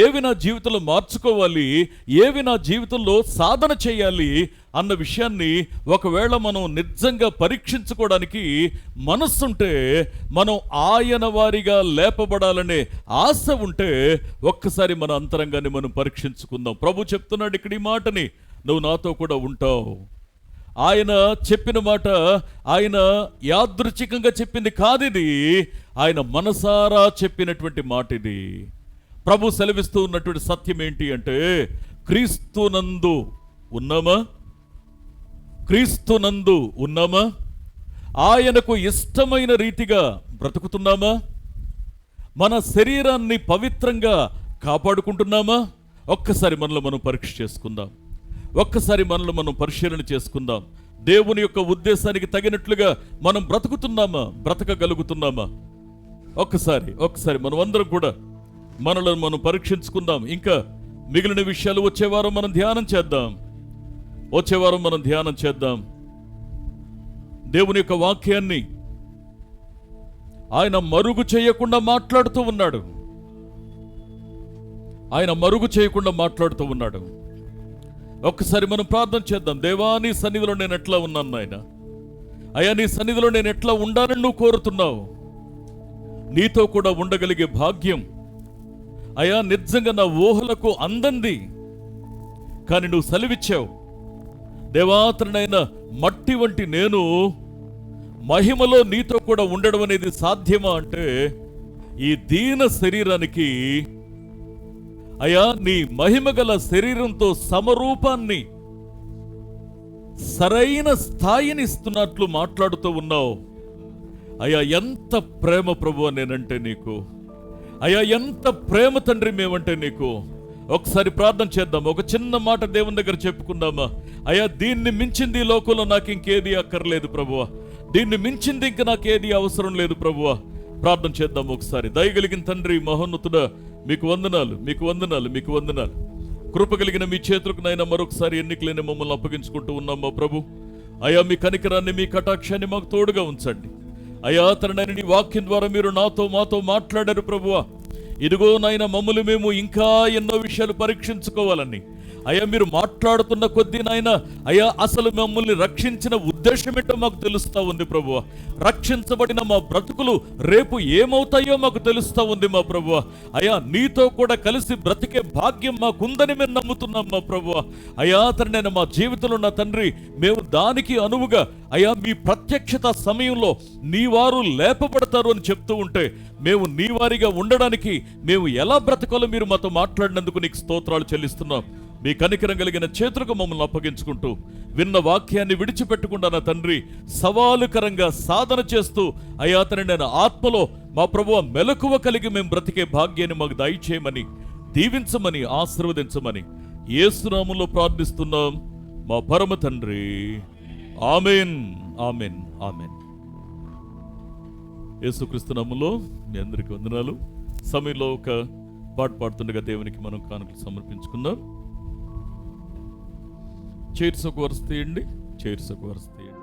ఏవి నా జీవితంలో మార్చుకోవాలి, ఏవి నా జీవితంలో సాధన చేయాలి అన్న విషయాన్ని ఒకవేళ మనం నిజంగా పరీక్షించుకోవడానికి మనస్సుంటే, మనం ఆయన వారిగా లేపబడాలనే ఆశ ఉంటే ఒక్కసారి మన అంతరంగాన్ని మనం పరీక్షించుకుందాం. ప్రభు చెప్తున్నాడు ఇక్కడ ఈ మాటని, నువ్వు నాతో కూడా ఉంటావు. ఆయన చెప్పిన మాట ఆయన యాదృచ్ఛికంగా చెప్పింది కాదు, ఇది ఆయన మనసారా చెప్పినటువంటి మాట. ఇది ప్రభు సెలవిస్తూ ఉన్నటువంటి సత్యం ఏంటి అంటే, క్రీస్తునందు ఉన్నామా? క్రీస్తునందు ఉన్నామా? ఆయనకు ఇష్టమైన రీతిగా బ్రతుకుతున్నామా? మన శరీరాన్ని పవిత్రంగా కాపాడుకుంటున్నామా? ఒక్కసారి మనలో మనం పరీక్ష చేసుకుందాం. ఒక్కసారి మనలో మనం పరిశీలన చేసుకుందాం. దేవుని యొక్క ఉద్దేశానికి తగినట్లుగా మనం బ్రతుకుతున్నామా, బ్రతకగలుగుతున్నామా? ఒక్కసారి మనం అందరం కూడా మనలో మనం పరీక్షించుకుందాం. ఇంకా మిగిలిన విషయాలు వచ్చేవారం మనం ధ్యానం చేద్దాం. దేవుని యొక్క వాక్యాన్ని ఆయన మరుగు చేయకుండా మాట్లాడుతూ ఉన్నాడు. ఆయన మరుగు చేయకుండా మాట్లాడుతూ ఉన్నాడు. ఒక్కసారి మనం ప్రార్థన చేద్దాం. దేవా, నీ సన్నిధిలో నేను ఎట్లా ఉన్నాను నాయన? అయ్యా, నీ సన్నిధిలో నేను ఎట్లా ఉండాలని నువ్వు కోరుతున్నావు? నీతో కూడా ఉండగలిగే భాగ్యం అయ్యా నిజంగా నా ఊహలకు అందంది, కానీ నువ్వు సెలవిచ్చావు. దేవాతనైన మట్టి వంటి నేను మహిమలో నీతో కూడా ఉండడం అనేది సాధ్యమా అంటే, ఈ దీన శరీరానికి అయ్యా నీ మహిమ గల శరీరంతో సమరూపాన్ని, సరైన స్థాయిని ఇస్తున్నట్లు మాట్లాడుతూ ఉన్నావు. అయ్యా, ఎంత ప్రేమ ప్రభువా నేనంటే నీకు. అయ్యా, ఎంత ప్రేమ తండ్రి మేమంటే నీకు. ఒకసారి ప్రార్థన చేద్దాం. ఒక చిన్న మాట దేవుని దగ్గర చెప్పుకుందామా? అయ్యా, దీన్ని మించింది ఈ లోకంలో నాకు ఇంకేది అక్కర్లేదు ప్రభువా. దీన్ని మించింది ఇంక నాకేది అవసరం లేదు ప్రభువా. ప్రార్థన చేద్దాం ఒకసారి. దయగలిగిన తండ్రి, మహోన్నతుడా, మీకు వందనాలు, మీకు వందనాలు, మీకు వందనాలు. కృప కలిగిన మీ చేతులకు నైనా మరొకసారి ఎన్నికలేని మమ్మల్ని అప్పగించుకుంటూ ఉన్నాం మా ప్రభు. అయ్యా, మీ కనికరాన్ని, మీ కటాక్షాన్ని మాకు తోడుగా ఉంచండి. అయ్యా, తనని నీ వాక్యం ద్వారా మీరు మాతో మాట్లాడారు ప్రభువా. ఇదిగో నాయన, మమ్మల్ని మేము ఇంకా ఎన్నో విషయాలు పరీక్షించుకోవాలని అయ్యా మీరు మాట్లాడుతున్న కొద్దీ నాయన, అయ్యా అసలు మమ్మల్ని రక్షించిన ఉద్దేశం ఏంటో మాకు తెలుస్తా ఉంది ప్రభువా. రక్షించబడిన మా బ్రతుకులు రేపు ఏమవుతాయో మాకు తెలుస్తా ఉంది మా ప్రభువా. అయ్యా, నీతో కూడా కలిసి బ్రతికే భాగ్యం మాకుందని మేము నమ్ముతున్నాం మా ప్రభువా. అయ్యా తండ్రి, మా జీవితంలో నా తండ్రి, మేము దానికి అనువుగా అయ్యా మీ ప్రత్యక్షత సమయంలో నీ వారు లేపబడతారు అని చెప్తూ ఉంటే, మేము నీ వారిగా ఉండడానికి మేము ఎలా బ్రతకాలో మీరు మాతో మాట్లాడినందుకు నీకు స్తోత్రాలు చెల్లిస్తున్నాం. మీ కనికరం కలిగిన చేతులకు మమ్మల్ని అప్పగించుకుంటూ, విన్న వాక్యాన్ని విడిచిపెట్టకుండా నా తండ్రి సవాలుకరంగా సాధన చేస్తూ అయ్యా తండ్రి, నేను ఆత్మలో మా ప్రభువ మెలకువ కలిగి మేము బ్రతికే భాగ్యాన్ని మాకు దయచేయమని, దీవించమని, ఆశీర్వదించమని యేసు నామములో ప్రార్థిస్తున్నాం మా పరమ తండ్రి. ఆమేన్, ఆమేన్, ఆమేన్. యేసుక్రీస్తు నామములో మీ అందరికీ వందనాలు. సమయంలో ఒక పాట పాడుతుండగా దేవునికి మనం కానుకలు సమర్పించుకుందాం. చైర్స్ ఒక వరుస తీయండి, చైర్స్ ఒక వరుస తీయండి.